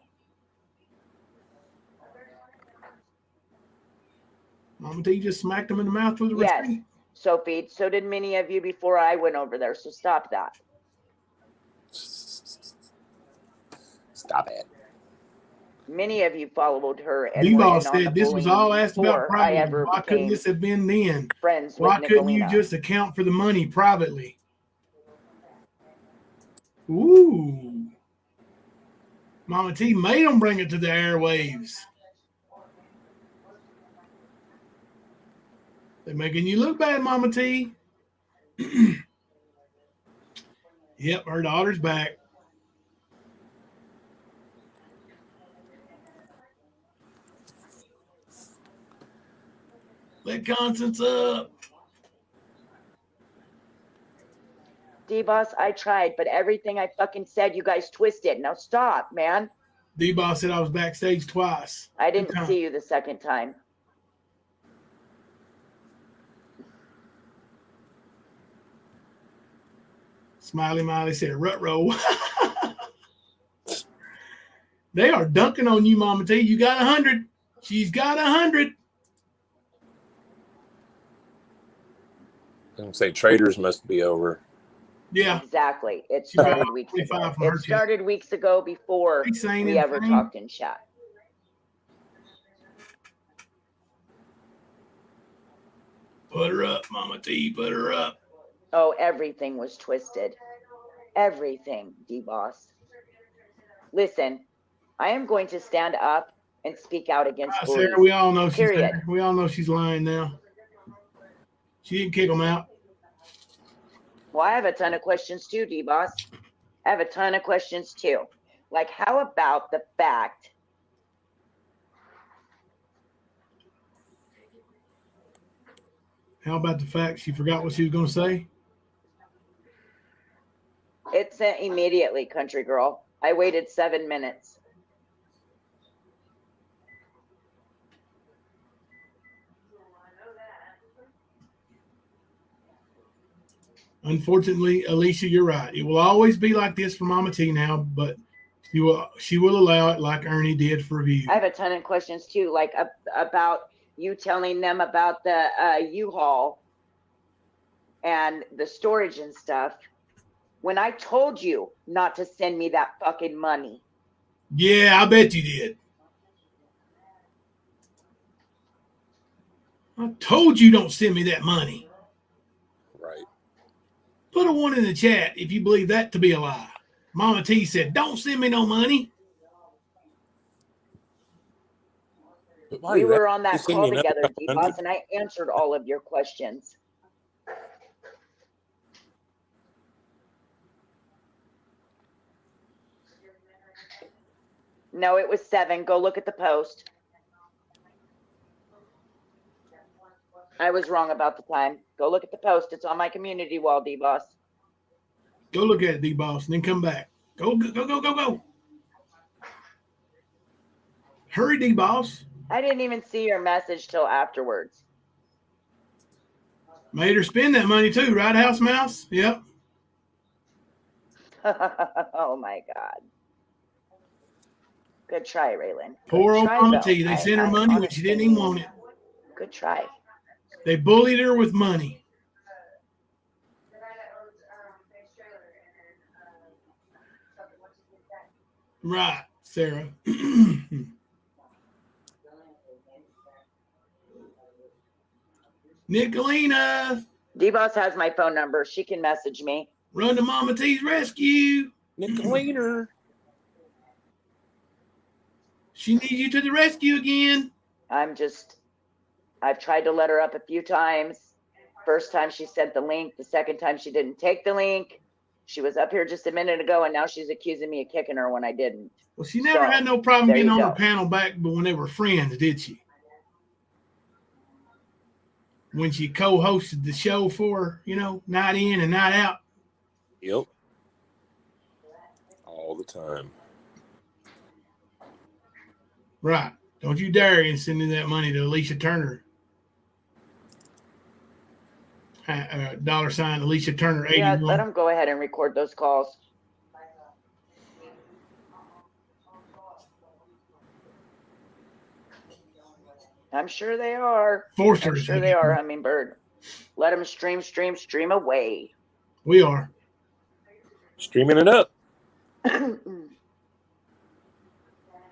[SPEAKER 4] Mama T just smacked him in the mouth with a
[SPEAKER 8] Yes,
[SPEAKER 4] receipt.
[SPEAKER 8] Sophie. So did many of you before I went over there. So stop that.
[SPEAKER 7] Stop it.
[SPEAKER 8] Many of you followed her. And
[SPEAKER 4] D-Boss said this was all asked about
[SPEAKER 8] privately.
[SPEAKER 4] privately. Why couldn't this have been then?
[SPEAKER 8] Friends
[SPEAKER 4] Why
[SPEAKER 8] with
[SPEAKER 4] couldn't you
[SPEAKER 8] Nicolina.
[SPEAKER 4] just account for the money privately? Ooh. Mama T made them bring it to the airwaves. They're making you look bad, Mama T. Yep, her daughter's back. Let Constance up.
[SPEAKER 8] D-Boss, I tried, but everything I fucking said, you guys twisted. Now stop, man.
[SPEAKER 4] D-Boss said I was backstage twice.
[SPEAKER 8] I didn't see you the second time.
[SPEAKER 4] Smiley Miley said, rut roll. They are dunking on you, Mama T. You got 100. She's got 100.
[SPEAKER 7] I'm say traders must be over.
[SPEAKER 4] Yeah.
[SPEAKER 8] Exactly. It started weeks ago. It started weeks ago before we ever talked in chat.
[SPEAKER 4] Put her up, Mama T. Put her up.
[SPEAKER 8] Oh, everything was twisted. Everything, D-Boss. Listen, I am going to stand up and speak out against bullies.
[SPEAKER 4] Sarah, we all know she's
[SPEAKER 8] period.
[SPEAKER 4] there. We all know she's lying now. She didn't kick them out.
[SPEAKER 8] Well, I have a ton of questions too, D-Boss. I have a ton of questions too. Like, how about the fact
[SPEAKER 4] How about the fact she forgot what she was going to say?
[SPEAKER 8] it sent immediately, country girl? I waited 7 minutes.
[SPEAKER 4] Unfortunately, Alicia, you're right. It will always be like this for Mama T now, but she will allow it like Ernie did for you.
[SPEAKER 8] I have a ton of questions too, like about you telling them about the U-Haul and the storage and stuff. When I told you not to send me that fucking money.
[SPEAKER 4] Yeah, I bet you did. I told you don't send me that money.
[SPEAKER 7] Right.
[SPEAKER 4] Put a 1 in the chat if you believe that to be a lie. Mama T said, don't send me no money.
[SPEAKER 8] We were on that call together,
[SPEAKER 7] $100?
[SPEAKER 8] D-Boss, and I answered all of your questions. No, it was 7. Go look at the post. I was wrong about the time. Go look at the post. It's on my community wall, D-Boss.
[SPEAKER 4] Go look at it, D-Boss, and then come back. Go. Hurry, D-Boss.
[SPEAKER 8] I didn't even see your message till afterwards.
[SPEAKER 4] Made her spend that money too, right, House Mouse? Yep.
[SPEAKER 8] Oh my God. Good try, Raylan.
[SPEAKER 4] Poor old Mama
[SPEAKER 8] though.
[SPEAKER 4] T. They sent her money when she didn't even want it.
[SPEAKER 8] Good try.
[SPEAKER 4] They bullied her with money. Right, Sarah. Nicolina.
[SPEAKER 8] D-Boss has my phone number. She can message me.
[SPEAKER 4] Run to Mama T's rescue.
[SPEAKER 7] Nicolina.
[SPEAKER 4] She needs you to the rescue again.
[SPEAKER 8] I've tried to let her up a few times. First time she sent the link. The second time she didn't take the link. She was up here just a minute ago, and now she's accusing me of kicking her when I didn't.
[SPEAKER 4] Well, she never had no problem getting on the panel back, but when they were friends, did she? When she co-hosted the show for, night in and night out.
[SPEAKER 7] Yep. All the time.
[SPEAKER 4] Right. Don't you dare in sending that money to Alicia Turner. $$ Alicia Turner 81.
[SPEAKER 8] Yeah, let them go ahead and record those calls. I'm sure they are.
[SPEAKER 4] Forcers.
[SPEAKER 8] I'm sure they are, Hummingbird. Let them stream away.
[SPEAKER 4] We are.
[SPEAKER 7] Streaming it up.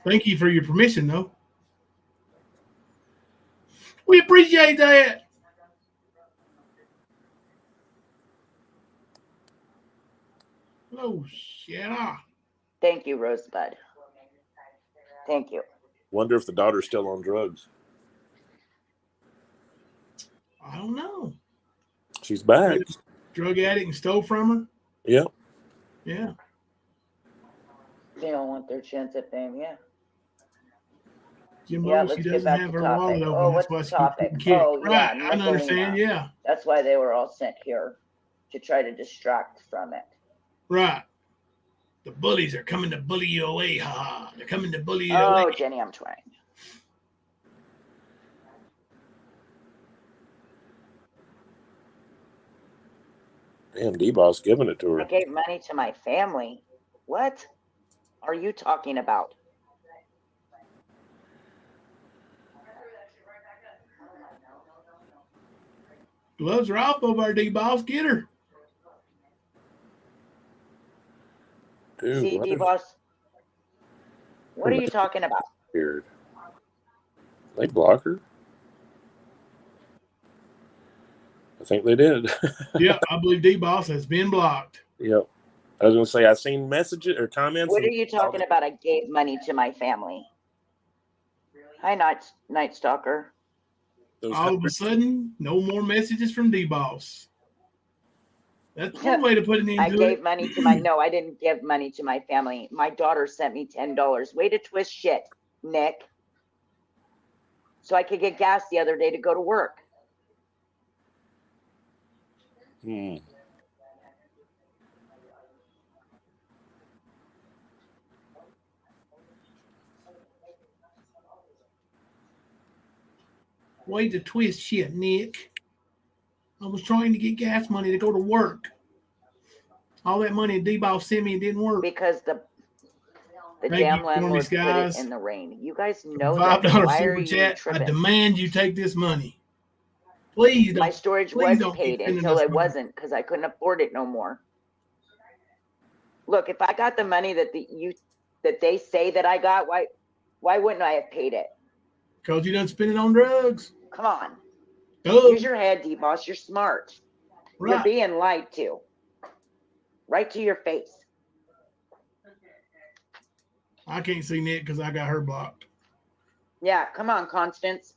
[SPEAKER 4] Thank you for your permission, though. We appreciate that. Oh, shit.
[SPEAKER 8] Thank you, Rosebud. Thank you.
[SPEAKER 7] Wonder if the daughter's still on drugs.
[SPEAKER 4] I don't know.
[SPEAKER 7] She's back.
[SPEAKER 4] Drug addict and stole from her?
[SPEAKER 7] Yep.
[SPEAKER 4] Yeah.
[SPEAKER 8] They don't want their chance at fame, yeah.
[SPEAKER 4] Jim
[SPEAKER 8] Yeah,
[SPEAKER 4] she
[SPEAKER 8] let's get
[SPEAKER 4] doesn't
[SPEAKER 8] back
[SPEAKER 4] have
[SPEAKER 8] to
[SPEAKER 4] her
[SPEAKER 8] topic.
[SPEAKER 4] wallet open.
[SPEAKER 8] Oh,
[SPEAKER 4] That's
[SPEAKER 8] what's
[SPEAKER 4] why
[SPEAKER 8] the topic?
[SPEAKER 4] She kicked.
[SPEAKER 8] Oh,
[SPEAKER 4] right.
[SPEAKER 8] yeah,
[SPEAKER 4] I understand.
[SPEAKER 8] Nicolina.
[SPEAKER 4] Yeah.
[SPEAKER 8] That's why they were all sent here, to try to distract from it.
[SPEAKER 4] Right. The bullies are coming to bully you away. Ha ha. They're coming to bully you away.
[SPEAKER 8] Oh, Jenny, I'm trying.
[SPEAKER 7] Damn, D-Boss giving it to her.
[SPEAKER 8] I gave money to my family. What are you talking about?
[SPEAKER 4] Gloves are off over our D-Boss. Get her.
[SPEAKER 7] Dude,
[SPEAKER 8] See, D-Boss? What are you talking about?
[SPEAKER 7] Weird. They block her? I think they did.
[SPEAKER 4] Yeah, I believe D-Boss has been blocked.
[SPEAKER 7] Yep. I was going to say, I've seen messages or comments.
[SPEAKER 8] What are you talking about? I gave money to my family. Hi, Night Stalker.
[SPEAKER 4] All of a sudden, no more messages from D-Boss. That's one way to put it into
[SPEAKER 8] I gave money to no, I didn't give money to my family. My daughter sent me $10. Way to twist shit, Nick. So I could get gas the other day to go to work.
[SPEAKER 4] Way to twist shit, Nick. I was trying to get gas money to go to work. All that money D-Ball sent me, it didn't work.
[SPEAKER 8] Because the
[SPEAKER 4] Thank
[SPEAKER 8] damn
[SPEAKER 4] you,
[SPEAKER 8] landlord
[SPEAKER 4] Stormy
[SPEAKER 8] put it
[SPEAKER 4] Skies.
[SPEAKER 8] in the rain. You guys know
[SPEAKER 4] $5
[SPEAKER 8] that. Why
[SPEAKER 4] super
[SPEAKER 8] are you
[SPEAKER 4] chat. I
[SPEAKER 8] tripping?
[SPEAKER 4] demand you take this money. Please don't.
[SPEAKER 8] My storage
[SPEAKER 4] Please
[SPEAKER 8] was
[SPEAKER 4] don't keep
[SPEAKER 8] paid
[SPEAKER 4] sending
[SPEAKER 8] until
[SPEAKER 4] us
[SPEAKER 8] it
[SPEAKER 4] money.
[SPEAKER 8] wasn't because I couldn't afford it no more. Look, if I got the money that they say that I got, why wouldn't I have paid it?
[SPEAKER 4] Because you done spend it on drugs.
[SPEAKER 8] Come on.
[SPEAKER 4] Oh,
[SPEAKER 8] Use your head, D-Boss. You're smart.
[SPEAKER 4] right.
[SPEAKER 8] You're being lied to. Right to your face.
[SPEAKER 4] I can't see Nick because I got her blocked.
[SPEAKER 8] Yeah, come on, Constance.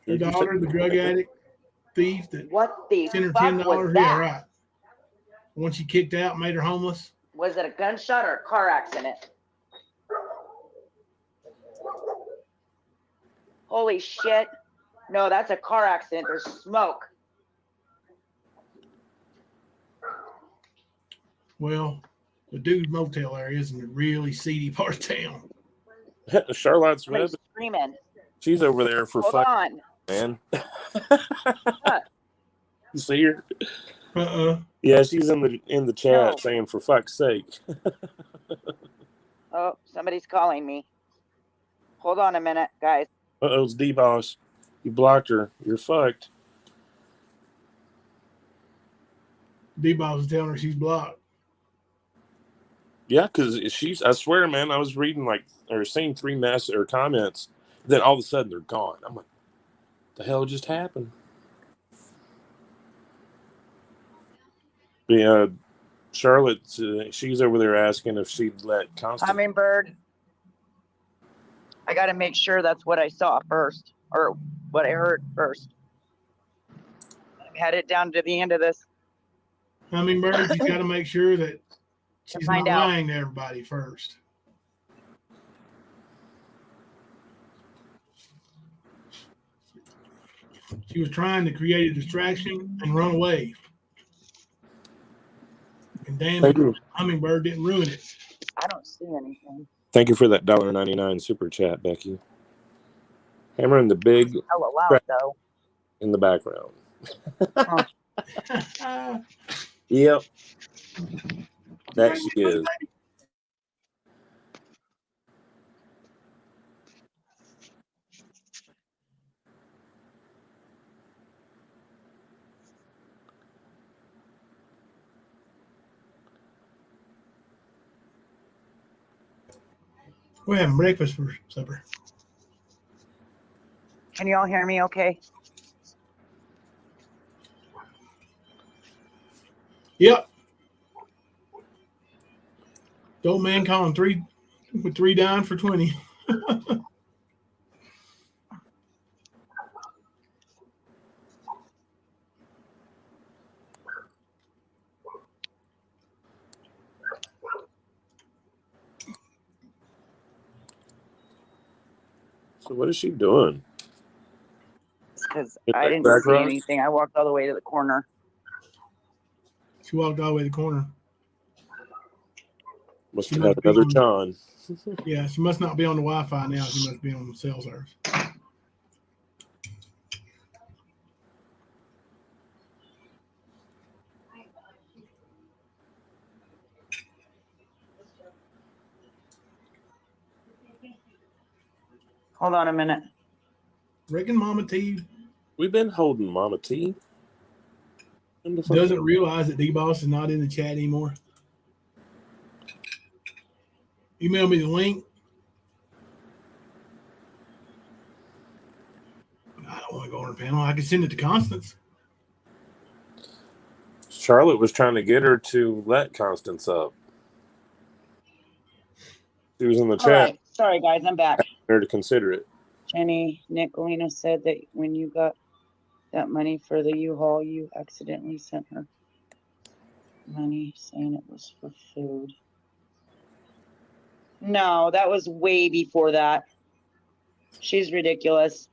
[SPEAKER 4] Her daughter, the drug addict, thief that
[SPEAKER 8] What the
[SPEAKER 4] sent her
[SPEAKER 8] fuck
[SPEAKER 4] $10.
[SPEAKER 8] was
[SPEAKER 4] Yeah,
[SPEAKER 8] that?
[SPEAKER 4] right. Once she kicked out, made her homeless.
[SPEAKER 8] Was it a gunshot or a car accident? Holy shit. No, that's a car accident. There's smoke.
[SPEAKER 4] Well, the dude motel area is in a really seedy part of town.
[SPEAKER 7] Charlotte's
[SPEAKER 8] Somebody's
[SPEAKER 7] Web.
[SPEAKER 8] screaming.
[SPEAKER 7] She's over there for
[SPEAKER 8] Hold
[SPEAKER 7] fuck,
[SPEAKER 8] on.
[SPEAKER 7] man.
[SPEAKER 8] What?
[SPEAKER 7] You see her?
[SPEAKER 4] Uh-uh.
[SPEAKER 7] Yeah, she's in the chat
[SPEAKER 8] No.
[SPEAKER 7] saying for fuck's sake.
[SPEAKER 8] Oh, somebody's calling me. Hold on a minute, guys.
[SPEAKER 7] Uh-oh, it's D-Boss. You blocked her. You're fucked.
[SPEAKER 4] D-Boss is telling her she's blocked.
[SPEAKER 7] Yeah, because I swear, man, I was reading seeing 3 comments, then all of a sudden they're gone. I'm like, the hell just happened? Yeah, Charlotte, she's over there asking if she'd let Constance.
[SPEAKER 8] Hummingbird. I got to make sure that's what I saw first, or what I heard first. I'm headed down to the end of this.
[SPEAKER 4] Hummingbird, you got to make sure that she's not
[SPEAKER 8] find out.
[SPEAKER 4] lying to everybody first. She was trying to create a distraction and run away. And damn it, Hummingbird didn't ruin it.
[SPEAKER 8] I don't see anything.
[SPEAKER 7] Thank you for that $1.99 super chat, Becky. Hammering the big
[SPEAKER 8] Hella loud, though.
[SPEAKER 7] in the background.
[SPEAKER 8] Huh.
[SPEAKER 7] Yep. That she is.
[SPEAKER 4] We're having breakfast for supper.
[SPEAKER 8] Can you all hear me okay?
[SPEAKER 4] Yep. The old man calling 3 down for 20.
[SPEAKER 7] So what is she doing?
[SPEAKER 8] Because
[SPEAKER 7] Is
[SPEAKER 8] I
[SPEAKER 7] that
[SPEAKER 8] didn't
[SPEAKER 7] back
[SPEAKER 8] see
[SPEAKER 7] row?
[SPEAKER 8] anything. I walked all the way to the corner.
[SPEAKER 4] She walked all the way to the corner.
[SPEAKER 7] Must
[SPEAKER 4] She
[SPEAKER 7] have
[SPEAKER 4] must
[SPEAKER 7] had
[SPEAKER 4] be
[SPEAKER 7] another
[SPEAKER 4] on-
[SPEAKER 7] John.
[SPEAKER 4] Yeah, she must not be on the Wi-Fi now. She must be on cell service.
[SPEAKER 8] Hold on a minute.
[SPEAKER 4] Reckon Mama T
[SPEAKER 7] We've been holding Mama T.
[SPEAKER 4] doesn't realize that D-Boss is not in the chat anymore. Email me the link. I don't want to go on her panel. I can send it to Constance.
[SPEAKER 7] Charlotte was trying to get her to let Constance up. She was in the
[SPEAKER 8] All
[SPEAKER 7] chat.
[SPEAKER 8] right. Sorry, guys. I'm back.
[SPEAKER 7] Her to consider it.
[SPEAKER 8] Jenny Nicolina said that when you got that money for the U-Haul, you accidentally sent her money saying it was for food. No, that was way before that. She's ridiculous.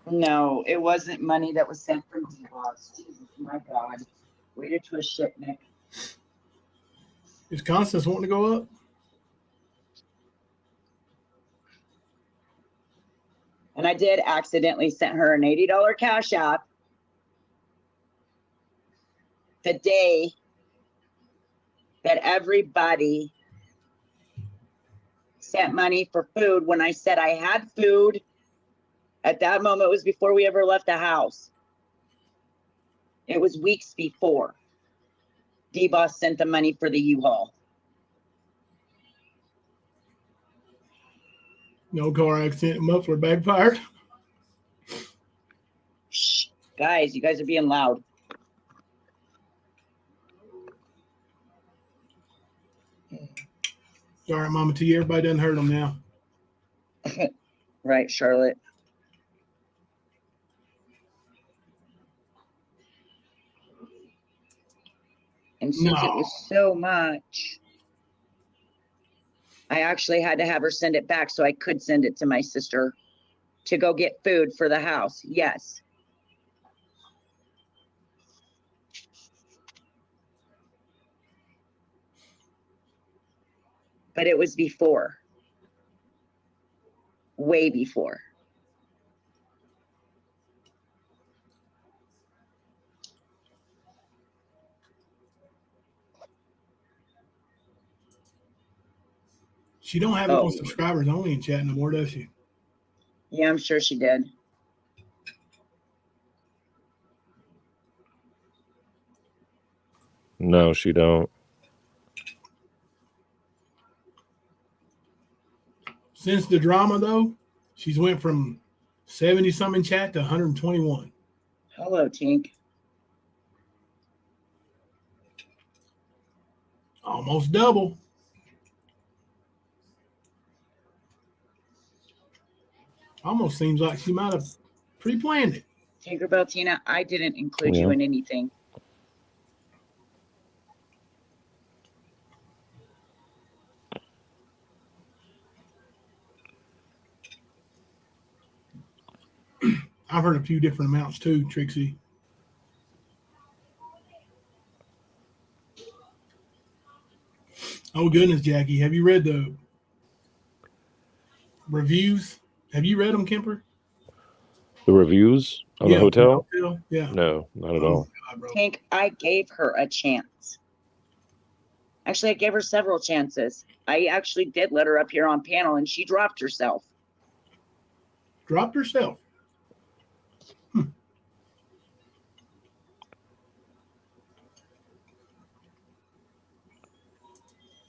[SPEAKER 8] No, it wasn't money that was sent from D-Box. Jesus, my God. Way to twist shit, Nick.
[SPEAKER 4] Is Constance wanting to go up?
[SPEAKER 8] And I did accidentally send her an $80 cash app the day that everybody sent money for food. When I said I had food, at that moment, it was before we ever left the house. It was weeks before. D-Boss sent the money for the U-Haul.
[SPEAKER 4] No car accident, muffler backfired.
[SPEAKER 8] Shh. Guys, you guys are being loud.
[SPEAKER 4] Sorry, Mama T. Everybody done heard them now.
[SPEAKER 8] Right, Charlotte. And since it was so much, I actually had to have her send it back so I could send it to my sister to go get food for the house. Yes. But it was before. Way before.
[SPEAKER 4] She don't have no subscribers only in chat no more, does she?
[SPEAKER 8] Yeah, I'm sure she did.
[SPEAKER 6] No, she don't.
[SPEAKER 4] Since the drama, though, she's went from 70-some in chat to 121.
[SPEAKER 8] Hello, Tink.
[SPEAKER 4] Almost double. Almost seems like she might have pre-planned it.
[SPEAKER 8] Tinkerbell Tina, I didn't include you in anything.
[SPEAKER 4] I've heard a few different amounts too, Trixie. Oh goodness, Jackie, have you read the reviews? Have you read them, Kemper?
[SPEAKER 6] The reviews on the hotel?
[SPEAKER 4] Yeah.
[SPEAKER 6] No, not at all.
[SPEAKER 8] Tink, I gave her a chance. Actually, I gave her several chances. I actually did let her up here on panel, and she dropped herself.
[SPEAKER 4] Dropped herself?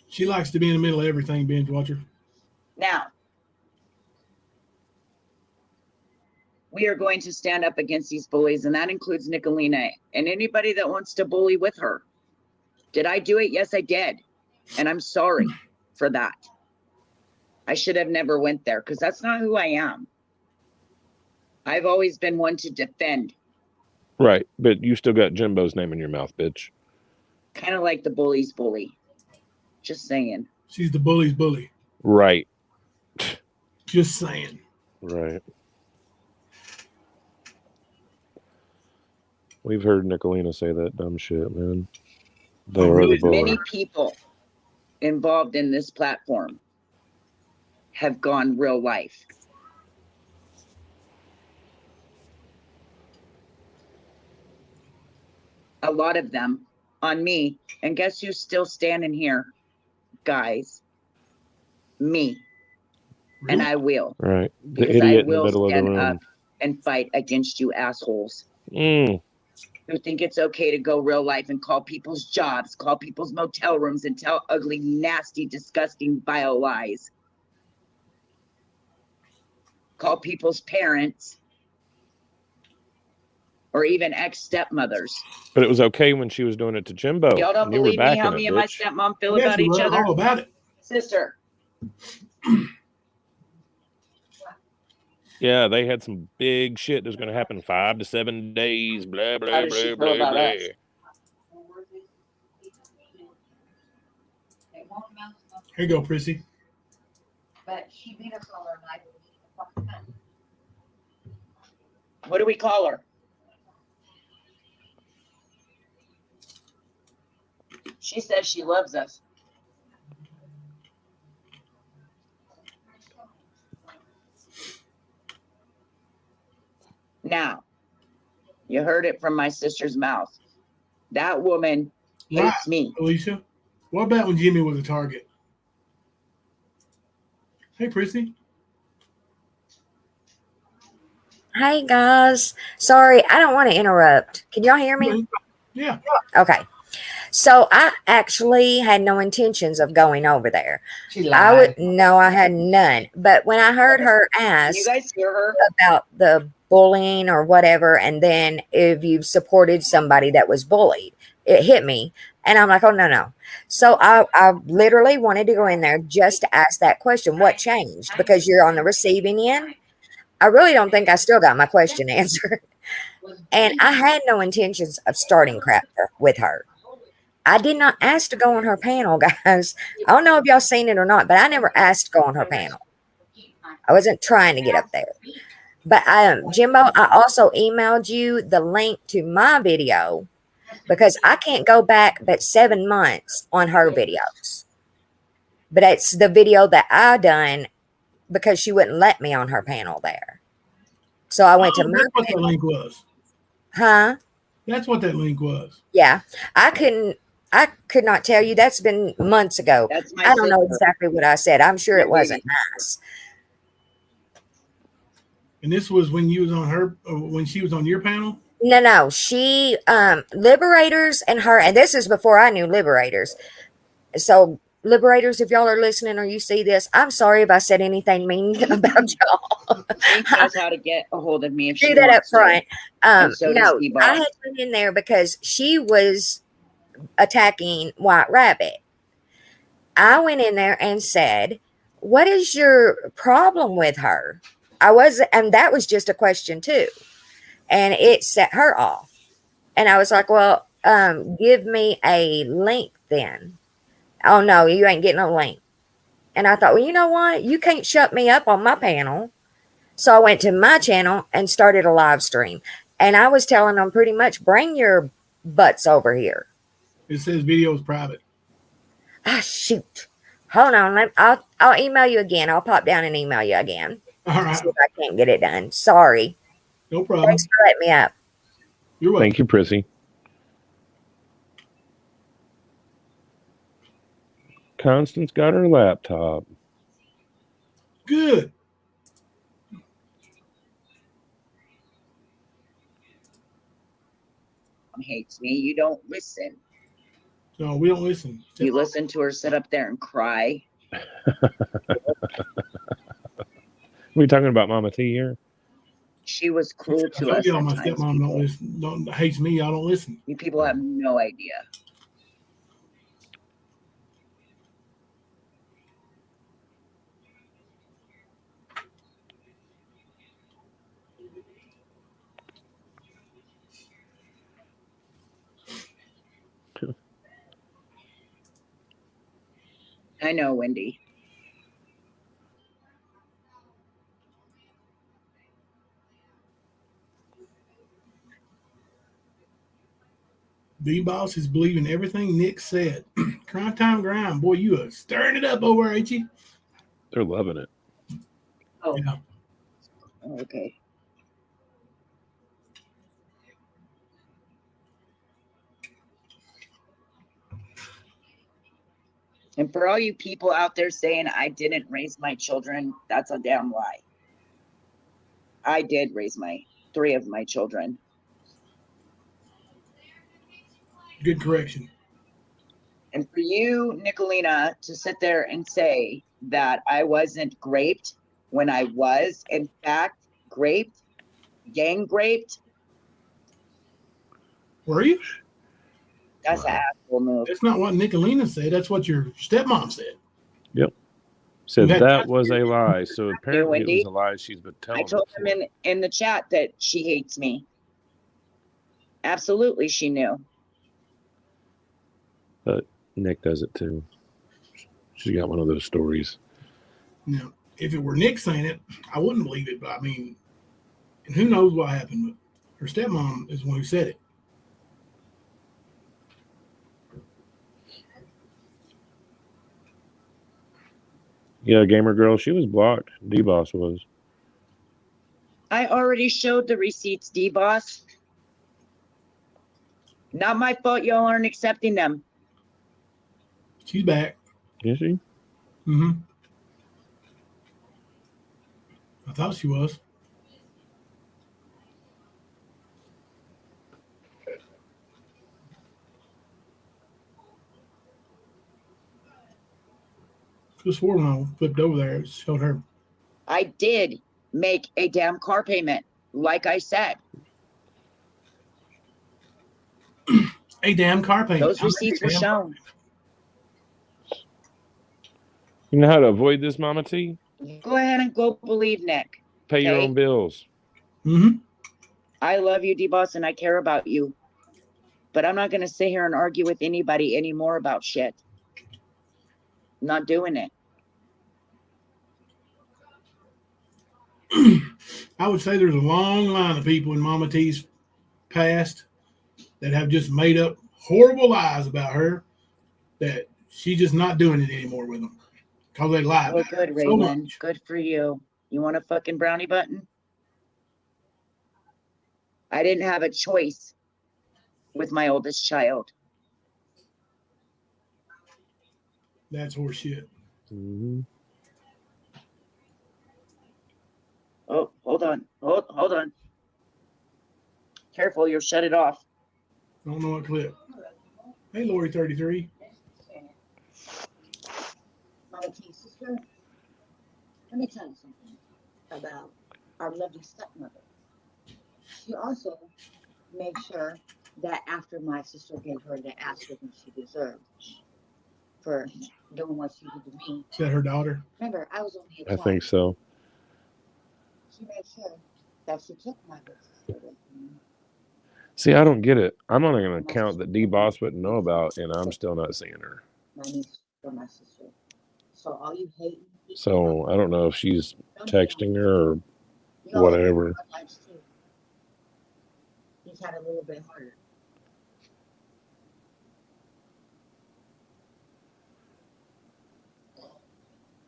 [SPEAKER 4] She likes to be in the middle of everything, binge watcher.
[SPEAKER 8] Now, we are going to stand up against these bullies, and that includes Nicolina and anybody that wants to bully with her. Did I do it? Yes, I did. And I'm sorry for that. I should have never went there because that's not who I am. I've always been one to defend.
[SPEAKER 6] Right, but you still got Jimbo's name in your mouth, bitch.
[SPEAKER 8] Kind of like the bully's bully. Just saying.
[SPEAKER 4] She's the bully's bully.
[SPEAKER 6] Right.
[SPEAKER 4] Just saying.
[SPEAKER 6] Right. We've heard Nicolina say that dumb shit, man.
[SPEAKER 8] Many people involved in this platform have gone real life. A lot of them on me. And guess who's still standing here? Guys. Me.
[SPEAKER 6] Really?
[SPEAKER 8] And I will.
[SPEAKER 6] Right. The
[SPEAKER 8] Because
[SPEAKER 6] idiot
[SPEAKER 8] I will
[SPEAKER 6] in the middle of the
[SPEAKER 8] stand
[SPEAKER 6] room.
[SPEAKER 8] up and fight against you assholes.
[SPEAKER 6] Who
[SPEAKER 8] think it's okay to go real life and call people's jobs, call people's motel rooms, and tell ugly, nasty, disgusting, vile lies. Call people's parents or even ex-stepmothers.
[SPEAKER 6] But it was okay when she was doing it to Jimbo.
[SPEAKER 8] Y'all don't believe me how me and my stepmom feel about each other?
[SPEAKER 4] All about it.
[SPEAKER 8] Sister.
[SPEAKER 6] Yeah, they had some big shit that was going to happen 5 to 7 days. Blah, blah,
[SPEAKER 8] How does she
[SPEAKER 6] blah,
[SPEAKER 8] feel
[SPEAKER 6] blah,
[SPEAKER 8] about
[SPEAKER 6] blah.
[SPEAKER 8] us?
[SPEAKER 4] Here you go, Prissy.
[SPEAKER 11] But she beat us all our life.
[SPEAKER 8] What do we call her? She says she loves us. Now, you heard it from my sister's mouth. That woman hates me.
[SPEAKER 4] Alicia, what about when Jimmy was a target? Hey, Prissy.
[SPEAKER 9] Hey guys, sorry, I don't want to interrupt. Can y'all hear me?
[SPEAKER 4] Yeah.
[SPEAKER 9] Okay. So I actually had no intentions of going over there. No, I had none. But when I heard her ask,
[SPEAKER 8] you guys hear her
[SPEAKER 9] about the bullying or whatever, and then if you've supported somebody that was bullied, it hit me, and I'm like, oh no. So I literally wanted to go in there just to ask that question: what changed? Because you're on the receiving end. I really don't think I still got my question answered. And I had no intentions of starting crap with her. I did not ask to go on her panel, guys. I don't know if y'all seen it or not, but I never asked to go on her panel. I wasn't trying to get up there. But Jimbo, I also emailed you the link to my video because I can't go back but 7 months on her videos. But it's the video that I done because she wouldn't let me on her panel there. So I went to my
[SPEAKER 4] That's what
[SPEAKER 9] panel.
[SPEAKER 4] that link was.
[SPEAKER 9] Huh?
[SPEAKER 4] That's what that link was.
[SPEAKER 9] Yeah. I could not tell you. That's been months ago. I don't know exactly what I said. I'm sure it wasn't nice.
[SPEAKER 4] And this was when you was on her, when she was on your panel?
[SPEAKER 9] No. She, Liberators and her, and this is before I knew Liberators. So, Liberators, if y'all are listening or you see this, I'm sorry if I said anything mean about y'all.
[SPEAKER 8] She knows how to get a hold of me if
[SPEAKER 9] Do
[SPEAKER 8] she
[SPEAKER 9] that up
[SPEAKER 8] wants to.
[SPEAKER 9] front.
[SPEAKER 8] So
[SPEAKER 9] No, I had been in there because she was attacking White Rabbit. I went in there and said, what is your problem with her? And that was just a question too. And it set her off. And I was like, well, give me a link then. Oh no, you ain't getting a link. And I thought, well, you know what? You can't shut me up on my panel. So I went to my channel and started a live stream. And I was telling them pretty much, bring your butts over here.
[SPEAKER 4] It says video is private.
[SPEAKER 9] Ah, shoot. Hold on. I'll email you again. I'll pop down and email you again.
[SPEAKER 4] All right.
[SPEAKER 9] See if I can't get it done. Sorry.
[SPEAKER 4] No problem.
[SPEAKER 9] Thanks for letting me up.
[SPEAKER 4] You're welcome.
[SPEAKER 6] Thank you, Prissy. Constance got her laptop.
[SPEAKER 4] Good.
[SPEAKER 8] Hates me. You don't listen.
[SPEAKER 4] No, we don't listen.
[SPEAKER 8] You listen to her sit up there and cry.
[SPEAKER 6] We talking about Mama T here?
[SPEAKER 8] She was cruel to us.
[SPEAKER 4] Y'all, my stepmom don't listen. Hates me. Y'all don't listen.
[SPEAKER 8] You people have no idea. I know, Wendy.
[SPEAKER 4] B-Boss is believing everything Nick said. Crime time grind. Boy, you are stirring it up over, ain't you?
[SPEAKER 6] They're loving it.
[SPEAKER 8] Oh.
[SPEAKER 4] Yeah.
[SPEAKER 8] Okay. And for all you people out there saying I didn't raise my children, that's a damn lie. I did raise 3 of my children.
[SPEAKER 4] Good correction.
[SPEAKER 8] And for you, Nicolina, to sit there and say that I wasn't raped when I was, in fact, raped, gang raped.
[SPEAKER 4] Were you?
[SPEAKER 8] That's an asshole move.
[SPEAKER 4] That's not what Nicolina said. That's what your stepmom said.
[SPEAKER 6] Yep. Said that was a lie. So apparently it was a lie she's been telling.
[SPEAKER 8] I told him in the chat that she hates me. Absolutely, she knew.
[SPEAKER 6] But Nick does it too. She's got one of those stories.
[SPEAKER 4] Now, if it were Nick saying it, I wouldn't believe it. But I mean, And who knows what happened, but her stepmom is the one who said it.
[SPEAKER 6] Yeah, gamer girl, she was blocked. D-Boss was.
[SPEAKER 8] I already showed the receipts, D-Boss. Not my fault y'all aren't accepting them.
[SPEAKER 4] She's back.
[SPEAKER 6] Is she?
[SPEAKER 4] Mm-hmm. I thought she was. Could have sworn when I flipped over there, it showed her.
[SPEAKER 8] I did make a damn car payment, like I said.
[SPEAKER 4] A damn car payment.
[SPEAKER 8] Those receipts were shown.
[SPEAKER 6] You know how to avoid this, Mama T?
[SPEAKER 8] Go ahead and go believe Nick.
[SPEAKER 6] Pay your
[SPEAKER 8] Okay.
[SPEAKER 6] own bills.
[SPEAKER 4] Mm-hmm.
[SPEAKER 8] I love you, D-Boss, and I care about you. But I'm not going to sit here and argue with anybody anymore about shit. I'm not doing it.
[SPEAKER 4] I would say there's a long line of people in Mama T's past that have just made up horrible lies about her that she's just not doing it anymore with them because they lied.
[SPEAKER 8] Well, good,
[SPEAKER 4] so
[SPEAKER 8] Raymond.
[SPEAKER 4] much.
[SPEAKER 8] Good for you. You want a fucking brownie button? I didn't have a choice with my oldest child.
[SPEAKER 4] That's horseshit.
[SPEAKER 6] Mm-hmm.
[SPEAKER 8] Oh, hold on. Hold on. Careful, you'll shut it off.
[SPEAKER 4] I don't know what clip. Hey, Lori 33.
[SPEAKER 11] Mama T's sister, let me tell you something about our lovely stepmother. She also made sure that after my sister gave her the aspirin she deserved for doing what she did to me.
[SPEAKER 4] Is that her daughter?
[SPEAKER 11] Remember, I was only a
[SPEAKER 6] I
[SPEAKER 11] child.
[SPEAKER 6] think so.
[SPEAKER 11] She made sure that she took my big sister away from me.
[SPEAKER 6] See, I don't get it. I'm on an account that D-Boss wouldn't know about, and I'm still not seeing her.
[SPEAKER 11] My niece for my sister. So all you hating people,
[SPEAKER 6] So I don't know if she's texting her or
[SPEAKER 11] you know,
[SPEAKER 6] whatever.
[SPEAKER 11] lives too. He's had a little bit harder.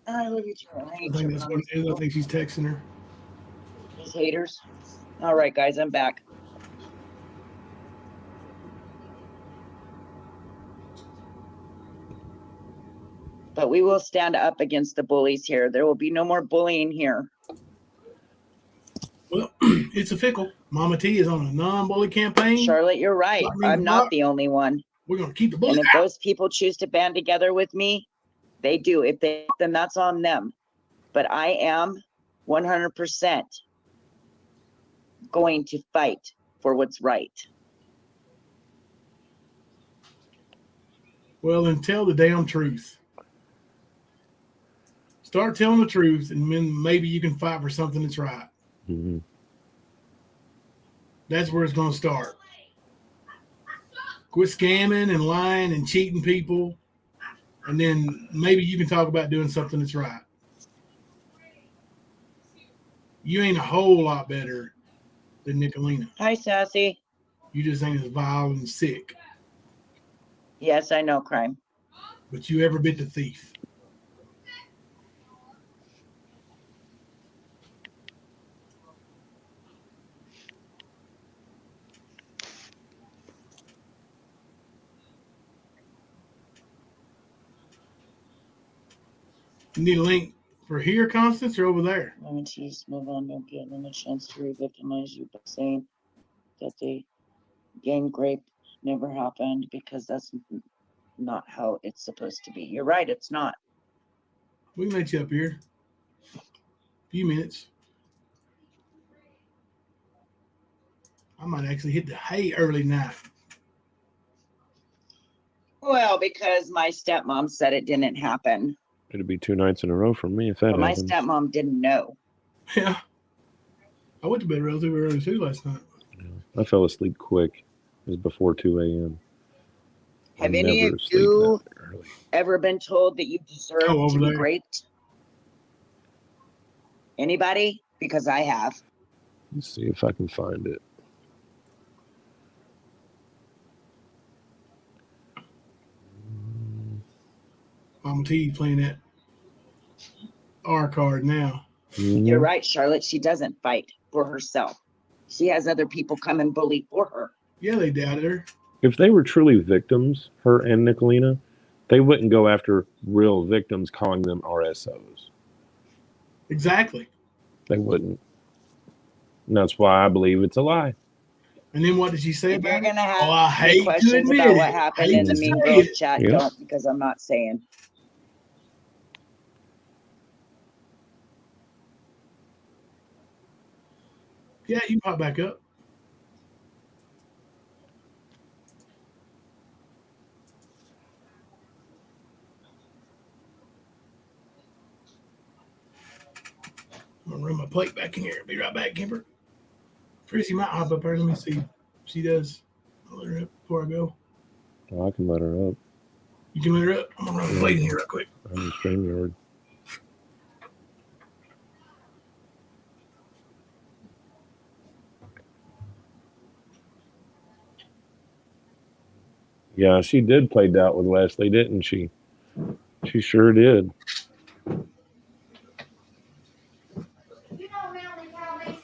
[SPEAKER 11] I love you too.
[SPEAKER 4] I think that's what it is. I think she's texting her.
[SPEAKER 8] These haters. All right, guys, I'm back. But we will stand up against the bullies here. There will be no more bullying here.
[SPEAKER 4] Well, it's a fickle. Mama T is on a non-bully campaign.
[SPEAKER 8] Charlotte, you're right. I'm not the only one.
[SPEAKER 4] We're going to keep the bullies
[SPEAKER 8] And if
[SPEAKER 4] out.
[SPEAKER 8] those people choose to band together with me, they do. If they, then that's on them. But I am 100% going to fight for what's right.
[SPEAKER 4] Well, then tell the damn truth. Start telling the truth, and then maybe you can fight for something that's right.
[SPEAKER 6] Mm-hmm.
[SPEAKER 4] That's where it's going to start. Quit scamming and lying and cheating people, and then maybe you can talk about doing something that's right. You ain't a whole lot better than Nicolina.
[SPEAKER 8] Hi, Sassy.
[SPEAKER 4] You just ain't as vile and sick.
[SPEAKER 8] Yes, I know crime.
[SPEAKER 4] But you ever bit the thief. You need a link for here, Constance, or over there?
[SPEAKER 8] Women choose to move on, don't give them a chance to re-victimize you by saying that the gang rape never happened, because that's not how it's supposed to be. You're right, it's not.
[SPEAKER 4] We can let you up here. A few minutes. I might actually hit the hay early night.
[SPEAKER 8] Well, because my stepmom said it didn't happen.
[SPEAKER 6] It'd be 2 nights in a row for me if that
[SPEAKER 8] But my
[SPEAKER 6] happens.
[SPEAKER 8] stepmom didn't know.
[SPEAKER 4] Yeah. I went to bed relatively early too last night.
[SPEAKER 6] I fell asleep quick. It was before 2 a.m.
[SPEAKER 8] Have any of you ever been told that you deserve
[SPEAKER 4] over
[SPEAKER 8] to be
[SPEAKER 4] there.
[SPEAKER 8] raped? Anybody? Because I have.
[SPEAKER 6] Let's see if I can find it.
[SPEAKER 4] Mama T playing that R card now.
[SPEAKER 8] You're right, Charlotte. She doesn't fight for herself. She has other people come and bully for her.
[SPEAKER 4] Yeah, they doubted her.
[SPEAKER 6] If they were truly victims, her and Nicolina, they wouldn't go after real victims calling them RSOs.
[SPEAKER 4] Exactly.
[SPEAKER 6] They wouldn't. And that's why I believe it's a lie.
[SPEAKER 4] And then what did she say
[SPEAKER 8] If you're
[SPEAKER 4] about it?
[SPEAKER 8] gonna have
[SPEAKER 4] I hate to
[SPEAKER 8] questions
[SPEAKER 4] admit
[SPEAKER 8] about what
[SPEAKER 4] it.
[SPEAKER 8] happened
[SPEAKER 4] Hate
[SPEAKER 8] in the
[SPEAKER 4] to
[SPEAKER 8] Mean
[SPEAKER 4] say
[SPEAKER 8] Girls
[SPEAKER 4] it.
[SPEAKER 8] chat,
[SPEAKER 6] Yeah.
[SPEAKER 8] don't, because I'm not saying.
[SPEAKER 4] Yeah, you pop back up. I'm gonna run my plate back in here. Be right back, Kimber. Tracy might hop up there. Let me see if she does. I'll let her up before I go.
[SPEAKER 6] Well, I can let her up.
[SPEAKER 4] You can let her up. I'm gonna run the plate in here real quick.
[SPEAKER 6] I'm in StreamYard. Yeah, she did play doubt with Leslie, didn't she? She sure did.
[SPEAKER 9] You know how they call me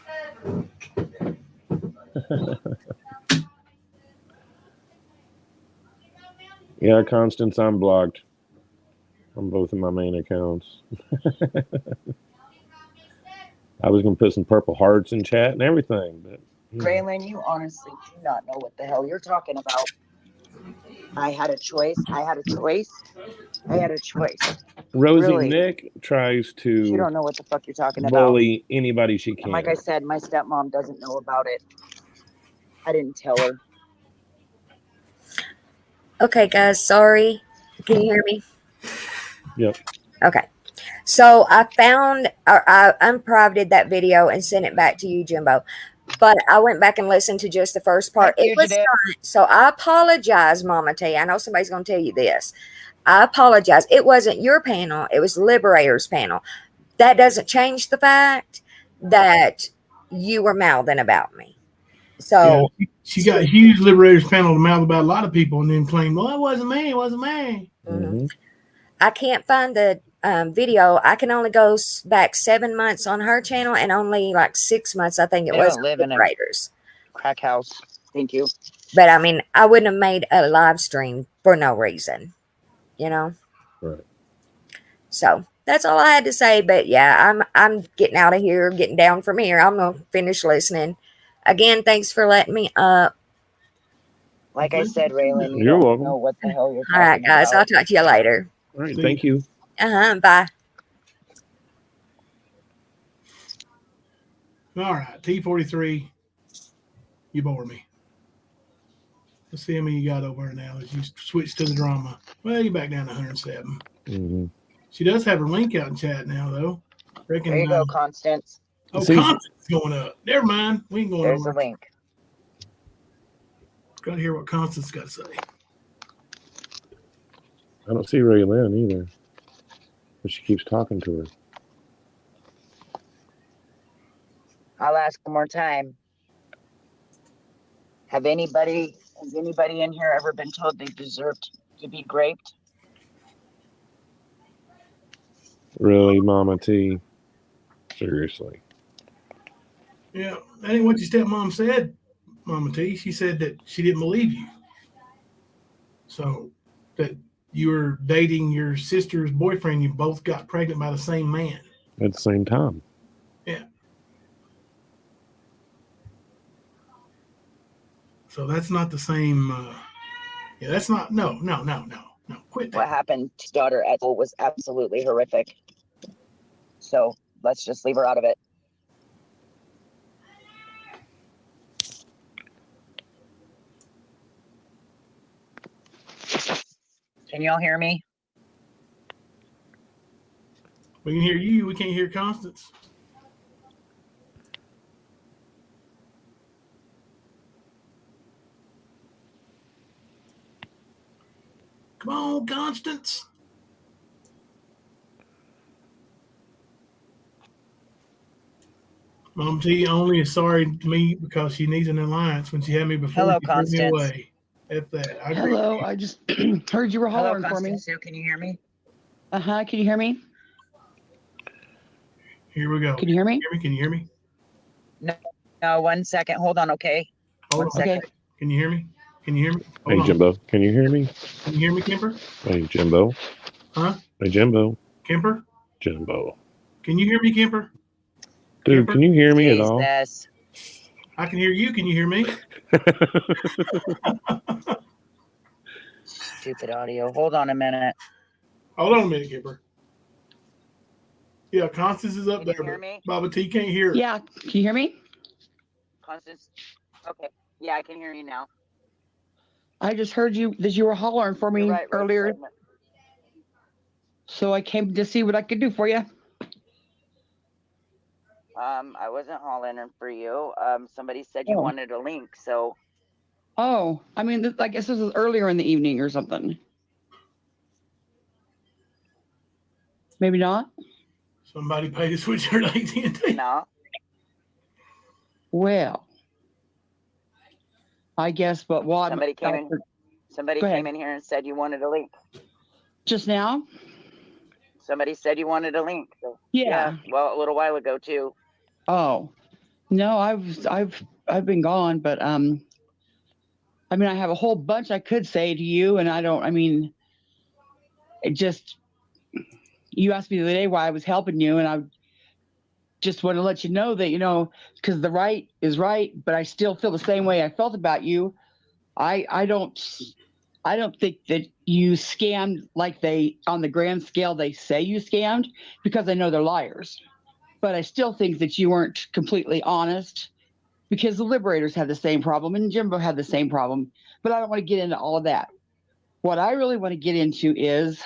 [SPEAKER 6] Yeah, Constance, I'm blocked on both of my main accounts. I was going to put some purple hearts in chat and everything, but
[SPEAKER 8] Raylan, you honestly do not know what the hell you're talking about. I had a choice.
[SPEAKER 6] Rosie,
[SPEAKER 8] Really.
[SPEAKER 6] Nick tries
[SPEAKER 8] You
[SPEAKER 6] to
[SPEAKER 8] don't know what the fuck you're talking about.
[SPEAKER 6] bully anybody she
[SPEAKER 8] And
[SPEAKER 6] can.
[SPEAKER 8] like I said, my stepmom doesn't know about it. I didn't tell her.
[SPEAKER 9] Okay, guys, sorry. Can you hear me?
[SPEAKER 6] Yep.
[SPEAKER 9] Okay. So I found, I unprivated that video and sent it back to you, Jimbo. But I went back and listened to just the first part. It was not. So I apologize, Mama T. I know somebody's going to tell you this. I apologize. It wasn't your panel. It was Liberator's panel. That doesn't change the fact that you were mouthing about me. So
[SPEAKER 4] yeah, she got a huge Liberators panel to mouth about a lot of people and then claim, well, it wasn't me. It wasn't me.
[SPEAKER 6] Mm-hmm.
[SPEAKER 9] I can't find the video. I can only go back 7 months on her channel and only like 6 months, I think it
[SPEAKER 8] They
[SPEAKER 9] was,
[SPEAKER 8] don't live in a
[SPEAKER 9] Liberators.
[SPEAKER 8] crack house. Thank you.
[SPEAKER 9] But I mean, I wouldn't have made a live stream for no reason, you know?
[SPEAKER 6] Right.
[SPEAKER 9] So that's all I had to say. But yeah, I'm getting out of here, getting down from here. I'm gonna finish listening. Again, thanks for letting me up.
[SPEAKER 8] Like I said, Raylan, you
[SPEAKER 6] You're
[SPEAKER 8] don't
[SPEAKER 6] welcome.
[SPEAKER 8] know what the hell you're talking
[SPEAKER 9] All right, guys.
[SPEAKER 8] about.
[SPEAKER 9] I'll talk to you later.
[SPEAKER 6] All right. Thank you.
[SPEAKER 9] Bye.
[SPEAKER 4] All right, T43, you bore me. Let's see how many you got over there now as you switch to the drama. Well, you're back down to 107.
[SPEAKER 6] Mm-hmm.
[SPEAKER 4] She does have her link out in chat now, though. Reckon,
[SPEAKER 8] There you go, Constance.
[SPEAKER 4] Oh,
[SPEAKER 6] See,
[SPEAKER 4] Constance going up. Never mind. We ain't going
[SPEAKER 8] There's
[SPEAKER 4] over.
[SPEAKER 8] a link.
[SPEAKER 4] Got to hear what Constance got to say.
[SPEAKER 6] I don't see Ray Lynn either, but she keeps talking to her.
[SPEAKER 8] I'll ask one more time. Has anybody in here ever been told they deserved to be raped?
[SPEAKER 6] Really, Mama T? Seriously.
[SPEAKER 4] Yeah, that ain't what your stepmom said, Mama T. She said that she didn't believe you. So that you were dating your sister's boyfriend, you both got pregnant by the same man.
[SPEAKER 6] At the same time.
[SPEAKER 4] Yeah. So that's not the same. Yeah, that's not. No. Quit that.
[SPEAKER 8] What happened to daughter at school was absolutely horrific. So let's just leave her out of it. Can y'all hear me?
[SPEAKER 4] We can hear you. We can't hear Constance. Come on, Constance. Mom T only is sorry to me because she needs an alliance. When she had me before,
[SPEAKER 12] Hello,
[SPEAKER 4] she threw me
[SPEAKER 12] Constance.
[SPEAKER 4] away. F that. I agree.
[SPEAKER 13] Hello, I just heard you were
[SPEAKER 12] Hello,
[SPEAKER 13] hollering for me.
[SPEAKER 12] Constance. Can you hear me?
[SPEAKER 13] Can you hear me?
[SPEAKER 4] Here we go.
[SPEAKER 13] Can you hear me?
[SPEAKER 4] Can you hear me?
[SPEAKER 12] No, 1 second. Hold on, okay?
[SPEAKER 4] Hold
[SPEAKER 12] One
[SPEAKER 4] on.
[SPEAKER 12] second.
[SPEAKER 13] Okay.
[SPEAKER 4] Can you hear me? Can you hear me?
[SPEAKER 6] Hey,
[SPEAKER 4] Hold on.
[SPEAKER 6] Jimbo, can you hear me?
[SPEAKER 4] Can you hear me, Kemper?
[SPEAKER 6] Hey, Jimbo.
[SPEAKER 4] Huh?
[SPEAKER 6] Hey, Jimbo.
[SPEAKER 4] Kemper?
[SPEAKER 6] Jimbo.
[SPEAKER 4] Can you hear me, Kemper?
[SPEAKER 6] Dude,
[SPEAKER 4] Kemper?
[SPEAKER 6] can you hear me at all?
[SPEAKER 12] Jesus.
[SPEAKER 4] I can hear you. Can you hear me?
[SPEAKER 12] Stupid audio. Hold on a minute.
[SPEAKER 4] Hold on a minute, Kemper. Yeah, Constance is up
[SPEAKER 8] Can
[SPEAKER 4] there,
[SPEAKER 8] you hear
[SPEAKER 4] but
[SPEAKER 8] me?
[SPEAKER 4] Baba T can't hear her.
[SPEAKER 13] Yeah, can you hear me?
[SPEAKER 8] Constance? Okay. Yeah, I can hear you now.
[SPEAKER 13] I just heard you that you were hollering for
[SPEAKER 8] You're
[SPEAKER 13] me
[SPEAKER 8] right, Rose.
[SPEAKER 13] earlier, so I came to see what I could do for you.
[SPEAKER 8] I wasn't hollering for you. Somebody said you
[SPEAKER 13] Oh.
[SPEAKER 8] wanted a link, so
[SPEAKER 13] Oh, I mean, I guess this was earlier in the evening or something. Maybe not.
[SPEAKER 4] Somebody paid to switch her to AT&T.
[SPEAKER 8] no.
[SPEAKER 13] Well, I guess, but what?
[SPEAKER 8] Somebody came in. Somebody
[SPEAKER 13] Go ahead.
[SPEAKER 8] came in here and said you wanted a link.
[SPEAKER 13] Just now?
[SPEAKER 8] Somebody said you wanted a link. So,
[SPEAKER 13] Yeah.
[SPEAKER 8] well, a little while ago too.
[SPEAKER 13] Oh, no, I've been gone, but I mean, I have a whole bunch I could say to you, and it just, you asked me the other day why I was helping you, and I just want to let you know that, because the right is right, but I still feel the same way I felt about you. I don't think that you scammed like on the grand scale they say you scammed, because I know they're liars. But I still think that you weren't completely honest, because the liberators had the same problem and Jimbo had the same problem. But I don't want to get into all of that. What I really want to get into is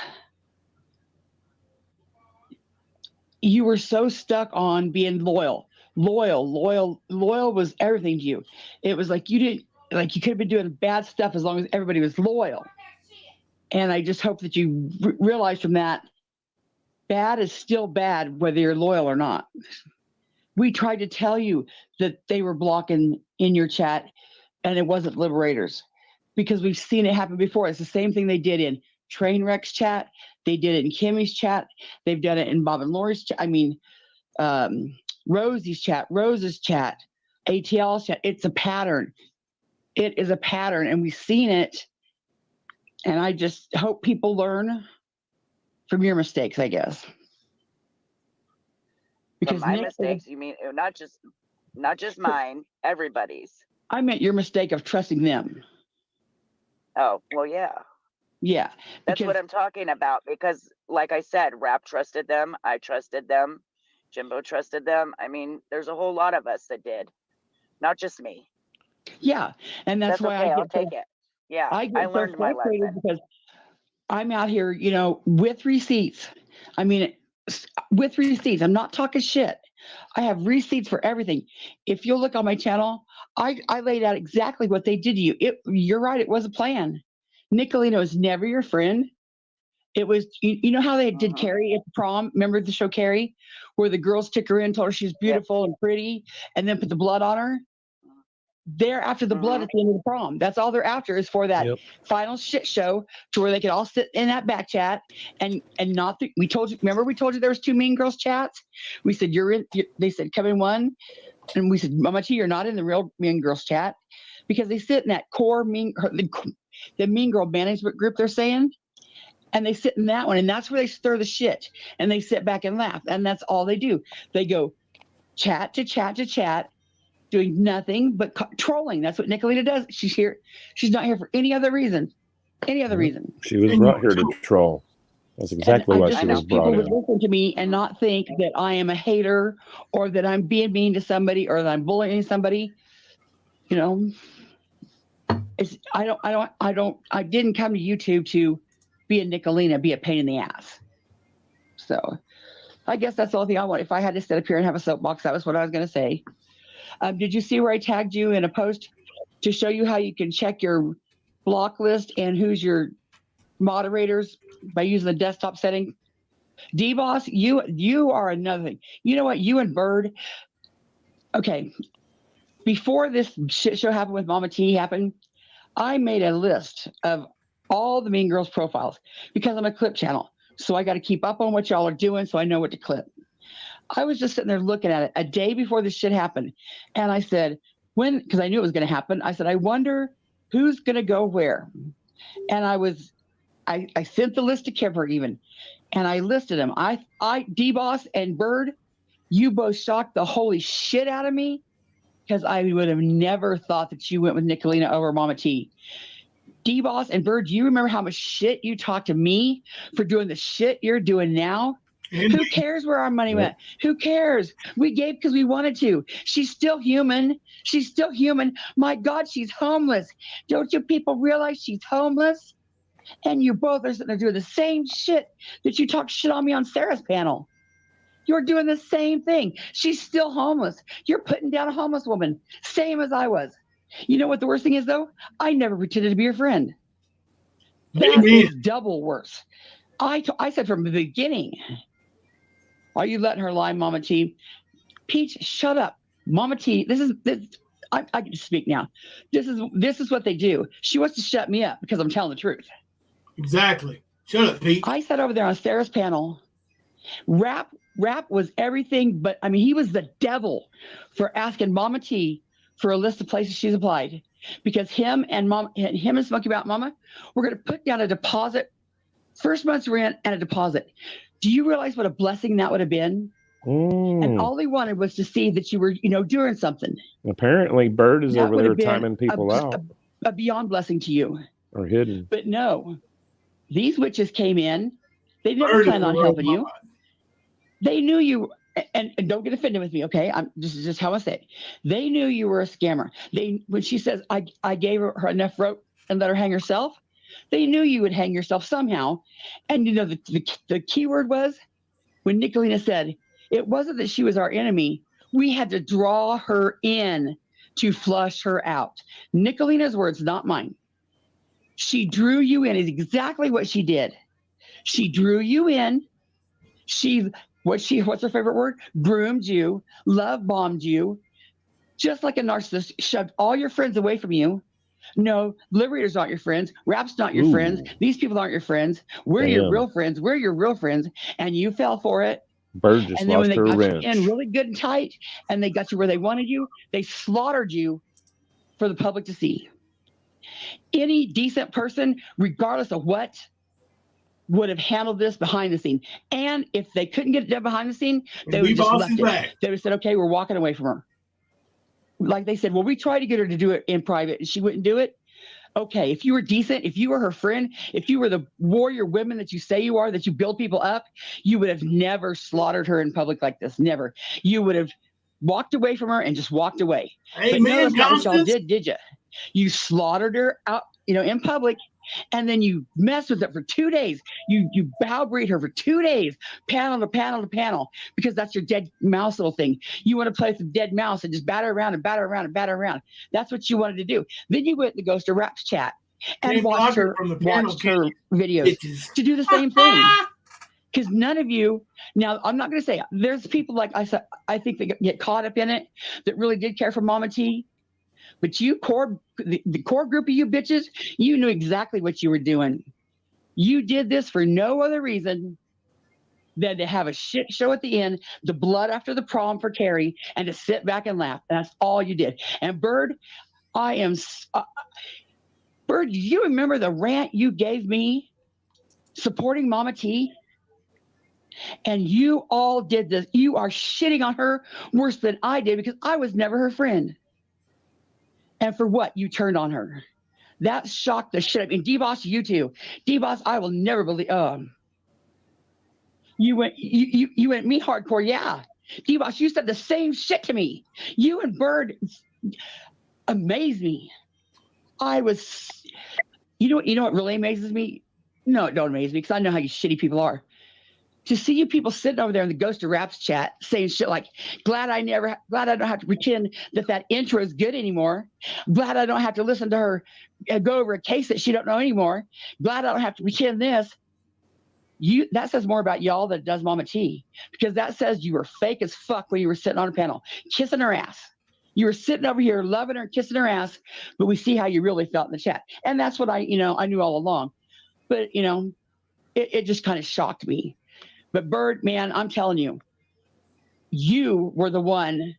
[SPEAKER 13] you were so stuck on being loyal. Loyal was everything to you. It was like you could have been doing bad stuff as long as everybody was loyal. And I just hope that you realize from that, bad is still bad, whether you're loyal or not. We tried to tell you that they were blocking in your chat, and it wasn't liberators, because we've seen it happen before. It's the same thing they did in Trainwreck's chat. They did it in Kimmy's chat. They've done it in Bob and Lori's chat. I mean, Rosie's chat, Rose's chat, ATL's chat. It's a pattern. It is a pattern, and we've seen it. And I just hope people learn from your mistakes, I guess.
[SPEAKER 8] Because my mistakes, you mean not just mine, everybody's.
[SPEAKER 13] I meant your mistake of trusting them.
[SPEAKER 8] Oh, well, yeah.
[SPEAKER 13] Yeah.
[SPEAKER 8] That's what I'm talking about, because like I said, Rap trusted them, I trusted them, Jimbo trusted them. I mean, there's a whole lot of us that did, not just me.
[SPEAKER 13] Yeah, and that's why
[SPEAKER 8] okay. I'll take it. Yeah, I learned my lesson.
[SPEAKER 13] Because I'm out here, with receipts. I mean, with receipts. I'm not talking shit. I have receipts for everything. If you'll look on my channel, I laid out exactly what they did to you. You're right. It was a plan. Nicolino is never your friend. It was, you know how they did Carrie at the prom? Remember the show Carrie, where the girls took her in, told her she's beautiful and pretty, and then put the blood on her? They're after the blood at the end of the prom. That's all they're after, is for that final shit show, to where they could all sit in that back chat and not. We told you. Remember, we told you there was 2 mean girls chats. We said they said come in one, and we said, Mama T, you're not in the real mean girls chat, because they sit in that core the mean girl management group. They're saying. And they sit in that one, and that's where they stir the shit, and they sit back and laugh, and that's all they do. They go chat to chat to chat, doing nothing but trolling. That's what Nicolina does. She's here. She's not here for any other reason.
[SPEAKER 6] She was brought here to troll. That's exactly why she was brought in.
[SPEAKER 13] People would listen to me and not think that I am a hater, or that I'm being mean to somebody, or that I'm bullying somebody. I didn't come to YouTube to be a Nicolina, be a pain in the ass. So I guess that's the only thing I want. If I had to sit up here and have a soapbox, that was what I was going to say. Did you see where I tagged you in a post to show you how you can check your block list and who's your moderators by using the desktop setting? D-Boss, you are another thing. You know what? You and Bird, Okay. Before this shit show happened with Mama T happened, I made a list of all the Mean Girls profiles because I'm a clip channel. So I got to keep up on what y'all are doing so I know what to clip. I was just sitting there looking at it a day before this shit happened. And I said, because I knew it was going to happen, I said, I wonder who's going to go where. And I sent the list to Kipper even, and I listed them. D-Boss and Bird, you both shocked the holy shit out of me because I would have never thought that you went with Nicolina over Mama T. D-Boss and Bird, do you remember how much shit you talked to me for doing the shit you're doing now? Who cares where our money went? Who cares? We gave because we wanted to. She's still human. She's still human. My God, she's homeless. Don't you people realize she's homeless? And you both are sitting there doing the same shit that you talked shit on me on Sarah's panel. You're doing the same thing. She's still homeless. You're putting down a homeless woman, same as I was. You know what the worst thing is, though? I never pretended to be your friend. That is double worse. I said from the beginning, are you letting her lie, Mama T? Peach, shut up. Mama T, I can speak now. This is what they do. She wants to shut me up because I'm telling the truth.
[SPEAKER 4] Exactly. Shut up, Pete.
[SPEAKER 13] I sat over there on Sarah's panel. Rap was everything, but I mean, he was the devil for asking Mama T for a list of places she's applied, because him and Smoky Mountain Mama were going to put down a deposit, first month's rent and a deposit. Do you realize what a blessing that would have been? And all he wanted was to see that you were, doing something.
[SPEAKER 6] Apparently, Bird is
[SPEAKER 13] That
[SPEAKER 6] over
[SPEAKER 13] would
[SPEAKER 6] there
[SPEAKER 13] have been
[SPEAKER 6] timing people out.
[SPEAKER 13] A beyond blessing to you.
[SPEAKER 6] Or hidden.
[SPEAKER 13] But no, these witches came in. They never planned on helping you. They knew you, and don't get offended with me, okay? This is just how I say it. They knew you were a scammer. When she says, I gave her enough rope and let her hang herself, they knew you would hang yourself somehow. And the key word was when Nicolina said, it wasn't that she was our enemy. We had to draw her in to flush her out. Nicolina's words, not mine. She drew you in, is exactly what she did. She drew you in. What's her favorite word? Groomed you, love bombed you, just like a narcissist, shoved all your friends away from you. No, liberators aren't your friends. Rap's not your friends. These people aren't your friends. We're your real friends. We're your real friends. And you fell for it.
[SPEAKER 6] Bird just
[SPEAKER 13] and then when
[SPEAKER 6] lost
[SPEAKER 13] they
[SPEAKER 6] her
[SPEAKER 13] got
[SPEAKER 6] wrench.
[SPEAKER 13] you in really good and tight, and they got you where they wanted you, they slaughtered you for the public to see. Any decent person, regardless of what, would have handled this behind the scene. And if they couldn't get it done behind the scene, they would have just left it. They would have said, okay, we're walking away from her. Like they said, well, we tried to get her to do it in private and she wouldn't do it. Okay, if you were decent, if you were her friend, if you were the warrior women that you say you are, that you build people up, you would have never slaughtered her in public like this. Never. You would have walked away from her and just walked away. But no, that's not what y'all did you? You slaughtered her out, in public, and then you messed with it for 2 days. You browbeat her for 2 days, panel to panel to panel, because that's your dead mouse little thing. You want to play with the dead mouse and just batter around and batter around and batter around. That's what you wanted to do. Then you went to the Ghost of Rap's chat and watched her videos to do the same thing. Because none of you, now I'm not going to say, there's people like I said, I think they get caught up in it that really did care for Mama T. But the core group of you bitches, you knew exactly what you were doing. You did this for no other reason than to have a shit show at the end, the blood after the prom for Carrie, and to sit back and laugh. And that's all you did. And Bird, Bird, do you remember the rant you gave me supporting Mama T? And you all did this. You are shitting on her worse than I did because I was never her friend. And for what? You turned on her. That shocked the shit out of me. And D-Boss, you too. D-Boss, I will never believe. You went me hardcore, yeah. D-Boss, you said the same shit to me. You and Bird amazed me. You know what really amazes me? No, it don't amaze me because I know how you shitty people are. To see you people sitting over there in the Ghost of Raps chat saying shit like, glad I don't have to pretend that intro is good anymore. Glad I don't have to listen to her go over a case that she don't know anymore. Glad I don't have to pretend this. that says more about y'all than it does Mama T, because that says you were fake as fuck when you were sitting on a panel kissing her ass. You were sitting over here loving her, kissing her ass, but we see how you really felt in the chat. And that's what I knew all along. But, it just kind of shocked me. But Bird, man, I'm telling you, you were the one.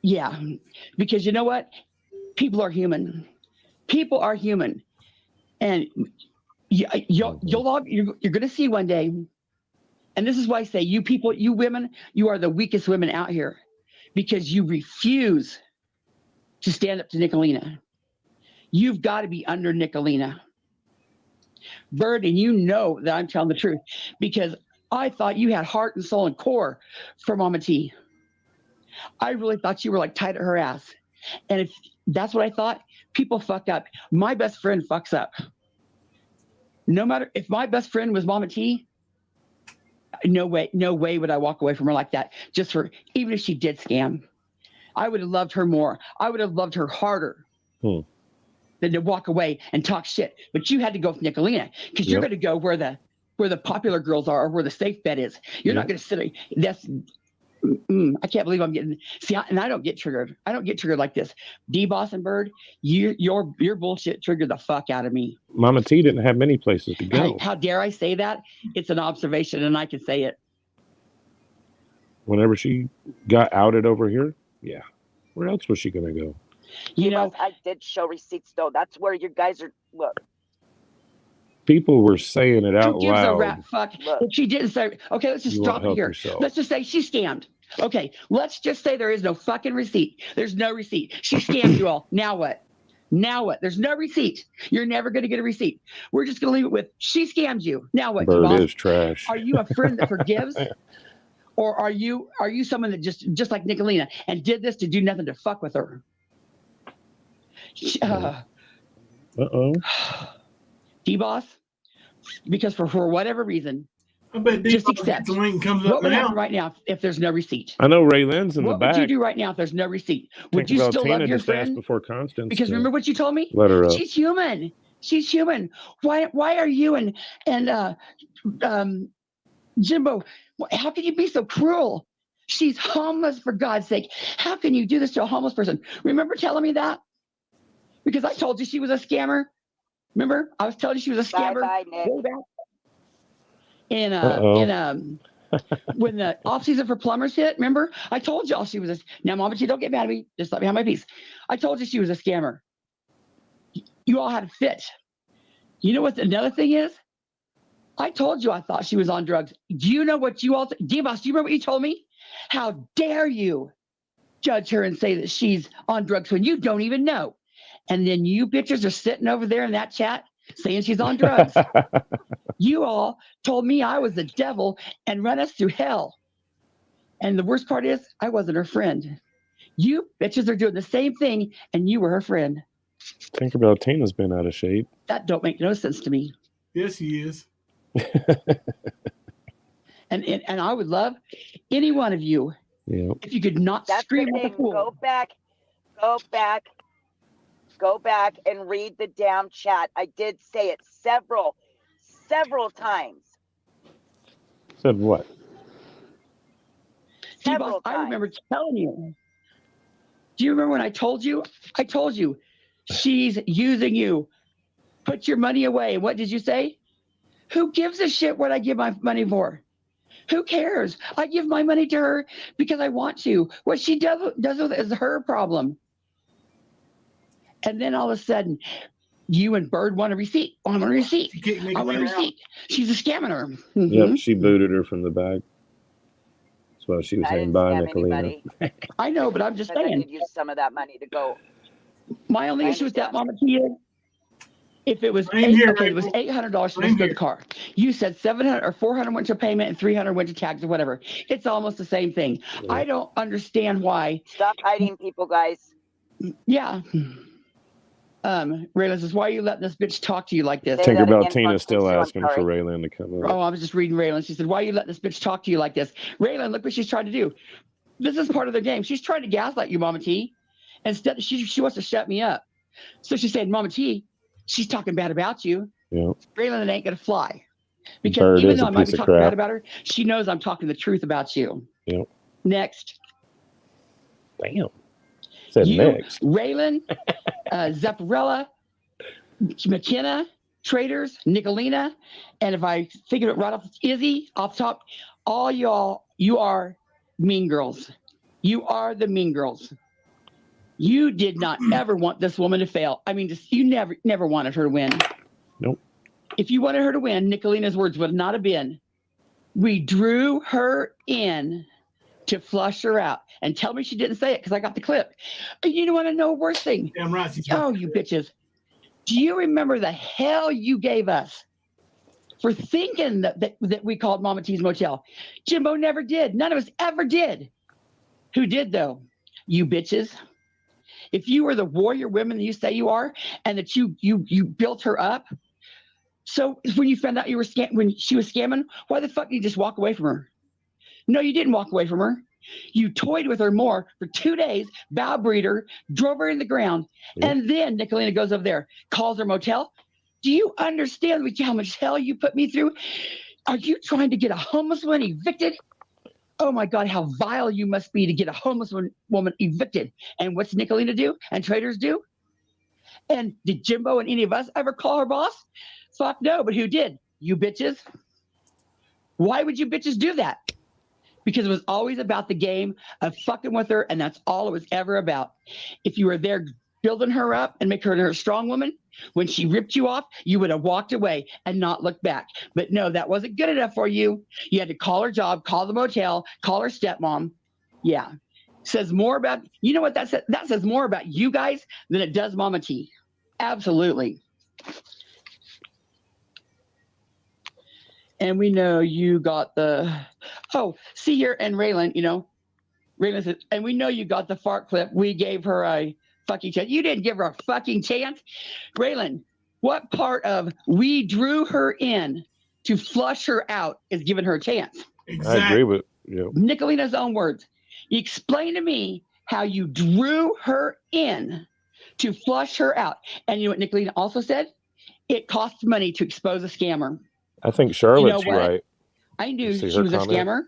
[SPEAKER 13] Yeah, because you know what? People are human. People are human. And you're going to see one day. And this is why I say you people, you women, you are the weakest women out here, because you refuse to stand up to Nicolina. You've got to be under Nicolina. Bird, and you know that I'm telling the truth, because I thought you had heart and soul and core for Mama T. I really thought you were like tight at her ass. And if that's what I thought, people fuck up. My best friend fucks up. No matter if my best friend was Mama T, no way would I walk away from her like that. Even if she did scam, I would have loved her more. I would have loved her harder than to walk away and talk shit. But you had to go with Nicolina, because you're going to go where the popular girls are, or where the safe bet is. You're not going to sit. I can't believe I'm getting. And I don't get triggered. I don't get triggered like this. D-Boss and Bird, your bullshit triggered the fuck out of me.
[SPEAKER 6] Mama T didn't have many places to go.
[SPEAKER 13] How dare I say that? It's an observation, and I can say it.
[SPEAKER 6] Whenever she got outed over here, yeah. Where else was she going to go?
[SPEAKER 8] I did show receipts, though. That's where you guys are. Look.
[SPEAKER 6] People were saying it out
[SPEAKER 13] Who gives
[SPEAKER 6] loud.
[SPEAKER 13] a rat fuck if she didn't say? Okay, let's just stop it here.
[SPEAKER 6] Yourself.
[SPEAKER 13] Let's just say she scammed. Okay, let's just say there is no fucking receipt. There's no receipt. She scammed you all. Now what? Now what? There's no receipt. You're never going to get a receipt. We're just going to leave it with she scammed you. Now what?
[SPEAKER 6] Bird is trash.
[SPEAKER 13] Are you a friend that forgives? Or are you someone that just like Nicolina and did this to do nothing to fuck with her? D-Boss, because for whatever reason,
[SPEAKER 4] I bet
[SPEAKER 13] just accept.
[SPEAKER 4] The link comes
[SPEAKER 13] what
[SPEAKER 4] up
[SPEAKER 13] would
[SPEAKER 4] now.
[SPEAKER 13] happen right now if there's no receipt?
[SPEAKER 6] I know Raylan's in the back.
[SPEAKER 13] What would you do right now if there's no receipt? Would you still love your friend?
[SPEAKER 6] Before Constance,
[SPEAKER 13] because remember what you told me?
[SPEAKER 6] Let her up.
[SPEAKER 13] She's human. She's human. Why are you and Jimbo? How can you be so cruel? She's homeless, for God's sake. How can you do this to a homeless person? Remember telling me that? Because I told you she was a scammer. Remember? I was telling you she was a scammer.
[SPEAKER 8] Bye, Nick.
[SPEAKER 13] When the off season for plumbers hit, remember? I told y'all she was now Mama T, don't get mad at me. Just let me have my piece. I told you she was a scammer. You all had a fit. You know what another thing is? I told you I thought she was on drugs. Do you know what you all D-Boss, do you remember what you told me? How dare you judge her and say that she's on drugs when you don't even know? And then you bitches are sitting over there in that chat saying she's on drugs. You all told me I was the devil and run us through hell. And the worst part is I wasn't her friend. You bitches are doing the same thing, and you were her friend.
[SPEAKER 6] Think about Tina's been out of shape.
[SPEAKER 13] That don't make no sense to me.
[SPEAKER 4] Yes, he is.
[SPEAKER 13] And I would love any one of you, if you could not scream at the fool.
[SPEAKER 8] Go back and read the damn chat. I did say it several times.
[SPEAKER 6] Said what?
[SPEAKER 13] D-Boss, I remember telling you. Do you remember when I told you? I told you, she's using you. Put your money away. And what did you say? Who gives a shit what I give my money for? Who cares? I give my money to her because I want to. What she does with it is her problem. And then all of a sudden, you and Bird want a receipt. I want a receipt. I want a receipt. She's a scamming her. Mm-hmm.
[SPEAKER 6] Yep, she booted her from the back. That's why she was saying bye, Nicolina.
[SPEAKER 13] I know, but I'm just saying.
[SPEAKER 8] I did use some of that money to go.
[SPEAKER 13] My only issue with that, Mama T, is if it was it was $800 to go to the car. You said $700 or $400 went to payment and $300 went to tax or whatever. It's almost the same thing. Yeah. I don't understand why.
[SPEAKER 8] Stop hiding people, guys.
[SPEAKER 13] Yeah. Raylan says, why are you letting this bitch talk to you like this?
[SPEAKER 6] Tinkerbell Tina's still asking for Raylan to come up.
[SPEAKER 13] Oh, I was just reading Raylan. She said, why are you letting this bitch talk to you like this? Raylan, look what she's trying to do. This is part of the game. She's trying to gaslight you, Mama T. Instead, she wants to shut me up. So she said, Mama T, she's talking bad about you.
[SPEAKER 6] Yeah.
[SPEAKER 13] Raylan, it ain't going to fly. Because
[SPEAKER 6] Bird
[SPEAKER 13] even
[SPEAKER 6] is
[SPEAKER 13] though
[SPEAKER 6] a
[SPEAKER 13] I might
[SPEAKER 6] piece
[SPEAKER 13] be
[SPEAKER 6] of
[SPEAKER 13] talking bad
[SPEAKER 6] crap.
[SPEAKER 13] about her, she knows I'm talking the truth about you.
[SPEAKER 6] Yep.
[SPEAKER 13] Next.
[SPEAKER 6] Damn. Said
[SPEAKER 13] You,
[SPEAKER 6] next.
[SPEAKER 13] Raylan, Zepparella, McKenna, Traders, Nicolina, and if I figure it right off, Izzy, off top, all y'all, you are mean girls. You are the mean girls. You did not ever want this woman to fail. I mean, you never wanted her to win.
[SPEAKER 6] Nope.
[SPEAKER 13] If you wanted her to win, Nicolina's words would not have been, we drew her in to flush her out. And tell me she didn't say it because I got the clip. You don't want to know worst thing.
[SPEAKER 4] Damn right.
[SPEAKER 13] Oh, you bitches. Do you remember the hell you gave us for thinking that we called Mama T's Motel? Jimbo never did. None of us ever did. Who did, though? You bitches. If you were the warrior women that you say you are, and that you built her up, so when you found out you were when she was scamming, why the fuck did you just walk away from her? No, you didn't walk away from her. You toyed with her more for 2 days, bow breeder, drove her in the ground, and then Nicolina goes over there, calls her motel. Do you understand how much hell you put me through? Are you trying to get a homeless woman evicted? Oh my God, how vile you must be to get a homeless woman evicted. And what's Nicolina do? And Traders do? And did Jimbo and any of us ever call her boss? Fuck no, but who did? You bitches. Why would you bitches do that? Because it was always about the game of fucking with her, and that's all it was ever about. If you were there building her up and make her a strong woman, when she ripped you off, you would have walked away and not looked back. But no, that wasn't good enough for you. You had to call her job, call the motel, call her stepmom. Yeah. Says more about, you know what that says? That says more about you guys than it does Mama T. Absolutely. And we know you got see here, and Raylan, Raylan said, and we know you got the fart clip. We gave her a fucking chance. You didn't give her a fucking chance. Raylan, what part of we drew her in to flush her out is giving her a chance?
[SPEAKER 4] Exactly.
[SPEAKER 6] I agree with
[SPEAKER 13] Nicolina's own words. Explain to me how you drew her in to flush her out. And you know what Nicolina also said? It costs money to expose a scammer.
[SPEAKER 6] I think Charlotte's right.
[SPEAKER 13] I knew
[SPEAKER 6] See
[SPEAKER 13] she
[SPEAKER 6] her
[SPEAKER 13] was a
[SPEAKER 6] comment?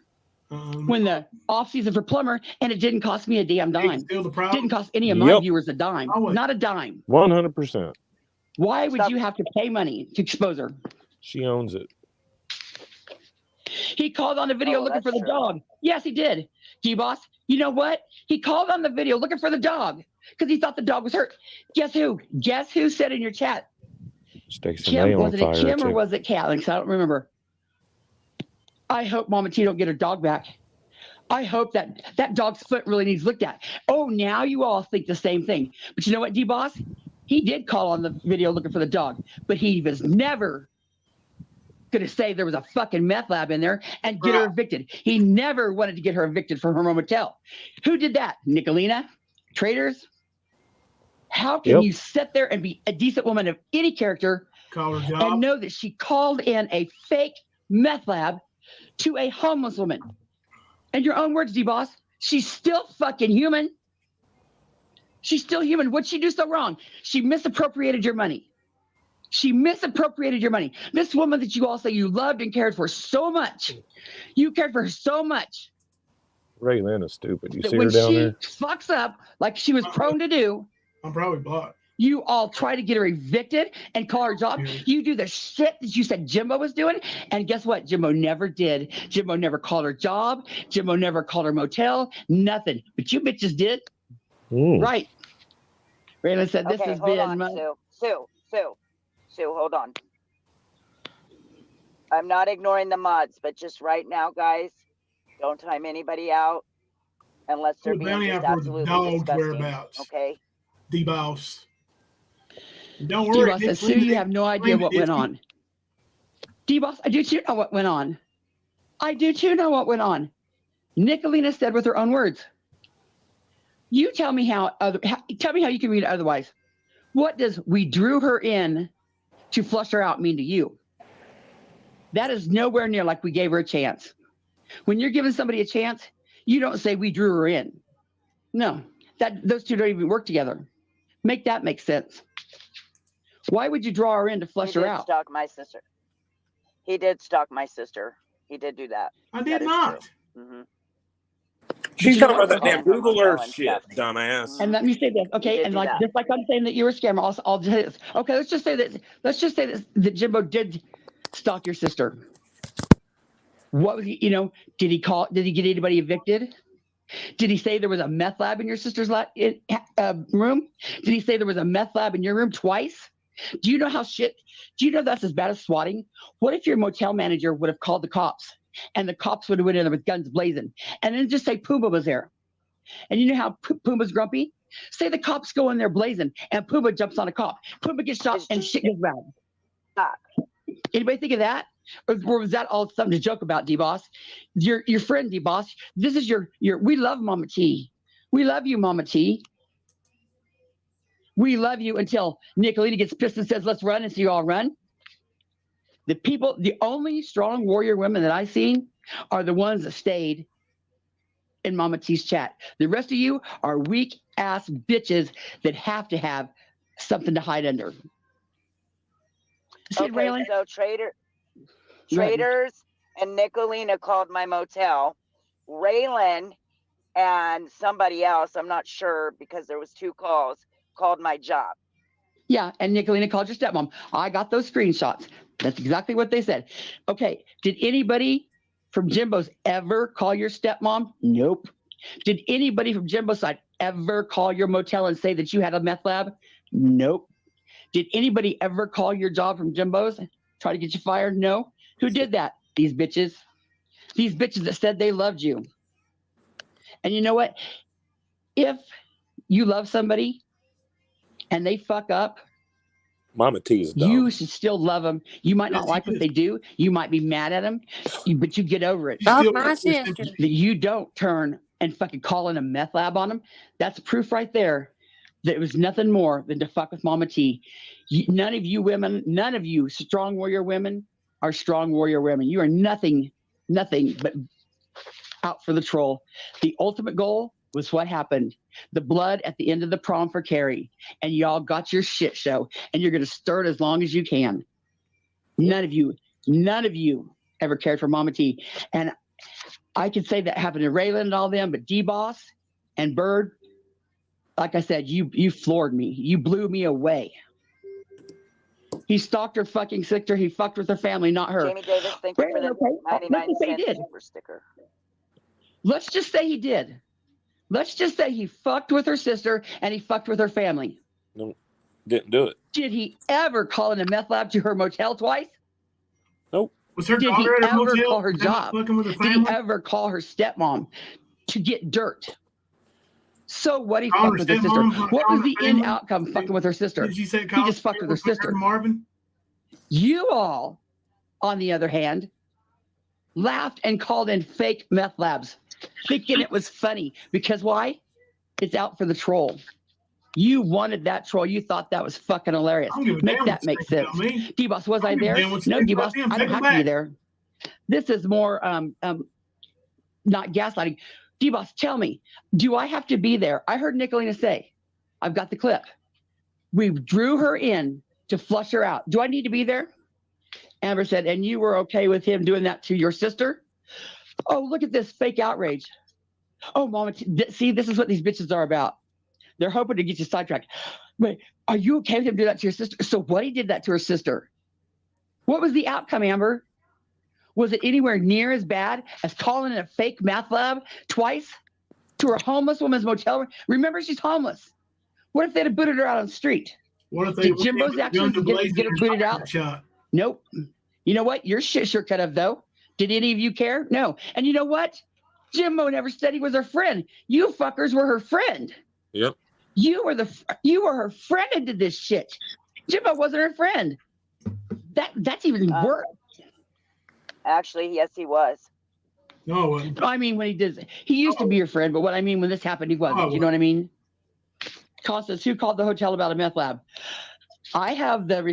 [SPEAKER 13] scammer when the off season for plumber, and it didn't cost me a damn dime. Didn't cost any of my viewers a dime. Not a dime.
[SPEAKER 6] 100%.
[SPEAKER 13] Why would you have to pay money to expose her?
[SPEAKER 6] She owns it.
[SPEAKER 13] He called on the video looking for the dog. Yes, he did. G-Boss, you know what? He called on the video looking for the dog because he thought the dog was hurt. Guess who? Guess who said in your chat?
[SPEAKER 6] Stacey
[SPEAKER 13] Kim,
[SPEAKER 6] May on
[SPEAKER 13] was it
[SPEAKER 6] fire,
[SPEAKER 13] Kim or
[SPEAKER 6] too.
[SPEAKER 13] was it Cat? I don't remember. I hope Mama T don't get her dog back. I hope that dog's foot really needs looked at. Oh, now you all think the same thing. But you know what, D-Boss? He did call on the video looking for the dog, but he was never going to say there was a fucking meth lab in there and get her evicted. He never wanted to get her evicted from her motel. Who did that? Nicolina? Traders? How can you sit there and be a decent woman of any character and know that she called in a fake meth lab to a homeless woman? And your own words, D-Boss, she's still fucking human. She's still human. What'd she do so wrong? She misappropriated your money. She misappropriated your money. This woman that you all say you loved and cared for so much, you cared for her so much.
[SPEAKER 6] Raylan is stupid. You
[SPEAKER 13] that
[SPEAKER 6] see
[SPEAKER 13] when
[SPEAKER 6] her down
[SPEAKER 13] she
[SPEAKER 6] there?
[SPEAKER 13] fucks up like she was prone to do,
[SPEAKER 4] I'm probably blocked.
[SPEAKER 13] you all try to get her evicted and call her job. You do the shit that you said Jimbo was doing. And guess what? Jimbo never did. Jimbo never called her job. Jimbo never called her motel. Nothing. But you bitches did. Right. Raylan said this
[SPEAKER 8] Okay,
[SPEAKER 13] has
[SPEAKER 8] hold
[SPEAKER 13] been
[SPEAKER 8] on, Sue, hold on. I'm not ignoring the mods, but just right now, guys, don't time anybody out unless they're being just absolutely disgusting.
[SPEAKER 4] Whereabouts.
[SPEAKER 8] Okay.
[SPEAKER 4] D-Boss. Don't worry.
[SPEAKER 13] D-Boss says, Sue, you have no idea what went on. D-Boss, I do too know what went on. I do too know what went on. Nicolina said with her own words. You tell me tell me how you can read it otherwise. What does we drew her in to flush her out mean to you? That is nowhere near like we gave her a chance. When you're giving somebody a chance, you don't say we drew her in. No, those two don't even work together. Make that make sense. Why would you draw her in to flush her out?
[SPEAKER 8] Stalk my sister. He did stalk my sister. He did do that.
[SPEAKER 4] I
[SPEAKER 8] That
[SPEAKER 4] did
[SPEAKER 8] is
[SPEAKER 4] not.
[SPEAKER 8] true. Mm-hmm.
[SPEAKER 7] She's
[SPEAKER 13] you know
[SPEAKER 7] talking about
[SPEAKER 13] what?
[SPEAKER 7] that damn
[SPEAKER 8] Calling her
[SPEAKER 7] Google
[SPEAKER 8] motel
[SPEAKER 7] Earth
[SPEAKER 8] and
[SPEAKER 7] shit,
[SPEAKER 8] stuff.
[SPEAKER 7] dumbass.
[SPEAKER 13] And let me say this, okay?
[SPEAKER 8] did
[SPEAKER 13] And
[SPEAKER 8] do
[SPEAKER 13] like
[SPEAKER 8] that.
[SPEAKER 13] just like I'm saying that you're a scammer, I'll say this. Okay, let's just say that Jimbo did stalk your sister. What was he? You know, did he get anybody evicted? Did he say there was a meth lab in your sister's room? Did he say there was a meth lab in your room twice? Do you know do you know that's as bad as swatting? What if your motel manager would have called the cops and the cops would have went in there with guns blazing and then just say Puma was there? And you know how Puma's grumpy? Say the cops go in there blazing and Puma jumps on a cop. Puma gets shot and shit goes bad. Anybody think of that? Or was that all something to joke about, D-Boss? Your friend, D-Boss, this is your we love Mama T. We love you, Mama T. We love you until Nicolita gets pissed and says, let's run, and so you all run. The only strong warrior women that I've seen are the ones that stayed in Mama T's chat. The rest of you are weak ass bitches that have to have something to hide under. See,
[SPEAKER 8] Okay,
[SPEAKER 13] Raylan?
[SPEAKER 8] so Traders and Nicolina called my motel. Raylan and somebody else, I'm not sure because there was 2 calls, called my job.
[SPEAKER 13] Yeah, and Nicolina called your stepmom. I got those screenshots. That's exactly what they said. Okay, did anybody from Jimbo's ever call your stepmom? Nope. Did anybody from Jimbo's side ever call your motel and say that you had a meth lab? Nope. Did anybody ever call your job from Jimbo's, try to get you fired? No. Who did that? These bitches. These bitches that said they loved you. And you know what? If you love somebody and they fuck up,
[SPEAKER 7] Mama T is dumb.
[SPEAKER 13] you should still love them. You might not like what they do. You might be mad at them, but you get over it.
[SPEAKER 1] Fuck my sister.
[SPEAKER 13] That you don't turn and fucking call in a meth lab on them. That's proof right there that it was nothing more than to fuck with Mama T. None of you women, none of you strong warrior women are strong warrior women. You are nothing but out for the troll. The ultimate goal was what happened. The blood at the end of the prom for Carrie. And y'all got your shit show. And you're going to stir it as long as you can. None of you ever cared for Mama T. And I could say that happened to Raylan and all them, but D-Boss and Bird, like I said, you floored me. You blew me away. He stalked her fucking sister. He fucked with her family, not her.
[SPEAKER 8] Jamie Davis, thank you for the 99-cent super sticker.
[SPEAKER 13] Let's just say he did. Let's just say he fucked with her sister and he fucked with her family.
[SPEAKER 7] No, didn't do it.
[SPEAKER 13] Did he ever call in a meth lab to her motel twice?
[SPEAKER 7] Nope.
[SPEAKER 4] Was her
[SPEAKER 13] Did he
[SPEAKER 4] daughter at her
[SPEAKER 13] ever
[SPEAKER 4] motel
[SPEAKER 13] call her
[SPEAKER 4] and
[SPEAKER 13] job?
[SPEAKER 4] fucking with her
[SPEAKER 13] Did he
[SPEAKER 4] family?
[SPEAKER 13] ever call her stepmom to get dirt? So what? He
[SPEAKER 4] Calling
[SPEAKER 13] fucked
[SPEAKER 4] her
[SPEAKER 13] with her sister.
[SPEAKER 4] stepmom,
[SPEAKER 13] What
[SPEAKER 4] calling
[SPEAKER 13] was
[SPEAKER 4] her
[SPEAKER 13] the end
[SPEAKER 4] family?
[SPEAKER 13] outcome fucking with her sister?
[SPEAKER 4] Did she say
[SPEAKER 13] He just fucked with her sister.
[SPEAKER 4] Marvin?
[SPEAKER 13] You all, on the other hand, laughed and called in fake meth labs, thinking it was funny. Because why? It's out for the troll. You wanted that troll. You thought that was fucking hilarious.
[SPEAKER 4] I don't give a
[SPEAKER 13] Make
[SPEAKER 4] damn
[SPEAKER 13] that
[SPEAKER 4] what
[SPEAKER 13] make
[SPEAKER 4] you think
[SPEAKER 13] sense.
[SPEAKER 4] about me.
[SPEAKER 13] D-Boss, was I
[SPEAKER 4] I don't give a
[SPEAKER 13] there?
[SPEAKER 4] damn what you
[SPEAKER 13] No,
[SPEAKER 4] think
[SPEAKER 13] D-Boss,
[SPEAKER 4] about them.
[SPEAKER 13] I
[SPEAKER 4] Take
[SPEAKER 13] don't
[SPEAKER 4] it
[SPEAKER 13] have to be
[SPEAKER 4] back.
[SPEAKER 13] there. This is more not gaslighting. D-Boss, tell me, do I have to be there? I heard Nicolina say, I've got the clip. We drew her in to flush her out. Do I need to be there? Amber said, and you were okay with him doing that to your sister? Oh, look at this fake outrage. Oh, Mama, see, this is what these bitches are about. They're hoping to get you sidetracked. Wait, are you okay with him doing that to your sister? So what he did that to her sister? What was the outcome, Amber? Was it anywhere near as bad as calling in a fake meth lab twice to a homeless woman's motel room? Remember, she's homeless. What if they'd have booted her out on the street?
[SPEAKER 4] What if they
[SPEAKER 13] Did Jimbo's actually get her booted out?
[SPEAKER 4] Shot?
[SPEAKER 13] Nope. You know what? Your shit sure could have, though. Did any of you care? No. And you know what? Jimbo never said he was her friend. You fuckers were her friend.
[SPEAKER 7] Yep.
[SPEAKER 13] You were her friend and did this shit. Jimbo wasn't her friend. That's even worse.
[SPEAKER 8] Actually, yes, he was.
[SPEAKER 4] No, it wasn't.
[SPEAKER 13] I mean, when he did, he used to be your friend, but what I mean when this happened, he wasn't. You know what I mean? Constance, who called the hotel about a meth lab? I have the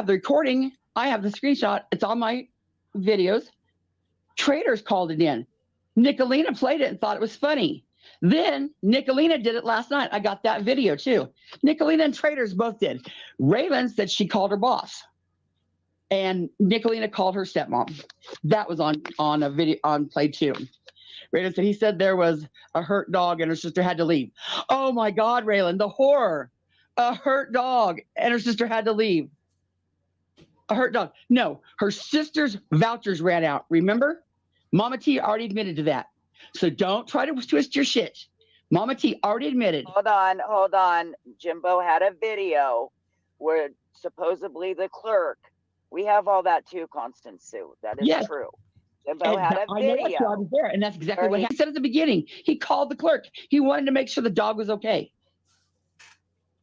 [SPEAKER 13] recording. I have the screenshot. It's on my videos. Traders called it in. Nicolina played it and thought it was funny. Then Nicolina did it last night. I got that video too. Nicolina and Traders both did. Raylan said she called her boss And Nicolina called her stepmom. That was on a video on Play 2. Raylan said he said there was a hurt dog and her sister had to leave. Oh my God, Raylan, the horror. A hurt dog and her sister had to leave. A hurt dog. No, her sister's vouchers ran out. Remember? Mama T already admitted to that. So don't try to twist your shit. Mama T already admitted.
[SPEAKER 8] Hold on. Jimbo had a video where supposedly the clerk, we have all that too, Constance Sue. That is true. Jimbo had a video.
[SPEAKER 13] I was there, and that's exactly what he said at the beginning. He called the clerk. He wanted to make sure the dog was okay.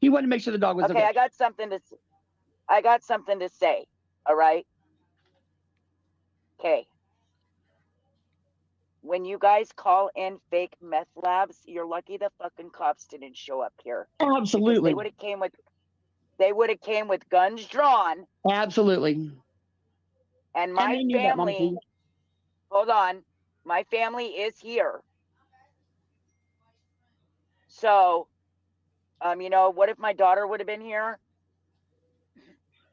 [SPEAKER 13] He wanted to make sure the dog was okay.
[SPEAKER 8] I got something to say. All right. Okay. When you guys call in fake meth labs, you're lucky the fucking cops didn't show up here.
[SPEAKER 13] Absolutely.
[SPEAKER 8] They would have came with guns drawn.
[SPEAKER 13] Absolutely.
[SPEAKER 8] And my family, hold on, my family is here. So, what if my daughter would have been here?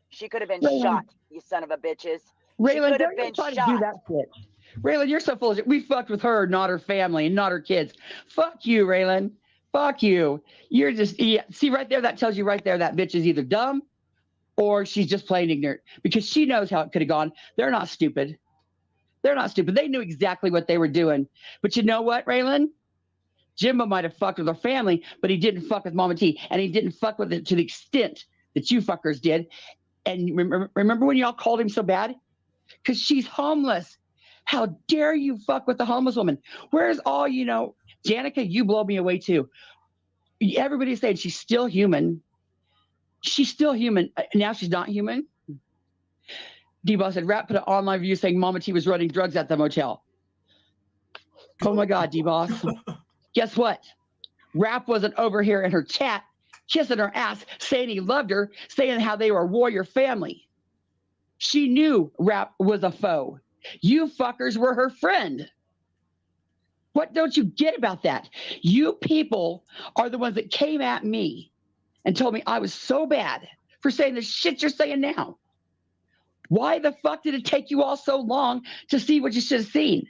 [SPEAKER 8] She could have been shot, you son of a bitches.
[SPEAKER 13] Raylan, don't try to do that shit. Raylan, you're so full of shit. We fucked with her, not her family, and not her kids. Fuck you, Raylan. Fuck you. You're just, see right there, that tells you right there that bitch is either dumb or she's just plain ignorant because she knows how it could have gone. They're not stupid. They're not stupid. They knew exactly what they were doing. But you know what, Raylan? Jimbo might have fucked with her family, but he didn't fuck with Mama T, and he didn't fuck with it to the extent that you fuckers did. And remember when y'all called him so bad? Because she's homeless. How dare you fuck with the homeless woman? Where's all, Janica, you blow me away too. Everybody's saying she's still human. She's still human. Now she's not human. D-Boss said, Rap put an online review saying Mama T was running drugs at the motel. Oh my God, D-Boss. Guess what? Rap wasn't over here in her chat kissing her ass, saying he loved her, saying how they were a warrior family. She knew Rap was a foe. You fuckers were her friend. What don't you get about that? You people are the ones that came at me and told me I was so bad for saying the shit you're saying now. Why the fuck did it take you all so long to see what you should have seen?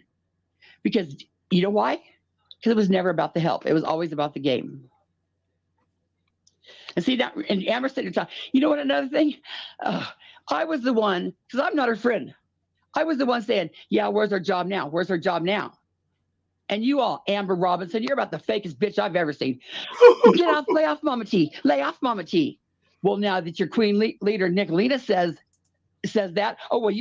[SPEAKER 13] Because you know why? Because it was never about the help. It was always about the game. And see that, and Amber said, you know what, another thing? I was the one, because I'm not her friend. I was the one saying, yeah, where's her job now? Where's her job now? And you all, Amber Robinson, you're about the fakest bitch I've ever seen. Get off, lay off Mama T. Lay off Mama T. Well, now that your queen leader, Nicolina, says that, oh, well,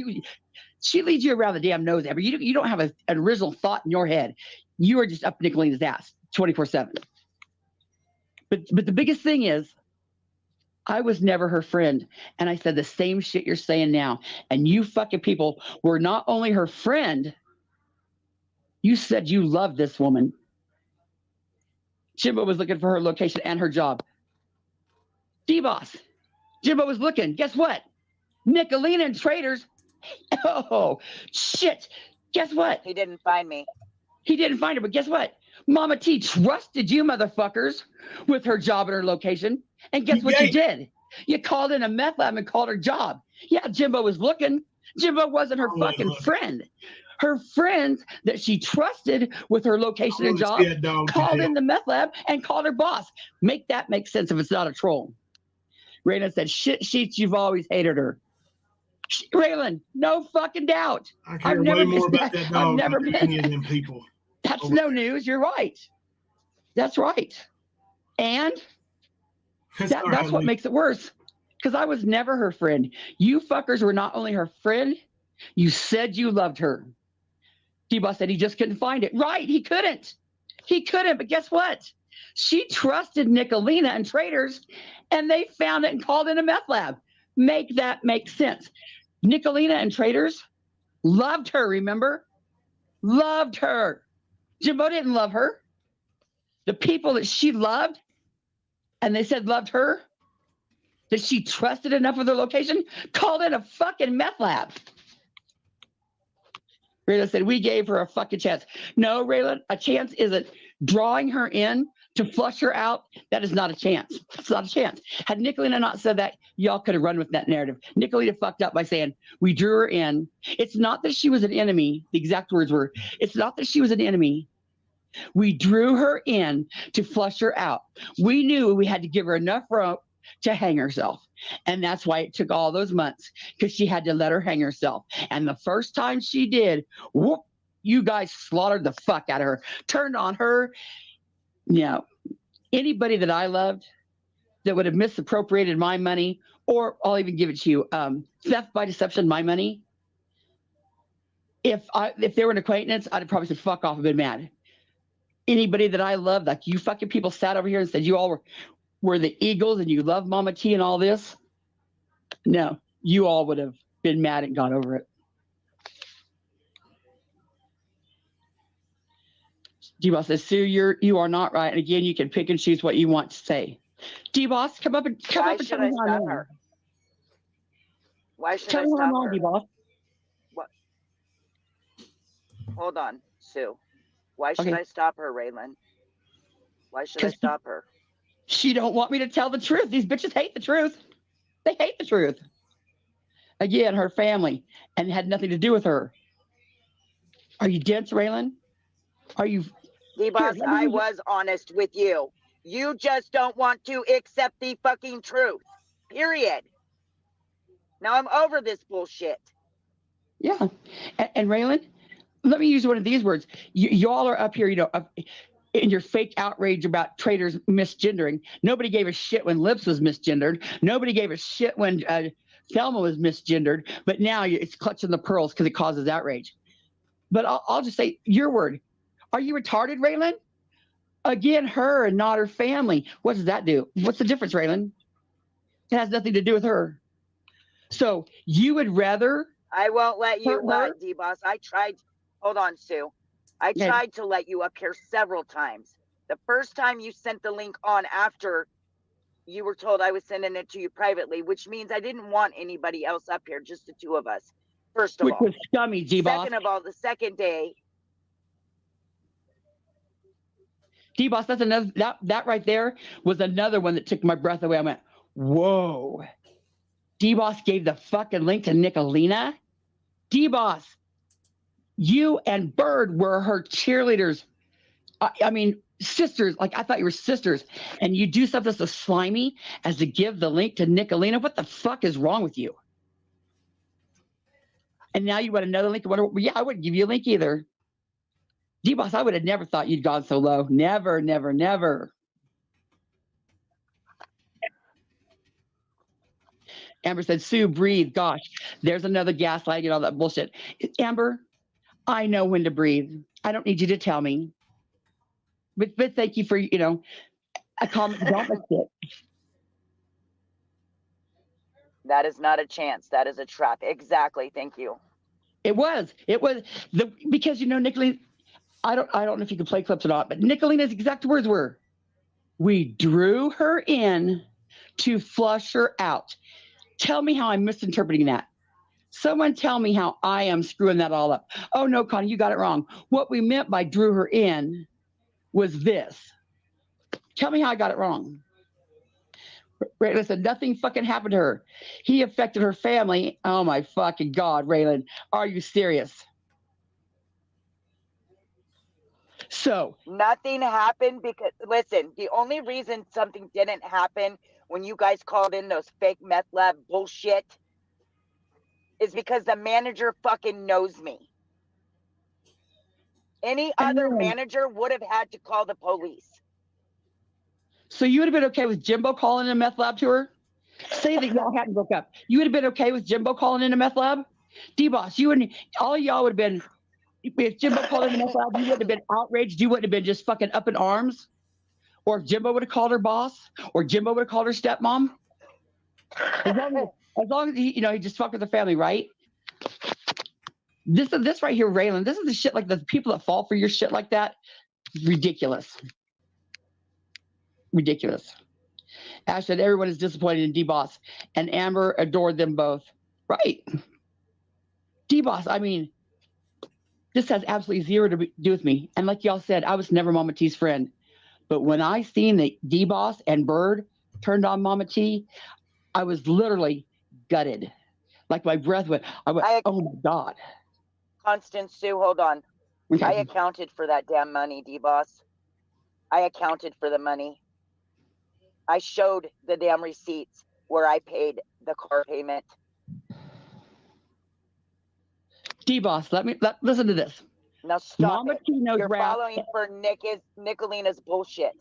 [SPEAKER 13] she leads you around the damn nose, Amber. You don't have an original thought in your head. You are just up Nicolina's ass 24/7. But the biggest thing is, I was never her friend. And I said the same shit you're saying now. And you fucking people were not only her friend, you said you loved this woman. Jimbo was looking for her location and her job. D-Boss, Jimbo was looking. Guess what? Nicolina and Traders. Oh, shit. Guess what?
[SPEAKER 8] He didn't find me.
[SPEAKER 13] He didn't find her, but guess what? Mama T trusted you motherfuckers with her job and her location. And guess what you did? You called in a meth lab and called her job. Yeah, Jimbo was looking. Jimbo wasn't her fucking friend. Her friends that she trusted with her location and job called in the meth lab and called her boss. Make that make sense if it's not a troll. Raylan said, shit sheets, you've always hated her. Raylan, no fucking doubt.
[SPEAKER 4] I care way more about that dog than any of them people.
[SPEAKER 13] That's no news. You're right. That's right. And that's what makes it worse. Because I was never her friend. You fuckers were not only her friend, you said you loved her. D-Boss said he just couldn't find it. Right, he couldn't. He couldn't, but guess what? She trusted Nicolina and Traders, and they found it and called in a meth lab. Make that make sense. Nicolina and Traders loved her, remember? Loved her. Jimbo didn't love her. The people that she loved, and they said loved her, that she trusted enough of their location, called in a fucking meth lab. Rayla said, we gave her a fucking chance. No, Rayla, a chance isn't drawing her in to flush her out. That is not a chance. It's not a chance. Had Nicolina not said that, y'all could have run with that narrative. Nicolina fucked up by saying, we drew her in. It's not that she was an enemy. The exact words were, it's not that she was an enemy. We drew her in to flush her out. We knew we had to give her enough rope to hang herself. And that's why it took all those months, because she had to let her hang herself. And the first time she did, whoop, you guys slaughtered the fuck out of her, turned on her. You know, anybody that I loved that would have misappropriated my money, or I'll even give it to you, theft by deception, my money. If they were an acquaintance, I'd have probably said, fuck off and been mad. Anybody that I loved, like you fucking people sat over here and said you all were the Eagles and you love Mama T and all this. No, you all would have been mad and gone over it. D-Boss says, Sue, you are not right. And again, you can pick and choose what you want to say. D-Boss, come up and tell me how I'm wrong.
[SPEAKER 8] Why should
[SPEAKER 13] Tell
[SPEAKER 8] I
[SPEAKER 13] me how I'm
[SPEAKER 8] stop
[SPEAKER 13] wrong,
[SPEAKER 8] her?
[SPEAKER 13] D-Boss.
[SPEAKER 8] What? Hold on, Sue. Why should I stop her, Raylan? Why should I stop her?
[SPEAKER 13] She don't want me to tell the truth. These bitches hate the truth. They hate the truth. Again, her family, and it had nothing to do with her. Are you dense, Raylan? Are you?
[SPEAKER 8] D-Boss, I was honest with you. You just don't want to accept the fucking truth. Period. Now I'm over this bullshit.
[SPEAKER 13] Yeah. And Raylan, let me use one of these words. Y'all are up here, you know, in your fake outrage about traitors misgendering. Nobody gave a shit when Lips was misgendered. Nobody gave a shit when Thelma was misgendered. But now it's clutching the pearls because it causes outrage. But I'll just say your word. Are you retarded, Raylan? Again, her and not her family. What does that do? What's the difference, Raylan? It has nothing to do with her. So you would rather...
[SPEAKER 8] I won't let you what, D-Boss? I tried... Hold on, Sue. I tried to let you up here several times. The first time you sent the link on after you were told I was sending it to you privately, which means I didn't want anybody else up here, just the two of us. First of all.
[SPEAKER 13] Which was scummy, D-Boss.
[SPEAKER 8] Second of all, the second day...
[SPEAKER 13] D-Boss, that's another, that right there was another one that took my breath away. I went, whoa. D-Boss gave the fucking link to Nicolina. D-Boss, you and Bird were her cheerleaders. I mean, sisters. Like, I thought you were sisters. And you do something so slimy as to give the link to Nicolina. What the fuck is wrong with you? And now you want another link? Yeah, I wouldn't give you a link either. D-Boss, I would have never thought you'd gone so low. Never, never, never. Amber said, Sue, breathe. Gosh, there's another gaslighting and all that bullshit. Amber, I know when to breathe. I don't need you to tell me. But thank you for, you know, a comment.
[SPEAKER 8] That is not a chance. That is a trap. Exactly. Thank you.
[SPEAKER 13] It was because, you know, Nicolina, I don't know if you can play clips or not, but Nicolina's exact words were, we drew her in to flush her out. Tell me how I'm misinterpreting that. Someone tell me how I am screwing that all up. Oh, no, Connie, you got it wrong. What we meant by drew her in was this. Tell me how I got it wrong. Raylan said, nothing fucking happened to her. He affected her family. Oh, my fucking God, Raylan. Are you serious? So
[SPEAKER 8] nothing happened because, listen, the only reason something didn't happen when you guys called in those fake meth lab bullshit is because the manager fucking knows me. Any other manager would have had to call the police.
[SPEAKER 13] So you would have been okay with Jimbo calling in a meth lab to her? Say that y'all hadn't broke up. You would have been okay with Jimbo calling in a meth lab? D-Boss, you wouldn't, all y'all would have been, if Jimbo called in a meth lab, you wouldn't have been outraged. You wouldn't have been just fucking up in arms. Or if Jimbo would have called her boss, or Jimbo would have called her stepmom. As long as he, you know, he just fucked with the family, right? This right here, Raylan, this is the shit, like the people that fall for your shit like that. Ridiculous. Ridiculous. Ash said everyone is disappointed in D-Boss, and Amber adored them both. Right. D-Boss, I mean, this has absolutely zero to do with me. And like y'all said, I was never Mama T's friend. But when I seen that D-Boss and Bird turned on Mama T, I was literally gutted. Like my breath went, oh my God.
[SPEAKER 12] Constance Sue, hold on.
[SPEAKER 13] Okay.
[SPEAKER 12] I accounted for that damn money, D-Boss. I accounted for the money. I showed the damn receipts where I paid the car payment.
[SPEAKER 13] D-Boss, listen to this.
[SPEAKER 12] Now stop
[SPEAKER 13] Mama
[SPEAKER 12] it.
[SPEAKER 13] T knows
[SPEAKER 12] You're
[SPEAKER 13] rap.
[SPEAKER 12] following for Nicolina's bullshit.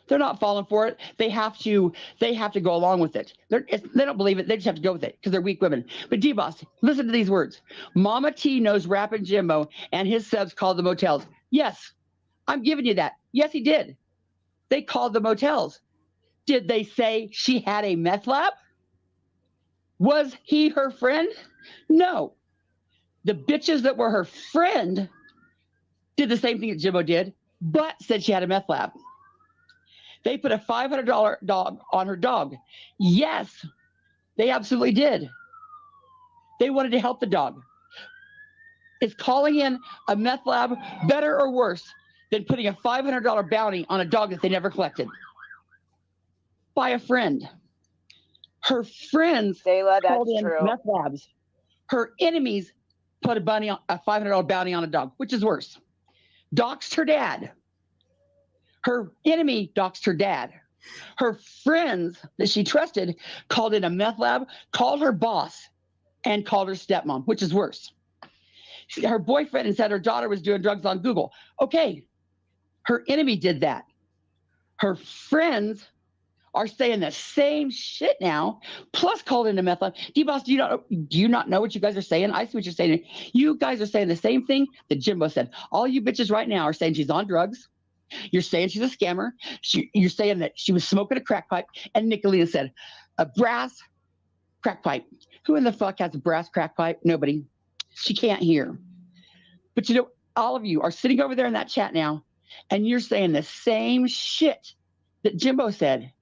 [SPEAKER 13] They're not falling for it. They have to go along with it. They don't believe it. They just have to go with it because they're weak women. But D-Boss, listen to these words. Mama T knows Rappin' Jimbo and his subs called the motels. Yes, I'm giving you that. Yes, he did. They called the motels. Did they say she had a meth lab? Was he her friend? No. The bitches that were her friend did the same thing that Jimbo did, but said she had a meth lab. They put a $500 dog on her dog. Yes, they absolutely did. They wanted to help the dog. Is calling in a meth lab better or worse than putting a $500 bounty on a dog that they never collected? By a friend. Her friends called in meth labs. Her enemies put a $500 bounty on a dog, which is worse. Doxed her dad. Her enemy doxed her dad. Her friends that she trusted called in a meth lab, called her boss, and called her stepmom, which is worse. Her boyfriend and said her daughter was doing drugs on Google. Okay, her enemy did that. Her friends are saying the same shit now, plus called in a meth lab. D-Boss, do you not know what you guys are saying? I see what you're saying. You guys are saying the same thing that Jimbo said. All you bitches right now are saying she's on drugs. You're saying she's a scammer. You're saying that she was smoking a crack pipe. And Nicolina said, a brass crack pipe. Who in the fuck has a brass crack pipe? Nobody. She can't hear. But you know, all of you are sitting over there in that chat now, and you're saying the same shit that Jimbo said.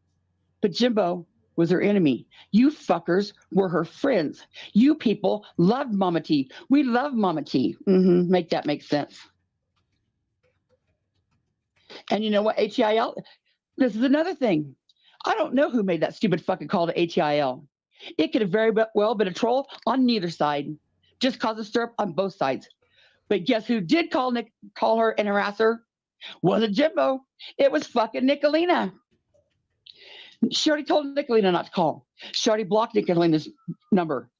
[SPEAKER 13] But Jimbo was her enemy. You fuckers were her friends. You people loved Mama T. We love Mama T. Make that make sense. And you know what, HEIL? This is another thing. I don't know who made that stupid fucking call to HEIL. It could have very well been a troll on neither side. Just cause a stir up on both sides. But guess who did call her and harass her? Wasn't Jimbo. It was fucking Nicolina. She already told Nicolina not to call. She already blocked Nicolina's number.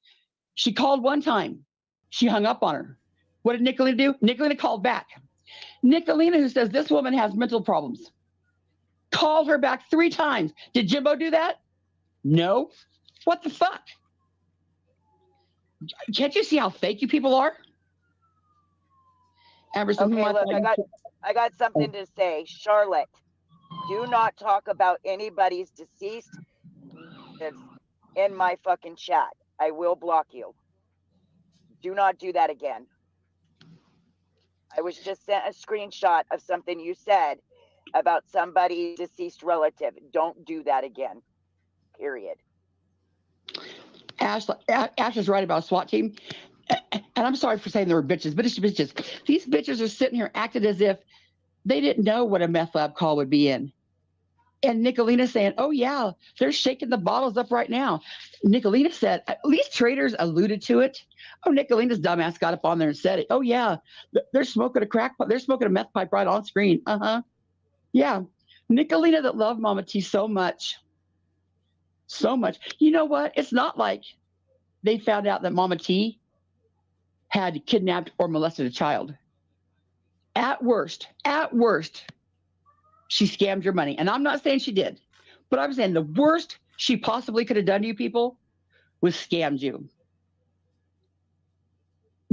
[SPEAKER 13] She called one time. She hung up on her. What did Nicolina do? Nicolina called back. Nicolina, who says this woman has mental problems, called her back 3 times. Did Jimbo do that? No. What the fuck? Can't you see how fake you people are? Amber,
[SPEAKER 12] okay, look, I got something to say. Charlotte, do not talk about anybody's deceased in my fucking chat. I will block you. Do not do that again. I was just sent a screenshot of something you said about somebody's deceased relative. Don't do that again. Period.
[SPEAKER 13] Ash is right about a SWAT team. And I'm sorry for saying they were bitches, but it's bitches. These bitches are sitting here acting as if they didn't know what a meth lab call would be in. And Nicolina saying, oh, yeah, they're shaking the bottles up right now. Nicolina said, at least traders alluded to it. Oh, Nicolina's dumbass got up on there and said it. Oh, yeah, they're smoking a crack pipe. They're smoking a meth pipe right on screen. Yeah. Nicolina that loved Mama T so much. So much. You know what? It's not like they found out that Mama T had kidnapped or molested a child. At worst, she scammed your money. And I'm not saying she did, but I'm saying the worst she possibly could have done to you people was scammed you.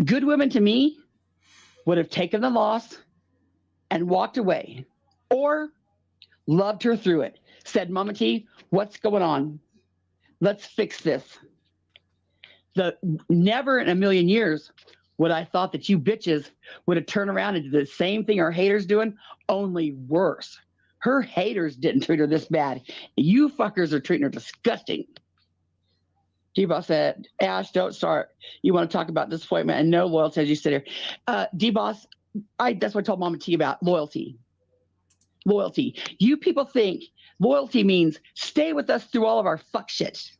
[SPEAKER 13] Good women to me would have taken the loss and walked away, or loved her through it. Said, Mama T, what's going on? Let's fix this. Never in a million years would I thought that you bitches would have turned around and did the same thing her haters doing, only worse. Her haters didn't treat her this bad. You fuckers are treating her disgusting. D-Boss said, Ash, don't start. You want to talk about disappointment and no loyalty as you sit here. D-Boss, that's what I told Mama T about loyalty. Loyalty. You people think Loyalty means stay with us through all of our fuck shit.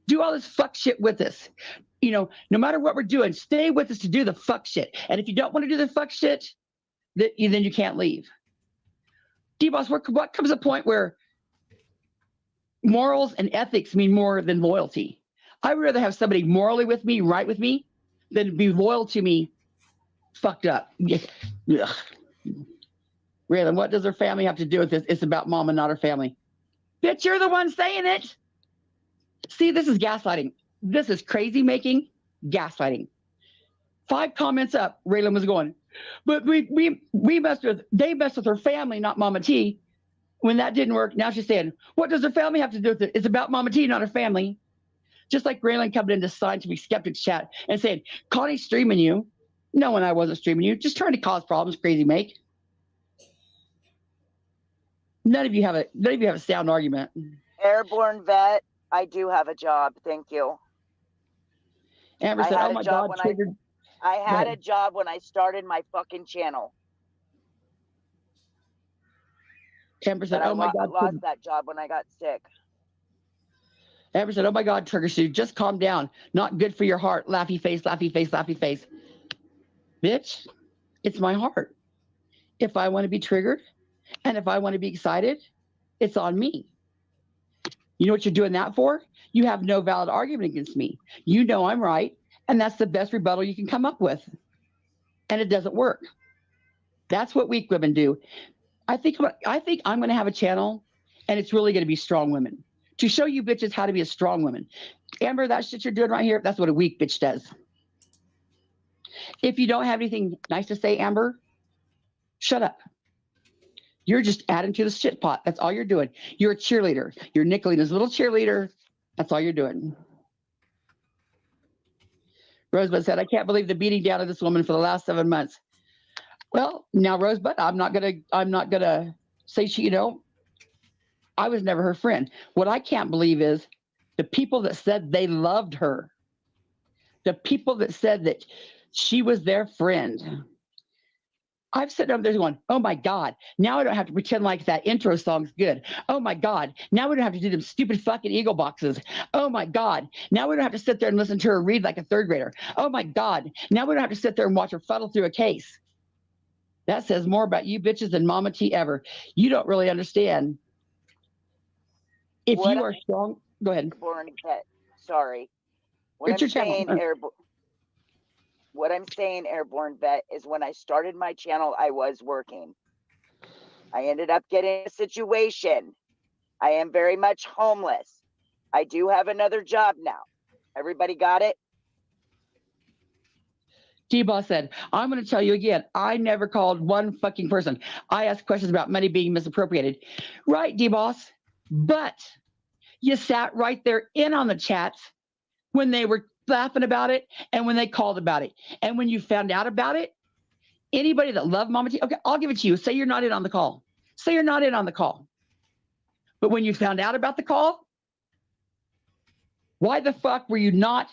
[SPEAKER 13] Do all this fuck shit with us. You know, no matter what we're doing, stay with us to do the fuck shit. And if you don't want to do the fuck shit, then you can't leave. D-Boss, what comes a point where morals and ethics mean more than loyalty? I would rather have somebody morally with me, right with me, than be loyal to me, fucked up. Ugh. Raylan, what does her family have to do with this? It's about mama, not her family. Bitch, you're the one saying it. See, this is gaslighting. This is crazy making gaslighting. 5 comments up, Raylan was going, but we messed with, they messed with her family, not Mama T. When that didn't work, now she's saying, what does her family have to do with it? It's about Mama T, not her family. Just like Raylan coming into Scientific Skeptics chat and saying, Connie's streaming you. No, when I wasn't streaming you, just trying to cause problems, crazy make. None of you have a sound argument.
[SPEAKER 12] Airborne vet, I do have a job. Thank you.
[SPEAKER 13] Amber said, oh my God, triggered.
[SPEAKER 12] I had a job when I started my fucking channel.
[SPEAKER 13] Amber said, oh my God.
[SPEAKER 12] I lost that job when I got sick.
[SPEAKER 13] Amber said, oh my God, Trigger Sue, just calm down. Not good for your heart. Laughy face, laughy face, laughy face. Bitch, it's my heart. If I want to be triggered and if I want to be excited, it's on me. You know what you're doing that for? You have no valid argument against me. You know I'm right, and that's the best rebuttal you can come up with. And it doesn't work. That's what weak women do. I think I'm going to have a channel, and it's really going to be strong women. To show you bitches how to be a strong woman. Amber, that shit you're doing right here, that's what a weak bitch does. If you don't have anything nice to say, Amber, shut up. You're just adding to the shit pot. That's all you're doing. You're a cheerleader. You're Nicolina's little cheerleader. That's all you're doing. Rosebud said, I can't believe the beating down of this woman for the last 7 months. Well, now, Rosebud, I'm not gonna say she, you know, I was never her friend. What I can't believe is the people that said they loved her, the people that said that she was their friend. I've sat down there going, oh my God, now I don't have to pretend like that intro song's good. Oh my God, now we don't have to do them stupid fucking ego boxes. Oh my God, now we don't have to sit there and listen to her read like a 3rd grader. Oh my God, now we don't have to sit there and watch her fuddle through a case. That says more about you bitches than Mama T ever. You don't really understand. If you are strong, go ahead.
[SPEAKER 12] Sorry. What I'm saying, Airborne Vet, is when I started my channel, I was working. I ended up getting a situation. I am very much homeless. I do have another job now. Everybody got it?
[SPEAKER 13] T-Boss said, I'm going to tell you again, I never called one fucking person. I asked questions about money being misappropriated. Right, D-Boss? But you sat right there in on the chats when they were laughing about it and when they called about it. And when you found out about it, anybody that loved Mama T, okay, I'll give it to you. Say you're not in on the call. Say you're not in on the call. But when you found out about the call, why the fuck were you not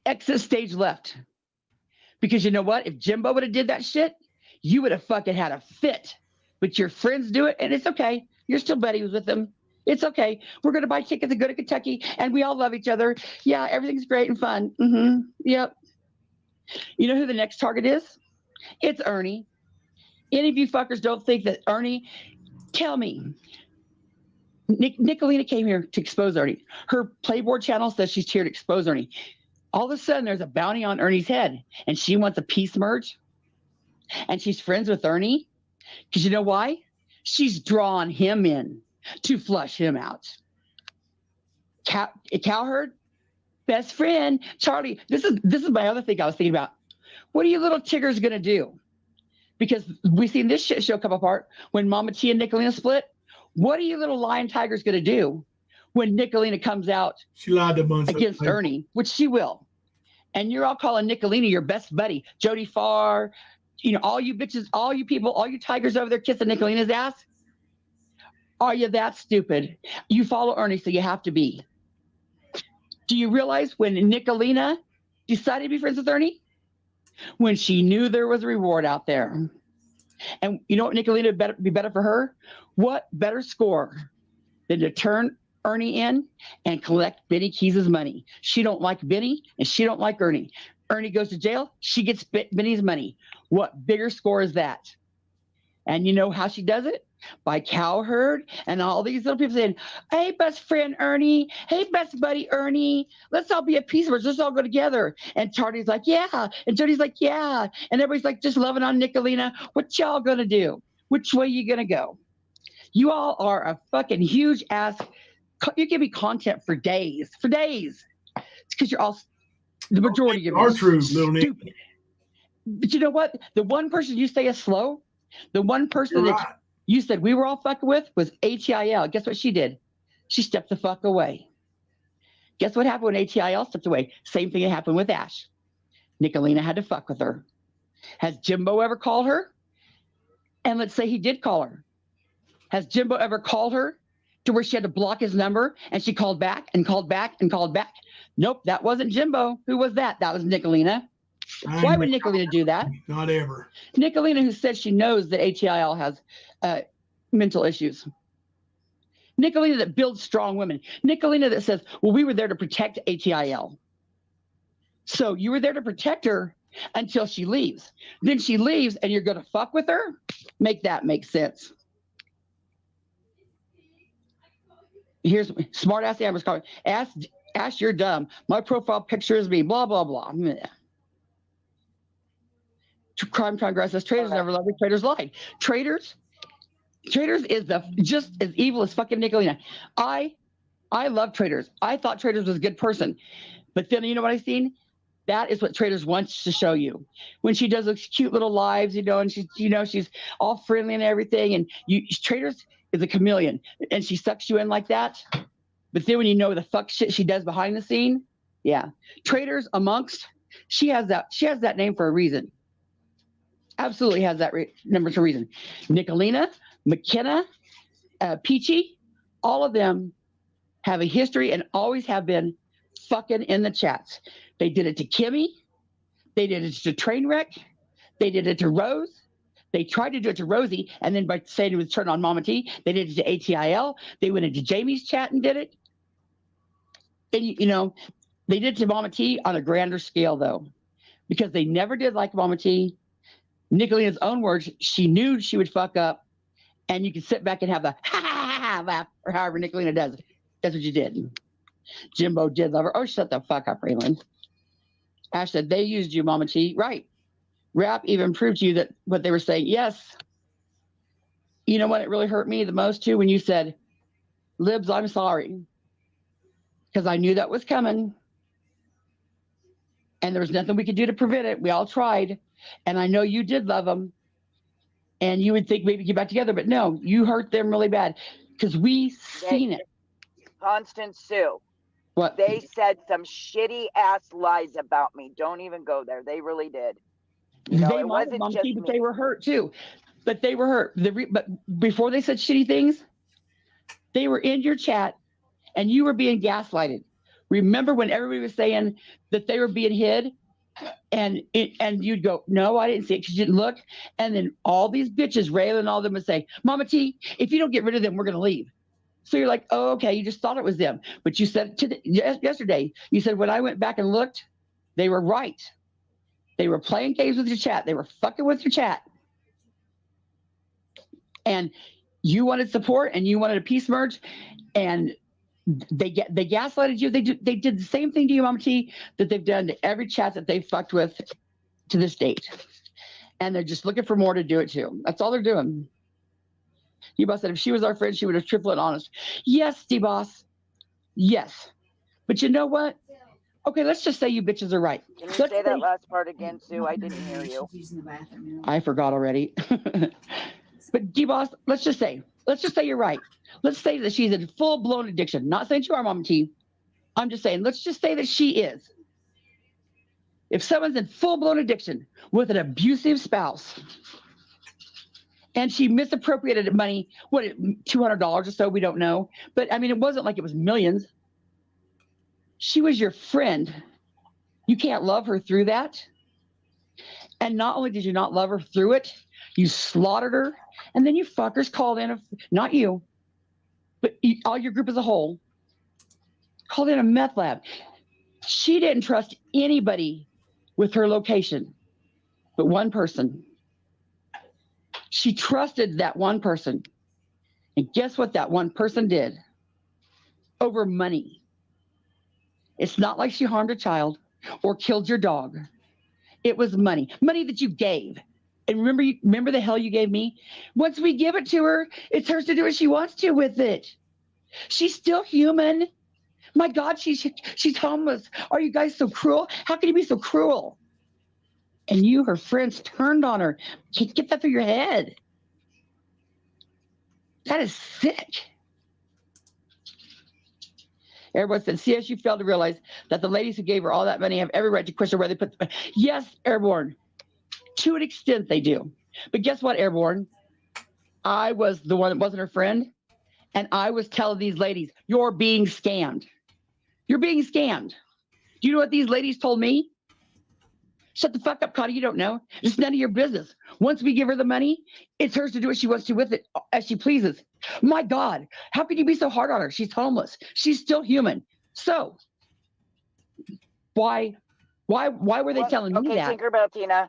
[SPEAKER 13] exit stage left? Because you know what? If Jimbo would have did that shit, you would have fucking had a fit. But your friends do it, and it's okay. You're still buddies with them. It's okay. We're going to buy tickets and go to Kentucky, and we all love each other. Yeah, everything's great and fun. Yep. You know who the next target is? It's Ernie. Any of you fuckers don't think that Ernie, tell me. Nicolina came here to expose Ernie. Her Playboard channel says she's here to expose Ernie. All of a sudden, there's a bounty on Ernie's head, and she wants a peace merge, and she's friends with Ernie. Because you know why? She's drawn him in to flush him out. Cowherd, best friend, Charlie. This is my other thing I was thinking about. What are you little chiggers going to do? Because we've seen this shit show come apart when Mama T and Nicolina split. What are you little lion tigers going to do when Nicolina comes out against Ernie, which she will? And you're all calling Nicolina your best buddy, Jody Farr, you know, all you bitches, all you people, all you tigers over there kissing Nicolina's ass. Are you that stupid? You follow Ernie, so you have to be. Do you realize when Nicolina decided to be friends with Ernie? When she knew there was a reward out there. And you know what, Nicolina, would be better for her? What better score than to turn Ernie in and collect Benny Keys' money? She don't like Benny, and she don't like Ernie. Ernie goes to jail. She gets Benny's money. What bigger score is that? And you know how she does it? By Cowherd and all these little people saying, hey, best friend Ernie. Hey, best buddy Ernie. Let's all be a piece of us. Let's all go together. And Tardy's like, yeah. And Jody's like, yeah. And everybody's like just loving on Nicolina. What y'all gonna do? Which way you gonna go? You all are a fucking huge ass. You give me content for days. For days. It's because you're all, the majority of you
[SPEAKER 4] are true, little Nick.
[SPEAKER 13] stupid. But you know what? The one person you say is slow, the one person
[SPEAKER 4] You're
[SPEAKER 13] that
[SPEAKER 4] right.
[SPEAKER 13] you said we were all fucking with was ATIL. Guess what she did? She stepped the fuck away. Guess what happened when ATIL stepped away? Same thing that happened with Ash. Nicolina had to fuck with her. Has Jimbo ever called her? And let's say he did call her. Has Jimbo ever called her to where she had to block his number and she called back and called back and called back? Nope, that wasn't Jimbo. Who was that? That was Nicolina. Why would Nicolina do that?
[SPEAKER 4] Not ever.
[SPEAKER 13] Nicolina, who says she knows that ATIL has mental issues. Nicolina that builds strong women. Nicolina that says, well, we were there to protect ATIL. So you were there to protect her until she leaves. Then she leaves and you're going to fuck with her? Make that make sense. Here's smart ass Amber's calling. Ash, you're dumb. My profile picture is me. Blah, blah, blah. Crime Congress says traitors never love me. Traitors lied. Traitors is just as evil as fucking Nicolina. I love Traitors. I thought Traitors was a good person. But then you know what I seen? That is what Traitors wants to show you. When she does those cute little lives, and she's all friendly and everything, and Traitors is a chameleon, and she sucks you in like that. But then when you know the fuck shit she does behind the scene, yeah. Traitors amongst, she has that name for a reason. Absolutely has that number for a reason. Nicolina, McKenna, Peachy, all of them have a history and always have been fucking in the chats. They did it to Kimmy. They did it to Trainwreck. They did it to Rose. They tried to do it to Rosie, and then by saying it was turn on Mama T, they did it to ATIL. They went into Jamie's chat and did it. And, they did it to Mama T on a grander scale, though, because they never did like Mama T. Nicolina's own words, she knew she would fuck up, and you could sit back and have the ha ha ha laugh, or however Nicolina does it. That's what you did. Jimbo did love her. Oh, shut the fuck up, Raylan. Ash said, they used you, Mama T. Right. Rap even proved to you that what they were saying, yes. You know what? It really hurt me the most, too, when you said, Libs, I'm sorry. Because I knew that was coming. And there was nothing we could do to prevent it. We all tried. And I know you did love them. And you would think maybe get back together. But no, you hurt them really bad. Because we seen it.
[SPEAKER 12] Constance Sue.
[SPEAKER 13] What?
[SPEAKER 12] They said some shitty ass lies about me. Don't even go there. They really did.
[SPEAKER 13] They
[SPEAKER 12] it
[SPEAKER 13] might have,
[SPEAKER 12] wasn't just
[SPEAKER 13] but
[SPEAKER 12] me.
[SPEAKER 13] they were hurt too. But they were hurt. But before they said shitty things, they were in your chat and you were being gaslighted. Remember when everybody was saying that they were being hid? And you'd go, no, I didn't see it because you didn't look. And then all these bitches, Raylan and all of them would say, Mama T, if you don't get rid of them, we're going to leave. So you're like, oh, okay, you just thought it was them. But you said yesterday, you said when I went back and looked, they were right. They were playing games with your chat. They were fucking with your chat. And you wanted support and you wanted a peace merge. And they gaslighted you. They did the same thing to you, Mama T, that they've done to every chat that they've fucked with to this date. And they're just looking for more to do it to. That's all they're doing. D-Boss said if she was our friend, she would have triplet honest. Yes, D-Boss. Yes. But you know what? Okay, let's just say you bitches are right.
[SPEAKER 12] Can you say that last part again, Sue? I didn't hear you.
[SPEAKER 13] I forgot already. But D-Boss, let's just say you're right. Let's say that she's in full-blown addiction. Not saying you are, Mama T. I'm just saying, let's just say that she is. If someone's in full-blown addiction with an abusive spouse, and she misappropriated money, what, $200 or so, we don't know. But, I mean, it wasn't like it was millions. She was your friend. You can't love her through that. And not only did you not love her through it, You slaughtered her, and then you fuckers called in, not you, but all your group as a whole, called in a meth lab. She didn't trust anybody with her location, but one person. She trusted that one person. And guess what that one person did? Over money. It's not like she harmed a child or killed your dog. It was money. Money that you gave. And remember the hell you gave me? Once we give it to her, it's hers to do what she wants to with it. She's still human. My God, she's homeless. Are you guys so cruel? How can you be so cruel? And you, her friends, turned on her. Get that through your head. That is sick. Everyone said, CS, you failed to realize that the ladies who gave her all that money have every right to question where they put the money. Yes, Airborne. To an extent, they do. But guess what, Airborne? I was the one that wasn't her friend, and I was telling these ladies, you're being scammed. You're being scammed. Do you know what these ladies told me? Shut the fuck up, Connie. You don't know. It's none of your business. Once we give her the money, it's hers to do what she wants to with it as she pleases. My God, how can you be so hard on her? She's homeless. She's still human. So why were they telling me that?
[SPEAKER 12] Okay, Tinkerbell Tina.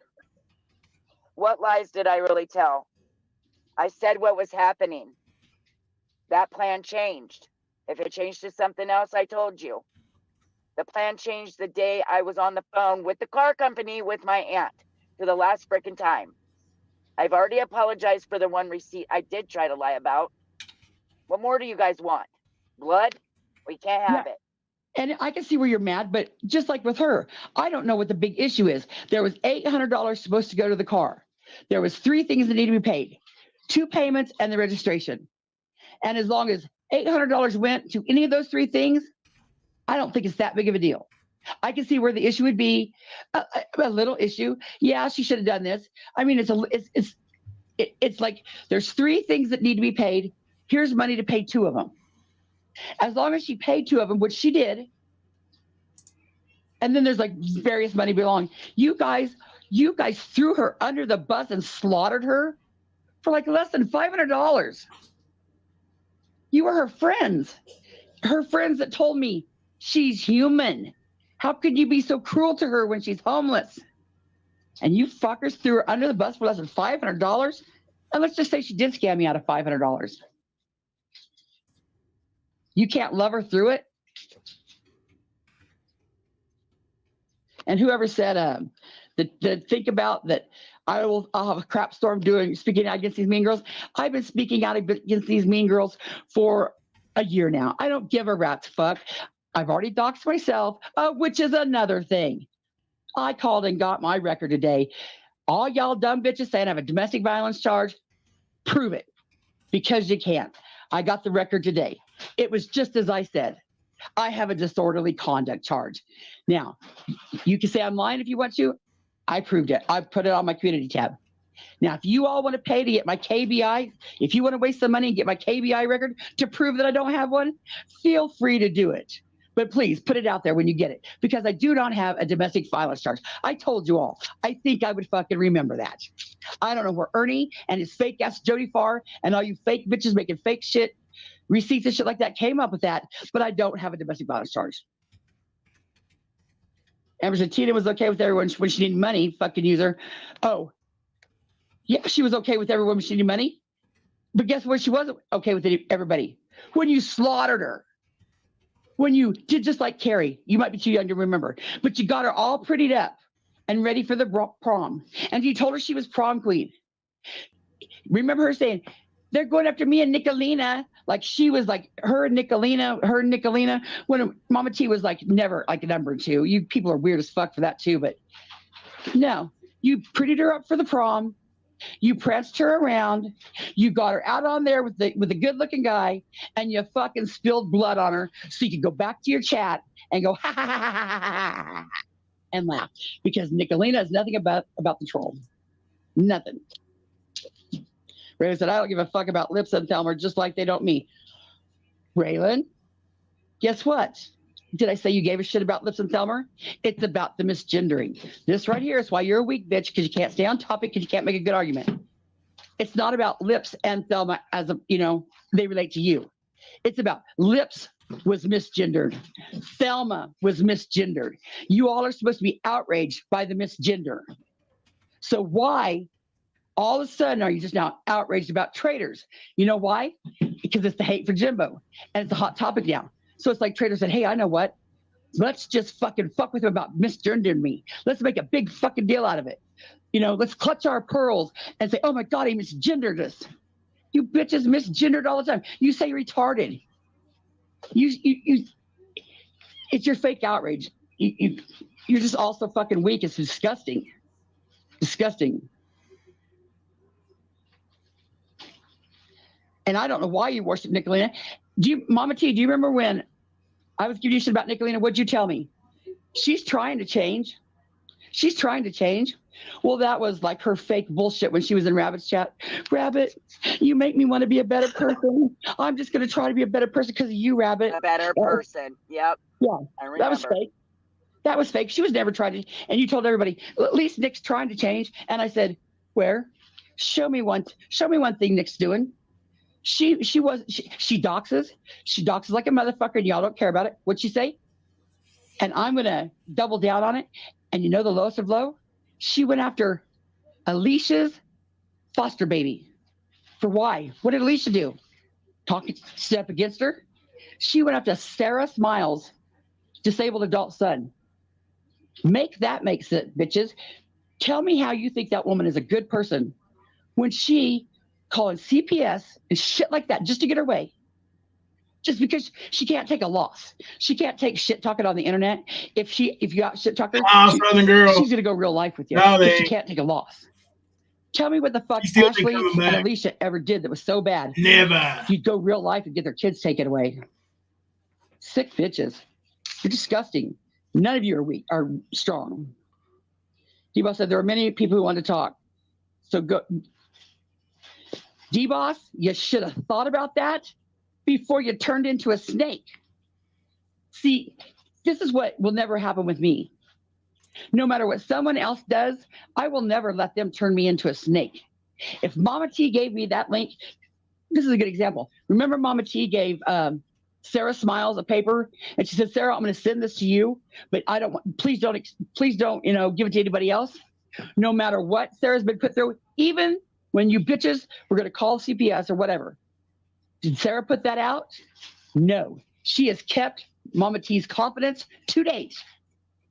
[SPEAKER 12] What lies did I really tell? I said what was happening. That plan changed. If it changed to something else, I told you. The plan changed the day I was on the phone with the car company with my aunt for the last frickin' time. I've already apologized for the one receipt I did try to lie about. What more do you guys want? Blood? We can't have it.
[SPEAKER 13] And I can see where you're mad, but just like with her, I don't know what the big issue is. There was $800 supposed to go to the car. There was 3 things that need to be paid. 2 payments and the registration. And as long as $800 went to any of those 3 things, I don't think it's that big of a deal. I can see where the issue would be a little issue. Yeah, she should have done this. I mean, it's like there's 3 things that need to be paid. Here's money to pay 2 of them. As long as she paid 2 of them, which she did, and then there's like various money belong. You guys threw her under the bus and slaughtered her for like less than $500. You were her friends that told me she's human. How could you be so cruel to her when she's homeless? And you fuckers threw her under the bus for less than $500? And let's just say she did scam me out of $500. You can't love her through it? And whoever said think about that, I'll have a crap storm speaking out against these mean girls. I've been speaking out against these mean girls for a year now. I don't give a rat's fuck. I've already doxed myself, which is another thing. I called and got my record today. All y'all dumb bitches saying I have a domestic violence charge, prove it, because you can't. I got the record today. It was just as I said. I have a disorderly conduct charge. Now, you can say I'm lying if you want to. I proved it. I put it on my community tab. Now, if you all want to pay to get my KBI, if you want to waste some money and get my KBI record to prove that I don't have one, feel free to do it. But please put it out there when you get it, because I do not have a domestic violence charge. I told you all. I think I would fucking remember that. I don't know where Ernie and his fake ass Jody Farr and all you fake bitches making fake shit, receipts and shit like that came up with that, but I don't have a domestic violence charge. Emerson Tina was okay with everyone when she needed money, fucking user. Oh, yeah, she was okay with everyone when she needed money. But guess what? She wasn't okay with everybody. When you slaughtered her. When you did just like Carrie, you might be too young to remember, but you got her all prettied up and ready for the prom. And you told her she was prom queen. Remember her saying, they're going after me and Nicolina, like she was like her and Nicolina, when Mama T was like never like number 2. You people are weird as fuck for that too, but no, you prettied her up for the prom. You pranced her around. You got her out on there with the good looking guy, and you fucking spilled blood on her so you could go back to your chat and go ha ha ha ha ha ha, ha and laugh, because Nicolina is nothing about the troll. Nothing. Raylan said, I don't give a fuck about Lips and Thelma, just like they don't me. Raylan, guess what? Did I say you gave a shit about Lips and Thelma? It's about the misgendering. This right here is why you're a weak bitch, because you can't stay on topic, because you can't make a good argument. It's not about Lips and Thelma as a, they relate to you. It's about Lips was misgendered. Thelma was misgendered. You all are supposed to be outraged by the misgender. So why all of a sudden are you just now outraged about traitors? You know why? Because it's the hate for Jimbo and it's a hot topic now. So it's like traitors said, hey, I know what? Let's just fucking fuck with him about misgendering me. Let's make a big fucking deal out of it. Let's clutch our pearls and say, oh my God, he misgendered us. You bitches misgendered all the time. You say retarded. You it's your fake outrage. You're just also fucking weak. It's disgusting. Disgusting. And I don't know why you worship Nicolina. Mama T, do you remember when I was giving you shit about Nicolina? What'd you tell me? She's trying to change. She's trying to change. Well, that was like her fake bullshit when she was in Rabbit's chat. Rabbit, you make me want to be a better person. I'm just going to try to be a better person because of you, Rabbit.
[SPEAKER 12] A better person. Yep.
[SPEAKER 13] Yeah,
[SPEAKER 12] I remember.
[SPEAKER 13] that was fake. That was fake. She was never trying to. And you told everybody, at least Nick's trying to change. And I said, where? Show me one thing Nick's doing. She doxes. She doxes like a motherfucker, and y'all don't care about it. What'd she say? And I'm gonna double down on it. And you know the lowest of low? She went after Alicia's foster baby. For why? What did Alicia do? Step against her? She went after Sarah Smiles' disabled adult son. Make that make sense, bitches. Tell me how you think that woman is a good person when she calling CPS and shit like that just to get her way. Just because she can't take a loss. She can't take shit talking on the internet. If you got shit talking,
[SPEAKER 4] Southern girl.
[SPEAKER 13] she's gonna go real life with you.
[SPEAKER 4] No,
[SPEAKER 13] But she can't take a loss. Tell me what the fuck Ashley and Alicia ever did that was so bad.
[SPEAKER 4] Never.
[SPEAKER 13] You'd go real life and get their kids taken away. Sick bitches. You're disgusting. None of you are weak, are strong. D-Boss said there are many people who want to talk. So go. D-Boss, you should have thought about that before you turned into a snake. See, this is what will never happen with me. No matter what someone else does, I will never let them turn me into a snake. If Mama T gave me that link, this is a good example. Remember Mama T gave Sarah Smiles a paper, and she said, Sarah, I'm going to send this to you, but I don't want, please don't, give it to anybody else. No matter what Sarah's been put through, even when you bitches were going to call CPS or whatever. Did Sarah put that out? No. She has kept Mama T's confidence to date.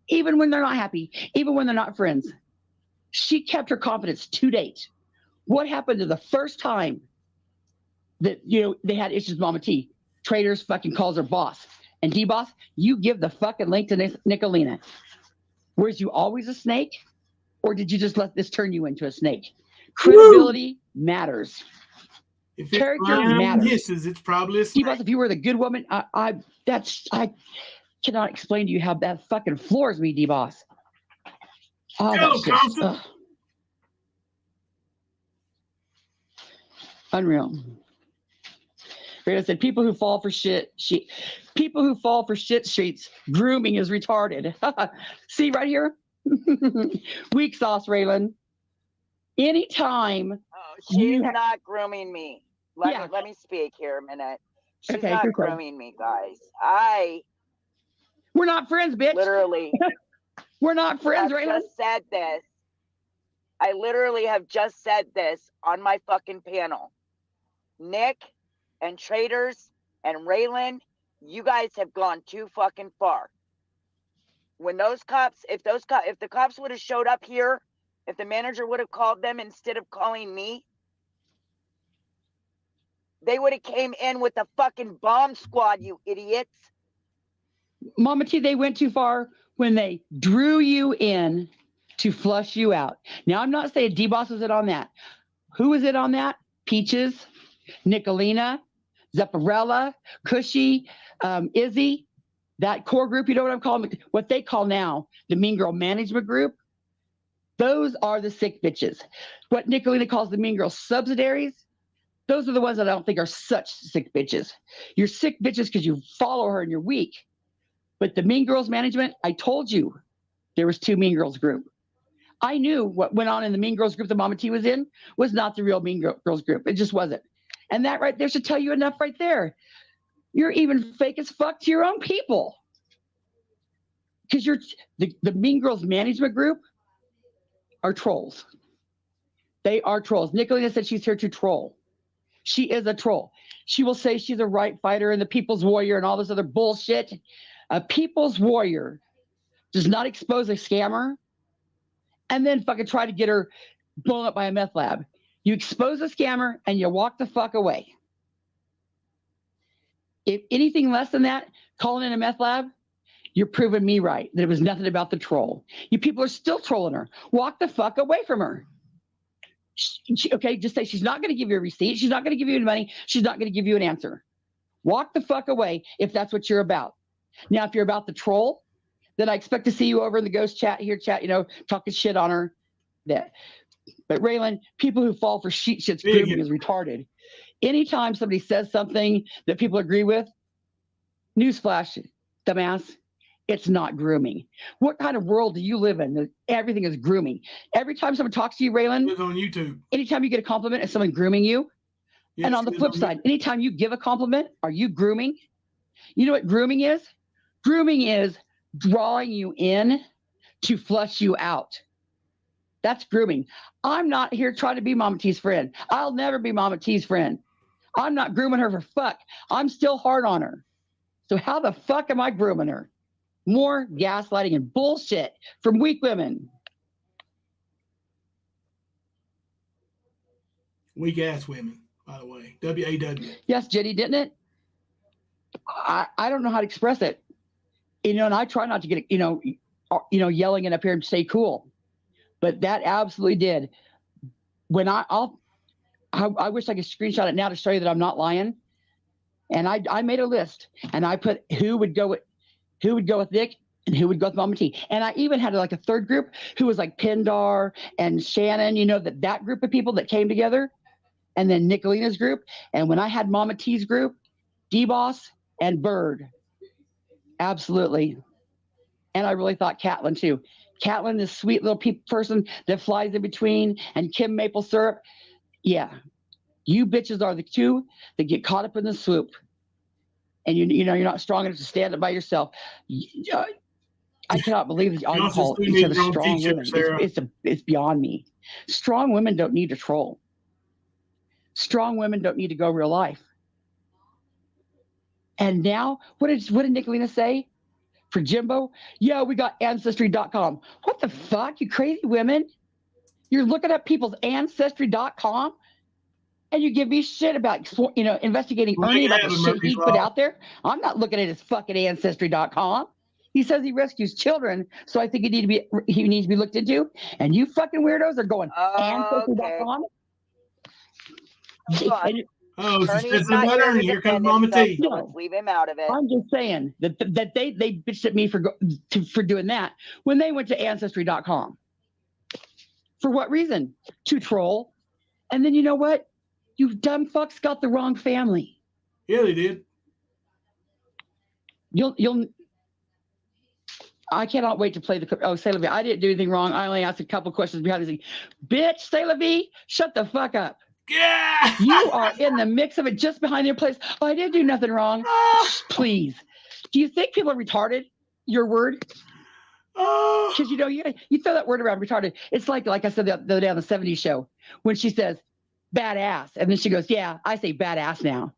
[SPEAKER 13] Even when they're not happy, even when they're not friends. She kept her confidence to date. What happened to the first time that, they had issues with Mama T? Traders fucking calls her boss. And D-Boss, you give the fucking link to Nicolina. Was you always a snake? Or did you just let this turn you into a snake? Credibility matters.
[SPEAKER 4] If
[SPEAKER 13] Character matters.
[SPEAKER 4] Hisses, it's probably a snake.
[SPEAKER 13] D-Boss, if you were the good woman, I cannot explain to you how that fucking floors me, D-Boss. Oh, that's just, unreal. Rita said, people who fall for shit streets, grooming is retarded. See right here? Weak sauce, Raylan. Anytime.
[SPEAKER 12] Oh, she's not grooming me. Let me speak here a minute. She's not grooming me, guys.
[SPEAKER 13] We're not friends, bitch.
[SPEAKER 12] Literally.
[SPEAKER 13] We're not friends, Raylan.
[SPEAKER 12] I just said this. I literally have just said this on my fucking panel. Nick and Traders and Raylan, you guys have gone too fucking far. When those cops, if the cops would have showed up here, if the manager would have called them instead of calling me, they would have came in with the fucking bomb squad, you idiots.
[SPEAKER 13] Mama T, they went too far when they drew you in to flush you out. Now, I'm not saying D-Boss was it on that. Who was it on that? Peaches, Nicolina, Zepparella, Cushy, Izzy, that core group, you know what I'm calling, what they call now the Mean Girl Management Group. Those are the sick bitches. What Nicolina calls the Mean Girl subsidiaries, those are the ones that I don't think are such sick bitches. You're sick bitches because you follow her and you're weak. But the Mean Girls Management, I told you there was two Mean Girls group. I knew what went on in the Mean Girls group that Mama T was in was not the real Mean Girls group. It just wasn't. And that right there should tell you enough right there. You're even fake as fuck to your own people. Because you're the Mean Girls management group are trolls. They are trolls. Nicolina said she's here to troll. She is a troll. She will say she's a right fighter and the people's warrior and all this other bullshit. A people's warrior does not expose a scammer and then fucking try to get her blown up by a meth lab. You expose a scammer and you walk the fuck away. If anything less than that, calling in a meth lab, you're proving me right, that it was nothing about the troll. You people are still trolling her. Walk the fuck away from her. Okay, just say she's not going to give you a receipt. She's not going to give you any money. She's not going to give you an answer. Walk the fuck away if that's what you're about. Now, if you're about the troll, then I expect to see you over in the ghost chat here, talking shit on her. That. But Raylan, people who fall for shit's grooming is retarded. Anytime somebody says something that people agree with, newsflash, dumbass, it's not grooming. What kind of world do you live in that everything is grooming? Every time someone talks to you, Raylan,
[SPEAKER 4] Live on YouTube.
[SPEAKER 13] anytime you get a compliment, is someone grooming you?
[SPEAKER 4] Yes,
[SPEAKER 13] and on the flip side, anytime you give a compliment, are you grooming? You know what grooming is? Grooming is drawing you in to flush you out. That's grooming. I'm not here trying to be Mama T's friend. I'll never be Mama T's friend. I'm not grooming her for fuck. I'm still hard on her. So how the fuck am I grooming her? More gaslighting and bullshit from weak women.
[SPEAKER 4] Weak ass women, by the way. W-A-W.
[SPEAKER 13] Yes, Jenny, didn't it? I don't know how to express it. And I try not to get, yelling it up here and stay cool. But that absolutely did. When I wish I could screenshot it now to show you that I'm not lying. And I made a list and I put who would go with Nick and who would go with Mama T. And I even had like a third group who was like Pindar and Shannon, that group of people that came together. And then Nicolina's group. And when I had Mama T's group, D-Boss and Bird. Absolutely. And I really thought Catelyn too. Catelyn, this sweet little person that flies in between, and Kim Maple Syrup. Yeah. You bitches are the two that get caught up in the swoop. And you're not strong enough to stand up by yourself. I cannot believe that y'all call each other strong women. It's beyond me. Strong women don't need to troll. Strong women don't need to go real life. And now, what did Nicolina say for Jimbo? Yeah, we got Ancestry.com. What the fuck, you crazy women? You're looking at people's Ancestry.com? And you give me shit about, investigating Ernie about the shit he put out there. I'm not looking at his fucking Ancestry.com. He says he rescues children, so I think he needs to be looked into. And you fucking weirdos are going Ancestry.com.
[SPEAKER 12] Ernie's not here to defend himself, so let's leave him out of it.
[SPEAKER 13] I'm just saying that they bitched at me for doing that when they went to Ancestry.com. For what reason? To troll. And then you know what? You dumb fucks got the wrong family.
[SPEAKER 4] Yeah, they did.
[SPEAKER 13] I cannot wait to play Sailor V. I didn't do anything wrong. I only asked a couple questions behind the scenes. Bitch, Sailor V, shut the fuck up.
[SPEAKER 4] Yeah.
[SPEAKER 13] You are in the mix of it just behind your place. Oh, I didn't do nothing wrong. Please. Do you think people are retarded? Your word? Because you throw that word around, retarded. It's like I said the other day on the 70s show when she says badass. And then she goes, yeah, I say badass now.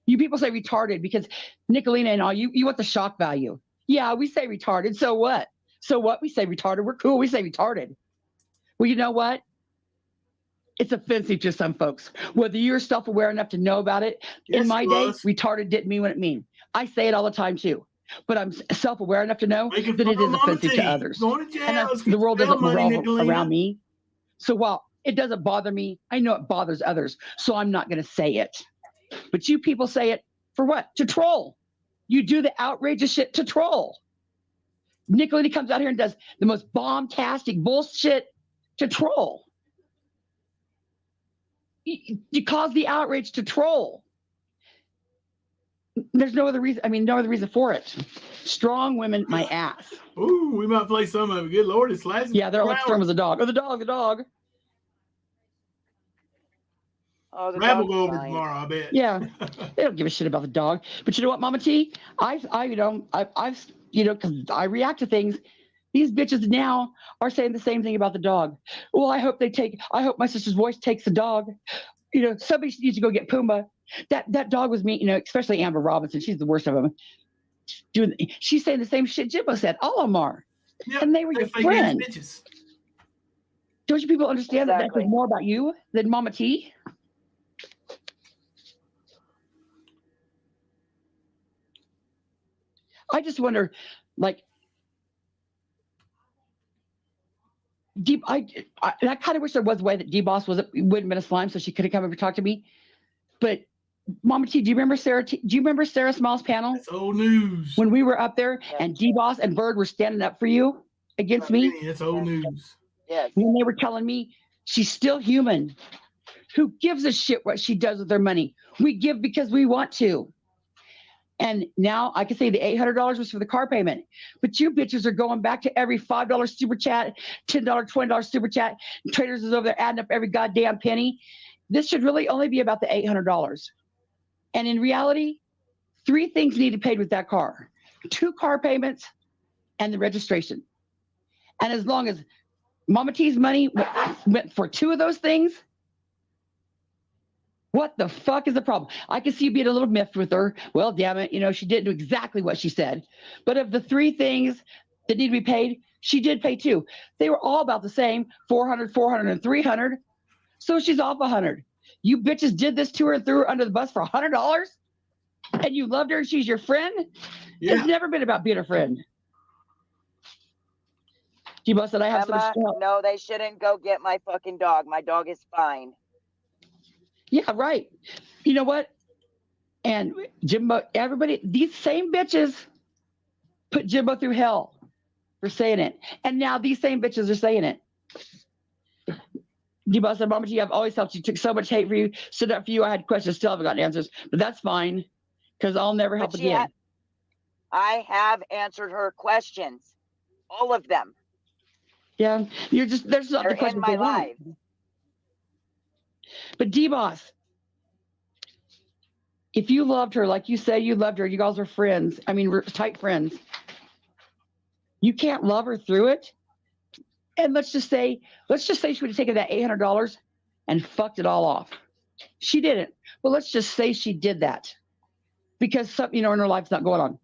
[SPEAKER 13] You people say retarded because Nicolina and all, you want the shock value. Yeah, we say retarded. So what? So what? We say retarded. We're cool. We say retarded. Well, you know what? It's offensive to some folks. Whether you're self-aware enough to know about it, yes, in my day, retarded didn't mean what it means. I say it all the time too. But I'm self-aware enough to know that it is offensive to others. And the world doesn't revolve around me. So while it doesn't bother me, I know it bothers others. So I'm not going to say it. But you people say it for what? To troll. You do the outrageous shit to troll. Nicolina comes out here and does the most bomb-tastic bullshit to troll. You cause the outrage to troll. There's no other reason. I mean, no other reason for it. Strong women, my ass.
[SPEAKER 4] Ooh, we might play some of it. Good Lord, it's lasting.
[SPEAKER 13] Yeah, they're like strong as a dog. Oh, the dog.
[SPEAKER 12] Oh, the
[SPEAKER 4] Brad will
[SPEAKER 12] dog's
[SPEAKER 4] go over
[SPEAKER 12] fine.
[SPEAKER 4] tomorrow, I bet.
[SPEAKER 13] Yeah, they don't give a shit about the dog. But you know what, Mama T? I've because I react to things. These bitches now are saying the same thing about the dog. Well, I hope my sister's voice takes the dog. Somebody needs to go get Pumbaa. That dog was mean, especially Amber Robinson. She's the worst of them. She's saying the same shit Jimbo said. All of them are.
[SPEAKER 4] Yep,
[SPEAKER 13] And they were your friend.
[SPEAKER 4] Bitches.
[SPEAKER 13] Don't you people understand that says more about you than Mama T? I just wonder, like, I kind of wish there was a way that D-Boss wouldn't have been a slime, so she could have come over and talked to me. But Mama T, do you remember Sarah? Do you remember Sarah Small's panel?
[SPEAKER 4] That's old news.
[SPEAKER 13] When we were up there and D-Boss and Bird were standing up for you against me.
[SPEAKER 4] That's old news.
[SPEAKER 12] Yes.
[SPEAKER 13] When they were telling me she's still human. Who gives a shit what she does with her money? We give because we want to. And now I can say the $800 was for the car payment, but you bitches are going back to every $5 super chat, $10, $20 super chat. Traders is over there adding up every goddamn penny. This should really only be about the $800. And in reality, 3 things needed paid with that car: 2 car payments and the registration. And as long as Mama T's money went for 2 of those things, what the fuck is the problem? I can see you being a little miffed with her. Well, damn it, she didn't do exactly what she said. But of the 3 things that need to be paid, she did pay 2. They were all about the same, $400, and $300. So she's off $100. You bitches did this to her and threw her under the bus for $100, and you loved her and she's your friend? Yeah. It's never been about being a friend. D-Boss said I have
[SPEAKER 12] Emma,
[SPEAKER 13] some stuff.
[SPEAKER 12] No, they shouldn't go get my fucking dog. My dog is fine.
[SPEAKER 13] Yeah, right. You know what? And Jimbo, everybody, these same bitches put Jimbo through hell for saying it. And now these same bitches are saying it. D-Boss said, Mama T, I've always helped you. Took so much hate for you. Stood up for you. I had questions. Still haven't gotten answers. But that's fine, because I'll never help again.
[SPEAKER 12] I have answered her questions. All of them.
[SPEAKER 13] Yeah. There's not the questions
[SPEAKER 12] in my life.
[SPEAKER 13] But D-Boss, if you loved her, like you say you loved her, you guys are friends. I mean, we're tight friends. You can't love her through it. And let's just say she would have taken that $800 and fucked it all off. She didn't. But let's just say she did that because something, in her life's not going on.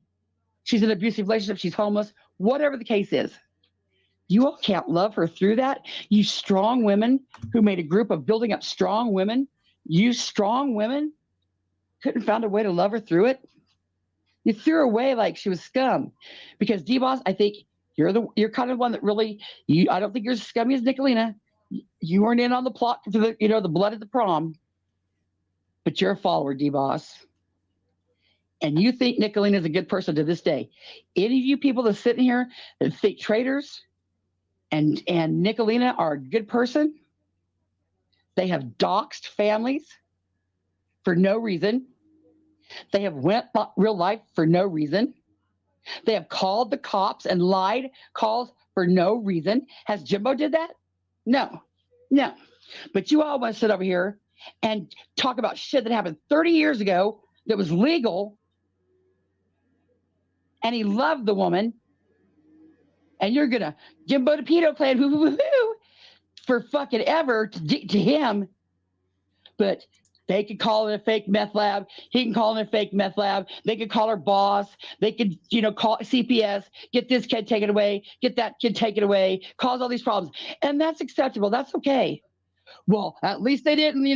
[SPEAKER 13] She's in an abusive relationship. She's homeless. Whatever the case is. You all can't love her through that. You strong women who made a group of building up strong women, you strong women couldn't find a way to love her through it. You threw her away like she was scum. Because D-Boss, I think you're kind of one that really, I don't think you're as scummy as Nicolina. You weren't in on the plot for the blood at the prom. But you're a follower, D-Boss. And you think Nicolina is a good person to this day. Any of you people that sit in here that think traitors and Nicolina are a good person, they have doxed families for no reason. They have went real life for no reason. They have called the cops and lied calls for no reason. Has Jimbo did that? No. But you all want to sit over here and talk about shit that happened 30 years ago that was legal. And he loved the woman. And you're going to Jimbo the pedo plan for fucking ever to him. But they could call it a fake meth lab. He can call it a fake meth lab. They could call her boss. They could, call CPS, get this kid taken away, get that kid taken away, cause all these problems. And that's acceptable. That's okay. Well, at least they didn't,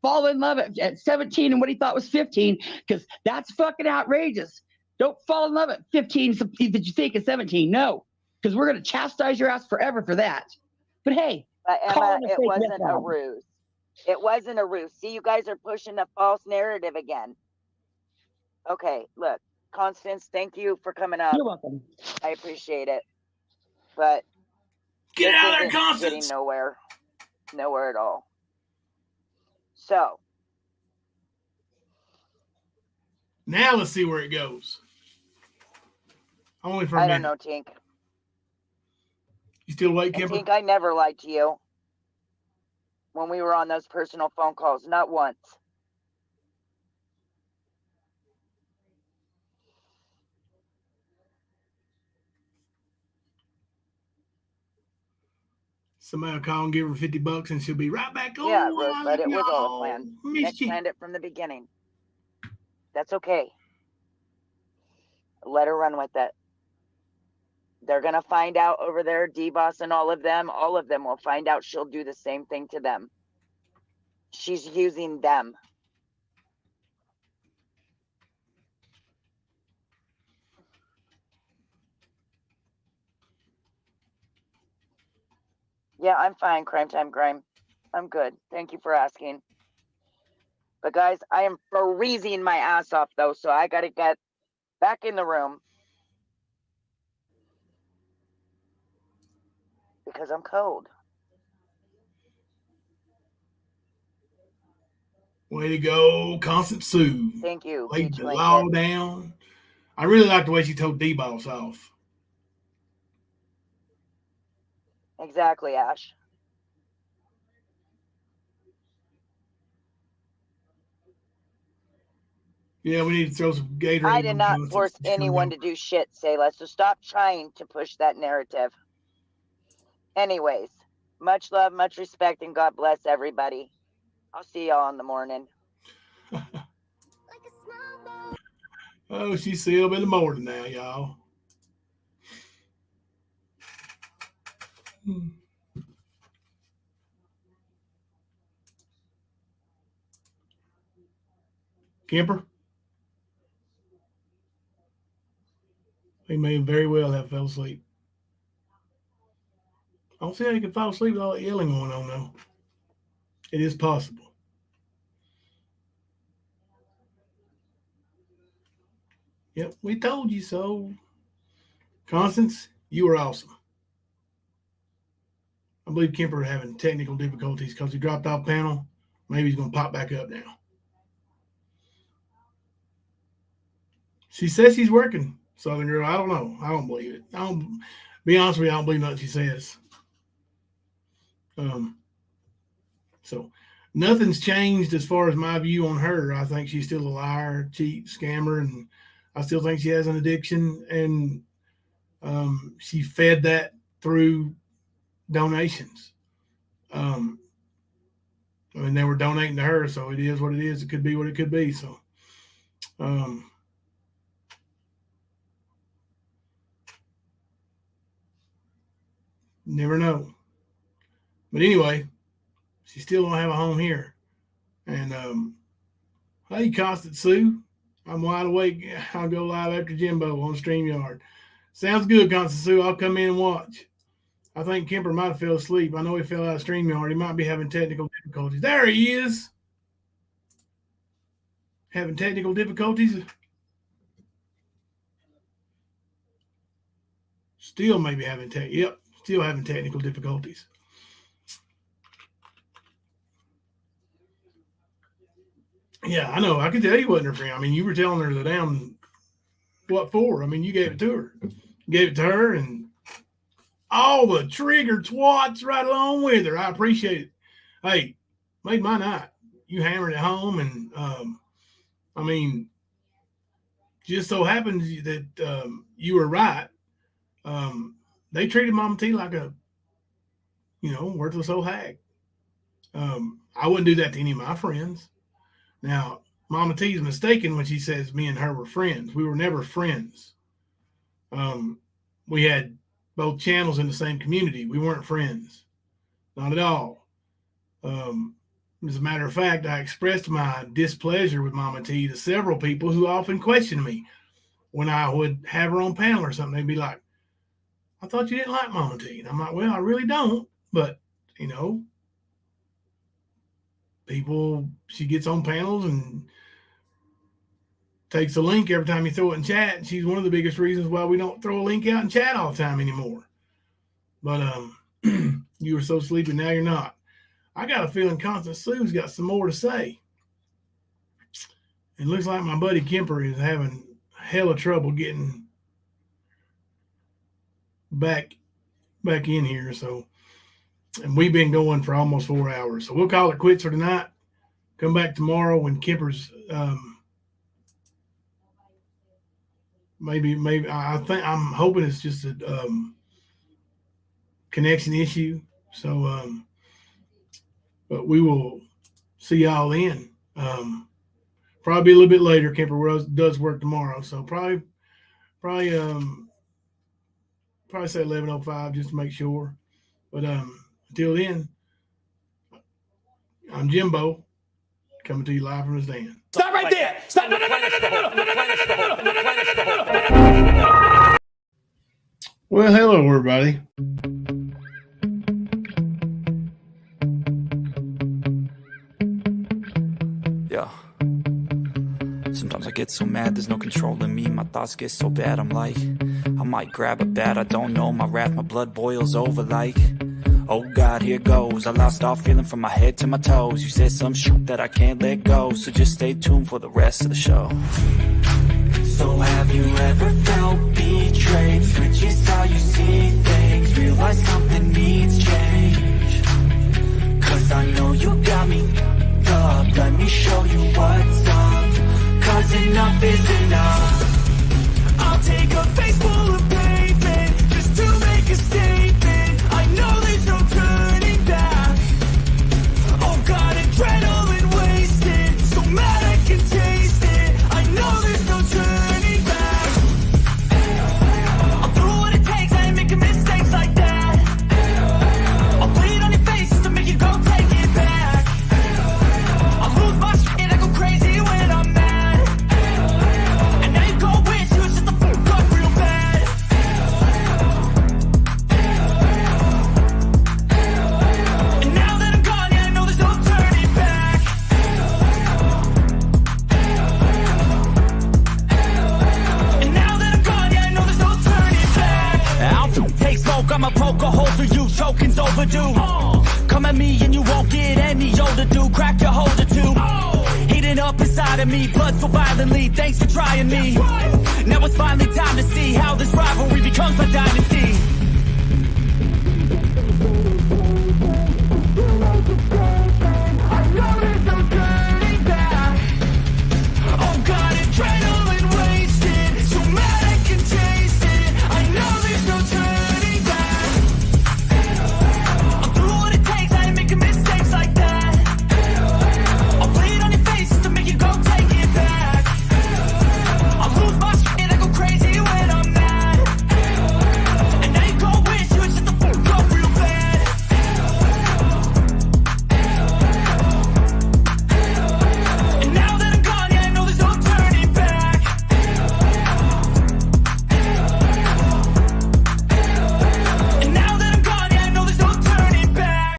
[SPEAKER 13] fall in love at 17 and what he thought was 15, because that's fucking outrageous. Don't fall in love at 15 that you think is 17. No, because we're going to chastise your ass forever for that. But hey,
[SPEAKER 12] but Emma, it wasn't a ruse. It wasn't a ruse. See, you guys are pushing a false narrative again. Okay, look, Constance, thank you for coming up.
[SPEAKER 13] You're welcome.
[SPEAKER 12] I appreciate it. But
[SPEAKER 4] get out of there, Constance.
[SPEAKER 12] Getting nowhere at all. So
[SPEAKER 4] Now let's see where it goes. Only for a
[SPEAKER 12] I
[SPEAKER 4] minute.
[SPEAKER 12] don't know, Tink.
[SPEAKER 4] You still awake,
[SPEAKER 12] And
[SPEAKER 4] Kimber?
[SPEAKER 12] Tink, I never lied to you when we were on those personal phone calls. Not once.
[SPEAKER 4] Somebody will call and give her $50 and she'll be right back.
[SPEAKER 12] Yeah,
[SPEAKER 4] Oh,
[SPEAKER 12] Rosebud, it was all a plan. Nick
[SPEAKER 4] Mischief.
[SPEAKER 12] planned it from the beginning. That's okay. Let her run with it. They're going to find out over there, D-Boss and all of them will find out she'll do the same thing to them. She's using them. Yeah, I'm fine, Crime Time Grime. I'm good. Thank you for asking. But guys, I am freezing my ass off though, so I got to get back in the room. Because I'm cold.
[SPEAKER 4] Way to go, Constant Sue.
[SPEAKER 12] Thank you,
[SPEAKER 4] Laid
[SPEAKER 12] Peach
[SPEAKER 4] the
[SPEAKER 12] Blanket.
[SPEAKER 4] law down. I really like the way she told D-Boss off.
[SPEAKER 12] Exactly, Ash.
[SPEAKER 4] Yeah, we need to throw some Gatorade.
[SPEAKER 12] I did not force anyone to do shit, Sayla, so stop trying to push that narrative. Anyways, much love, much respect, and God bless everybody. I'll see y'all in the morning.
[SPEAKER 4] Oh, she's still in the morning now, y'all. Kemper? He may very well have fell asleep. I don't see how you can fall asleep with all that yelling going on, though. It is possible. Yep, we told you so. Constance, you were awesome. I believe Kemper having technical difficulties because he dropped off panel. Maybe he's going to pop back up now. She says she's working, Southern Girl. I don't know. I don't believe it. Be honest with you, I don't believe nothing she says. So nothing's changed as far as my view on her. I think she's still a liar, cheat, scammer, and I still think she has an addiction, and she fed that through donations. I mean, they were donating to her, so it is what it is. It could be what it could be. So, never know. But anyway, she still don't have a home here. And hey, Constant Sue, I'm wide awake. I'll go live after Jimbo on StreamYard. Sounds good, Constant Sue. I'll come in and watch. I think Kemper might have fell asleep. I know he fell out of StreamYard. He might be having technical difficulties. There he is. Having technical difficulties. Still maybe having still having technical difficulties. Yeah, I know. I could tell you wasn't her friend. I mean, you were telling her the damn what for. I mean, you gave it to her. You gave it to her and all the trigger twats right along with her. I appreciate it. Hey, made my night. You hammered it home, and I mean, just so happens that you were right. They treated Mama T like a, worthless old hag. I wouldn't do that to any of my friends. Now, Mama T is mistaken when she says me and her were friends. We were never friends. We had both channels in the same community. We weren't friends. Not at all. As a matter of fact, I expressed my displeasure with Mama T to several people who often questioned me when I would have her on panel or something. They'd be like, I thought you didn't like Mama T. And I'm like, well, I really don't. But, she gets on panels and takes a link every time you throw it in chat. And she's one of the biggest reasons why we don't throw a link out in chat all the time anymore. But you were so sleepy, now you're not. I got a feeling Constance Sue's got some more to say. It looks like my buddy Kemper is having hella trouble getting back in here. So, and we've been going for almost 4 hours. So we'll call it quits for tonight. Come back tomorrow when Kemper's maybe I'm hoping it's just a connection issue. So but we will see y'all then. Probably a little bit later. Kemper does work tomorrow, so probably say 11:05 just to make sure. But until then, I'm Jimbo, coming to you live from the stand.
[SPEAKER 14] Stop right there! Stop! No!
[SPEAKER 4] Well, hello everybody.
[SPEAKER 5] Yeah. Sometimes I get so mad, there's no controlling me. My thoughts get so bad, I'm like, I might grab a bat, I don't know. My wrath, my blood boils over like, oh God, here goes. I lost all feeling from my head to my toes. You said some shit that I can't let go, so just stay tuned for the rest of the show. So have you ever felt betrayed? Switches how you see things, realize something needs change. Cause I know you got me up, let me show you what's up. Cause enough is enough. I'll take a face full of pavement just to make a statement. I know there's no turning back. Oh God, adrenaline wasted, so mad I can taste it. I know there's no turning back. I'll do what it takes, I ain't making mistakes like that. I'll bleed on your face just to make you go take it back. I'll lose my shit, I go crazy when I'm mad. And now you go wish you was just a fuck up real bad. And now that I'm gone, yeah, I know there's no turning back. And now that I'm gone, yeah, I know there's no turning back. I'll take smoke, I'ma poke a hole through you, choking's overdue. Come at me and you won't get any older, dude. Crack your holder too. Heating up inside of me, blood so violently. Thanks for trying me. Now it's finally time to see how this rivalry becomes my dynasty.